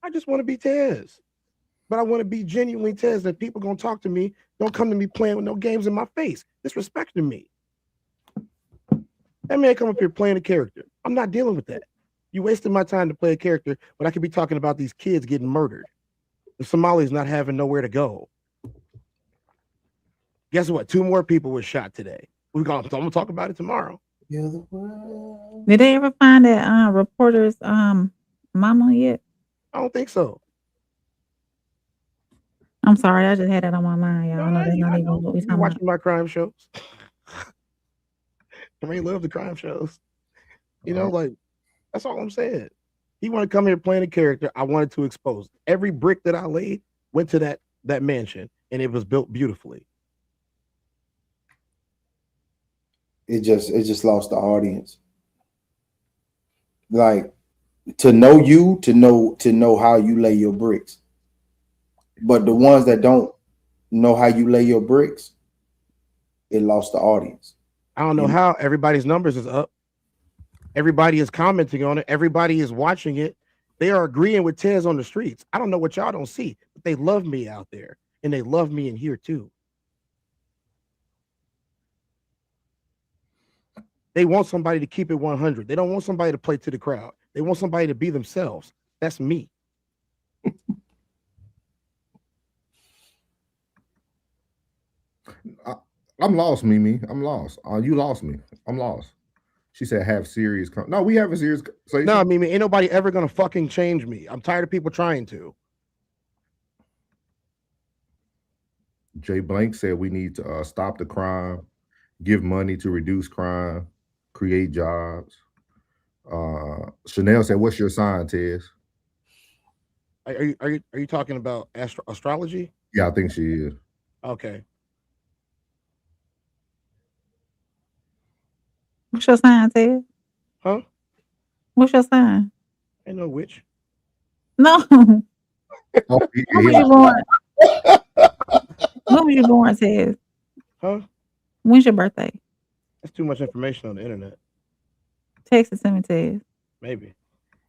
I just want to be Tez. But I want to be genuinely Tez that people gonna talk to me. Don't come to me playing with no games in my face, disrespecting me. That man come up here playing a character. I'm not dealing with that. You wasted my time to play a character when I could be talking about these kids getting murdered. The Somalis not having nowhere to go. Guess what? 2 more people were shot today. I'm gonna talk about it tomorrow. Did they ever find that reporter's mama yet? I don't think so. I'm sorry, I just had that on my mind, y'all. I know that's not even what we're talking about. Watching my crime shows. I really love the crime shows. You know, like that's all I'm saying. He wanted to come here playing a character. I wanted to expose. Every brick that I laid went to that mansion, and it was built beautifully. It just lost the audience. Like to know you, to know how you lay your bricks. But the ones that don't know how you lay your bricks, it lost the audience. I don't know how everybody's numbers is up. Everybody is commenting on it. Everybody is watching it. They are agreeing with Tez on the streets. I don't know what y'all don't see, but they love me out there, and they love me in here too. They want somebody to keep it 100. They don't want somebody to play to the crowd. They want somebody to be themselves. That's me. I'm lost, Mimi. I'm lost. You lost me. I'm lost. She said, "Have serious." No, we have a serious. No, Mimi, ain't nobody ever gonna fucking change me. I'm tired of people trying to. Jay Blank said we need to stop the crime, give money to reduce crime, create jobs. Chanel said, "What's your sign, Tez?" Are you talking about astrology? Yeah, I think she is. Okay. What's your sign, Ted? Huh? What's your sign? Ain't no witch. No. Oh, When was you born? When was you born, Ted? Huh? When's your birthday? That's too much information on the internet. Text it to me, Ted. Maybe.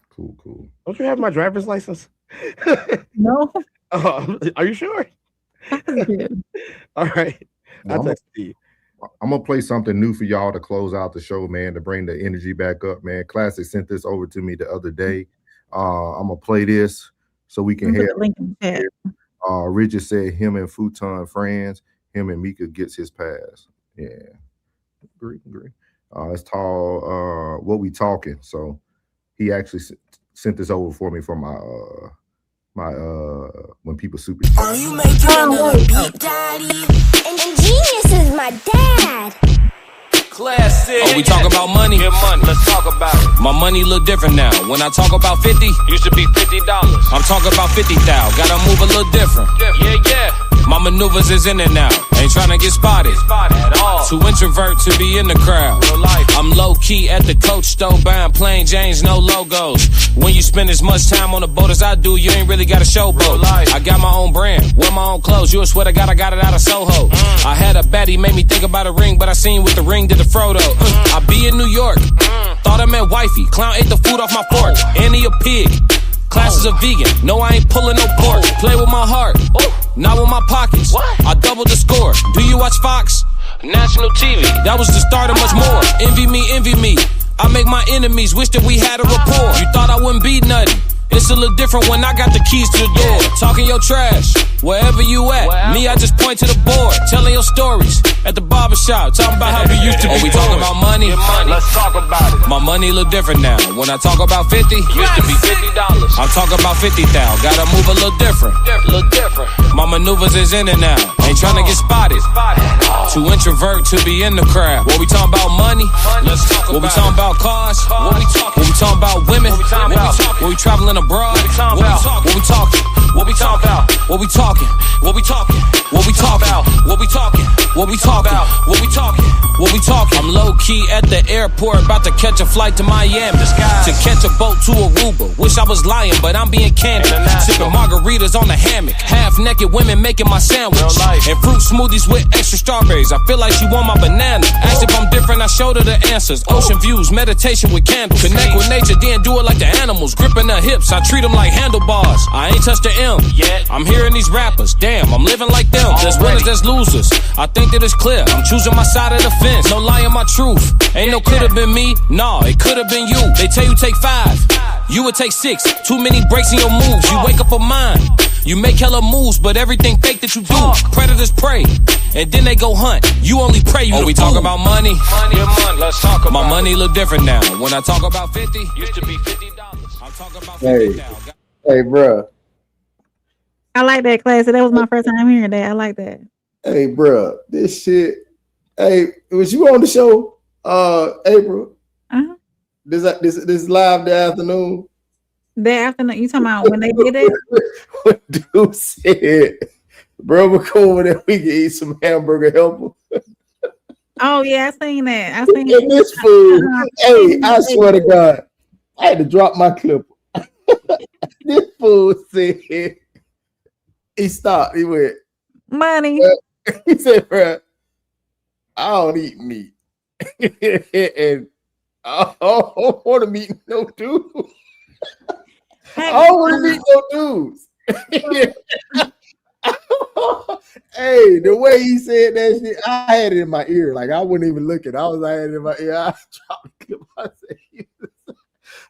Cool. Don't you have my driver's license? No. Are you sure? All right. I'll text it to you. I'm gonna play something new for y'all to close out the show, man, to bring the energy back up, man. Classic sent this over to me the other day. I'm gonna play this so we can hear. Richard said him and Futon friends, him and Mika gets his pass. Yeah, agree. It's called What We Talking. So he actually sent this over for me from my when people super. Oh, you make it another beat, daddy. And Genius is my dad. Classic. Oh, we talk about money. Get money. Let's talk about it. My money look different now. When I talk about 50, Used to be $50. I'm talking about 50,000. Gotta move a little different. Yeah. My maneuvers is in and out. Ain't trying to get spotted. At all. Too introvert to be in the crowd. Real life. I'm low key at the coach store buying plain Janes, no logos. When you spend as much time on the boat as I do, you ain't really got a showboat. Real life. I got my own brand, wear my own clothes. You would swear to God I got it out of Soho. I had a baddie, made me think about a ring, but I seen with the ring did the Frodo. I be in New York, thought I meant wifey. Clown ate the food off my fork, and he a pig. Classes a vegan, no I ain't pulling no pork. Play with my heart, not with my pockets. I doubled the score. Do you watch Fox? National TV. That was the start of much more. Envy me. I make my enemies wish that we had a rapport. You thought I wouldn't be nothing. It's a little different when I got the keys to the door. Talking your trash, wherever you at. Me, I just point to the board, telling your stories at the barbershop, talking about how we used to be. Oh, we talking about money? Let's talk about it. My money look different now. When I talk about 50, Used to be $50. I'm talking about 50,000. Gotta move a little different. Look different. My maneuvers is in and out. Ain't trying to get spotted. Too introvert to be in the crowd. What we talking about money? Let's talk What we about talking about cars? What we talking about women? What we talking about? What we traveling abroad? What we talking about? What we talking? What we talking about? What we talking? What we talking? What we talking? What we talking? What we talking? What we talking? What we talking? I'm low key at the airport, about to catch a flight to Miami. To catch a boat to Aruba. Wish I was lying, but I'm being candid. Sipping margaritas on the hammock. Half naked women making my sandwich. Real life. And fruit smoothies with extra strawberries. I feel like she want my banana. Asked if I'm different, I showed her the answers. Ocean views, meditation with candles. Connect with nature, then do it like the animals. Gripping her hips, I treat them like handlebars. I ain't touched the M Yet. I'm hearing these rappers, damn, I'm living like them. There's winners, there's losers. I think that it's clear. I'm choosing my side of the fence. No lying my truth. Ain't no could've been me. Nah, it could've been you. They tell you take 5. You would take 6. Too many breaks in your moves. You wake up a mind. You make hella moves, but everything fake that you do. Predators prey, and then they go hunt. You only pray you. Oh, we talk about money. Let's talk about My money look different now. When I talk about 50, Used to be $50. I'm talking about Hey. 50 now. Hey, bruh. I like that, classic. That was my first time hearing that. I like that. Hey, bruh. This shit. Hey, was you on the show, April? Uh-huh. This live the afternoon? That afternoon, you talking about when they did it? What dude said, bro, we're cool that we can eat some hamburger helper. Oh yeah, I seen that. I seen And this food, hey, I swear to God, I had to drop my clip. This fool said, he stopped. He went, money. he said, bro, I don't eat meat. And I don't want to meet no dude. I don't want to meet no dudes. Hey, the way he said that shit, I had it in my ear. Like I wouldn't even look at it. I had it in my ear. I dropped the clip. I said,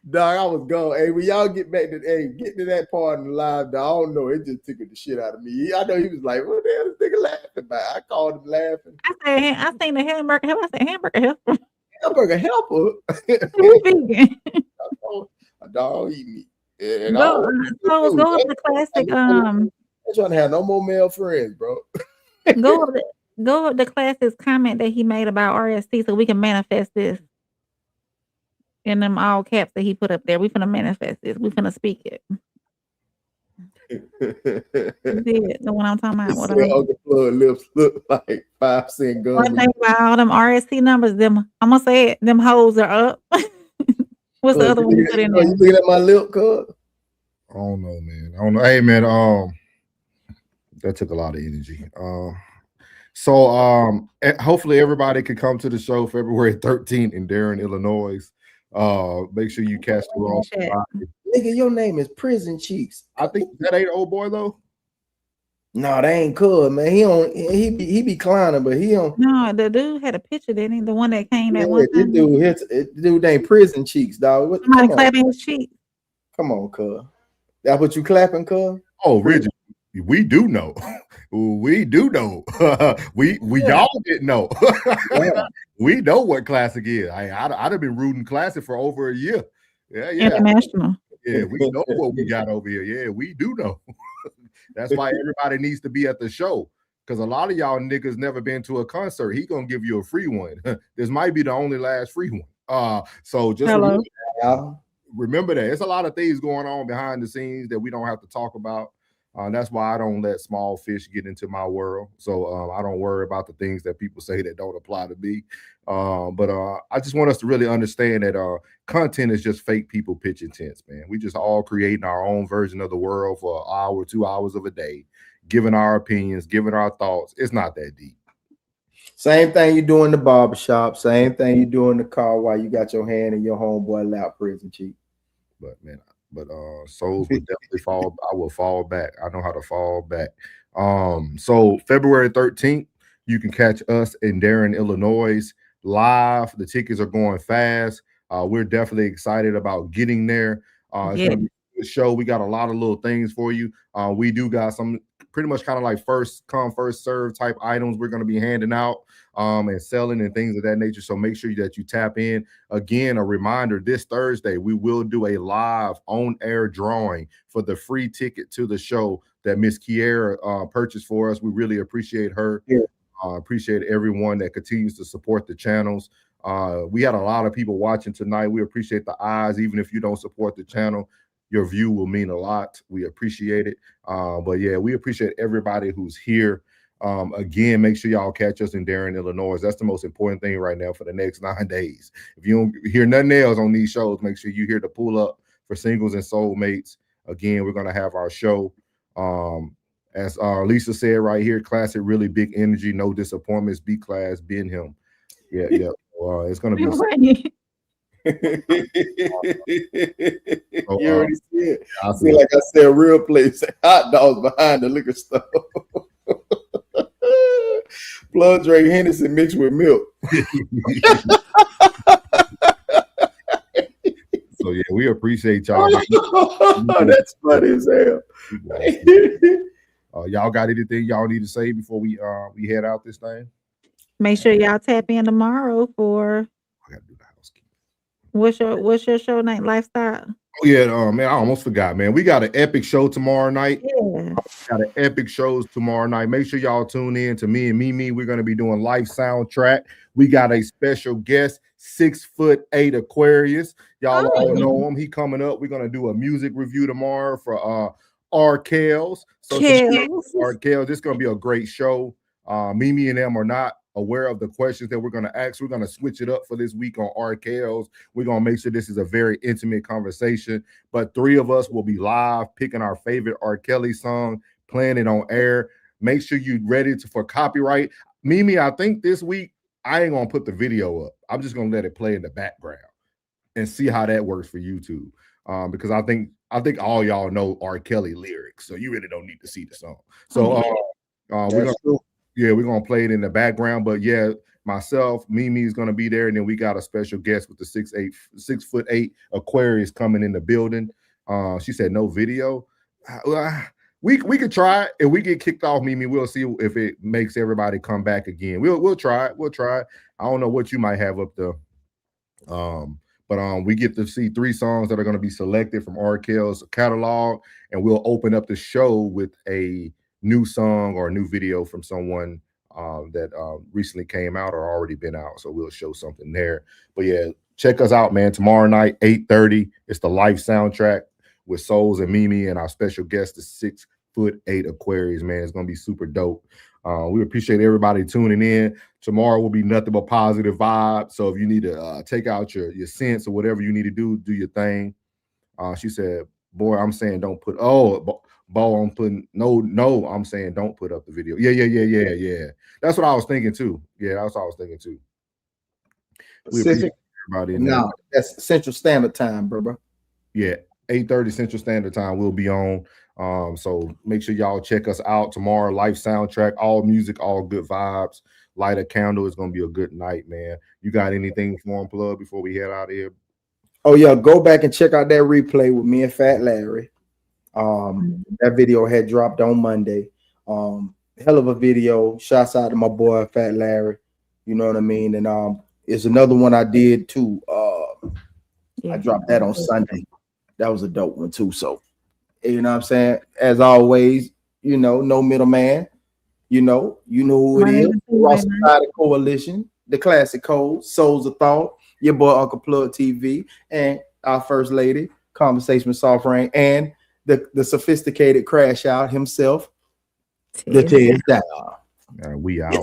dog, I was gone. Hey, when y'all get back to get to that part in the live, dog, I don't know. It just tickled the shit out of me. I know he was like, what the hell is this nigga laughing about? I called him laughing. I seen the hamburger helper. I said hamburger helper. Hamburger helper. Who's vegan? A dog eat meat. And Go up the classic. I'm trying to have no more male friends, bro. Go up the classic's comment that he made about RSC so we can manifest this. In them all caps that he put up there. We finna manifest this. We finna speak it. The one I'm talking about. What Uncle Floyd lips look like 5-cent gum. One thing about all them RSC numbers, them I'm gonna say it, them hoes are up. What's the other one you put in there? You looking at my lip, cuz? I don't know, man. I don't know. Hey, man. That took a lot of energy. So hopefully everybody can come to the show February 13th in Darren, Illinois. Make sure you catch the wrong. Nigga, your name is Prison Cheeks. I think that ain't old boy though. No, that ain't cool, man. He be clowning, but he don't. No, the dude had a picture, didn't he? The one that came at one This time. dude named Prison Cheeks, dog. Somebody clapping his cheek. Come on, cuz. That what you clapping, cuz? Oh, Reggie, we do know. We do know. we y'all didn't know. We know what Classic is. I'd have been rooting Classic for over a year. Yeah. International. Yeah, we know what we got over here. Yeah, we do know. That's why everybody needs to be at the show. Because a lot of y'all niggas never been to a concert. He gonna give you a free one. This might be the only last free one. So just remember that. It's a lot of things going on behind the scenes that we don't have to talk about. That's why I don't let small fish get into my world. So I don't worry about the things that people say that don't apply to me. But I just want us to really understand that content is just fake people pitching tents, man. We just all creating our own version of the world for an hour, 2 hours of a day, giving our opinions, giving our thoughts. It's not that deep. Same thing you do in the barbershop. Same thing you do in the car while you got your hand in your homeboy lap, prison chief. But man, souls would definitely fall. I will fall back. I know how to fall back. So February 13th, you can catch us in Darren, Illinois live. The tickets are going fast. We're definitely excited about getting there. It's gonna be a good show. We got a lot of little things for you. We do got some pretty much kind of like first come, first serve type items we're going to be handing out and selling and things of that nature. So make sure that you tap in. Again, a reminder, this Thursday, we will do a live on-air drawing for the free ticket to the show that Miss Kiera purchased for us. We really appreciate her. Appreciate everyone that continues to support the channels. We had a lot of people watching tonight. We appreciate the eyes. Even if you don't support the channel, your view will mean a lot. We appreciate it. But yeah, we appreciate everybody who's here. Again, make sure y'all catch us in Darren, Illinois. That's the most important thing right now for the next 9 days. If you don't hear nothing else on these shows, make sure you hear the pull up for Singles and Soulmates. Again, we're going to have our show. As Lisa said right here, classic, really big energy, no disappointments, B class, been him. Yeah. It's going to be. You already see it. I feel like I said real place. Hot dogs behind the liquor store. Blood Drake Henderson mixed with milk. So yeah, we appreciate y'all. That's funny as hell. Y'all got anything y'all need to say before we head out this thing? Make sure y'all tap in tomorrow for I gotta do the housekeeping. What's your show name? Lifestyle. Oh yeah, man, I almost forgot, man. We got an epic show tomorrow night. Yeah. Got an epic shows tomorrow night. Make sure y'all tune in to me and Mimi. We're gonna be doing life soundtrack. We got a special guest, 6'8" Aquarius. Y'all all know him. He coming up. We're gonna do a music review tomorrow for Arkels. So Arkels, this is gonna be a great show. Mimi and them are not aware of the questions that we're going to ask. We're going to switch it up for this week on RKLs. We're going to make sure this is a very intimate conversation, but 3 of us will be live picking our favorite R. Kelly song, playing it on air. Make sure you're ready for copyright. Mimi, I think this week I ain't going to put the video up. I'm just going to let it play in the background and see how that works for YouTube. Because I think all y'all know R. Kelly lyrics, so you really don't need to see the song. So we're gonna play it in the background. But yeah, myself, Mimi is gonna be there, and then we got a special guest with the 6'8" Aquarius coming in the building. She said no video. We could try it. If we get kicked off, Mimi, we'll see if it makes everybody come back again. We'll try it. We'll try it. I don't know what you might have up there. But we get to see 3 songs that are going to be selected from R. Kelly's catalog, and we'll open up the show with a new song or a new video from someone that recently came out or already been out. So we'll show something there. But yeah, check us out, man. Tomorrow night, 8:30. It's the life soundtrack with Souls and Mimi, and our special guest, the 6'8" Aquarius, man. It's gonna be super dope. We appreciate everybody tuning in. Tomorrow will be nothing but positive vibes. So if you need to take out your sense or whatever you need to do your thing. She said, boy, I'm saying don't put I'm putting I'm saying don't put up the video. Yeah. That's what I was thinking too. Yeah, that's what I was thinking too. We appreciate everybody in there. No, that's Central Standard Time, bro. Yeah, 8:30 Central Standard Time we'll be on. So make sure y'all check us out tomorrow. Life soundtrack, all music, all good vibes. Light a candle. It's gonna be a good night, man. You got anything for him, plug, before we head out of here? Oh yeah, go back and check out that replay with me and Fat Larry. That video had dropped on Monday. Hell of a video. Shouts out to my boy Fat Larry. You know what I mean? And it's another one I did too. I dropped that on Sunday. That was a dope one too. So you know what I'm saying? As always, You know, no middleman. You know who it is. Raw Society Coalition, the Classic Code, Souls of Thought, your boy Uncle Plug TV, and our First Lady, Conversation with Soft Rain, and the sophisticated Crash Out himself, the Tez Down. We out.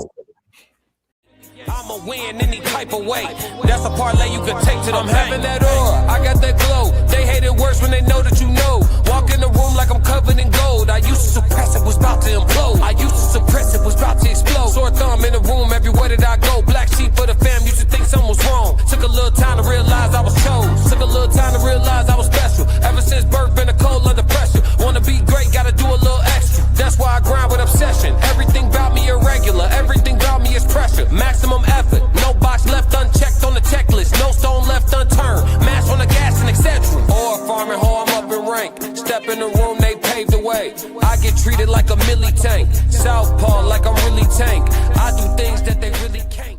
I'ma win any type of way. That's a parlay you can take to them. I'm having that aura, I got that glow. They hate it worse when they know that you know. Walk in the room like I'm covered in gold. I used to suppress it, was about to implode. I used to suppress it, was about to explode. Sore thumb in the room everywhere that I go. Black sheep for the fam, used to think something was wrong. Took a little time to realize I was chose. Took a little time to realize I was special. Ever since birth, been a cold under pressure. Wanna be great, gotta do a little extra. That's why I grind with obsession. Everything about me irregular, everything about me is pressure. Maximum effort, no box left unchecked on the checklist, no stone left unturned, mash on the gas and etc. Or farming hoe, I'm up in rank. Step in the room, they paved the way. I get treated like a milli tank. Southpaw like I'm really tank. I do things that they really can't.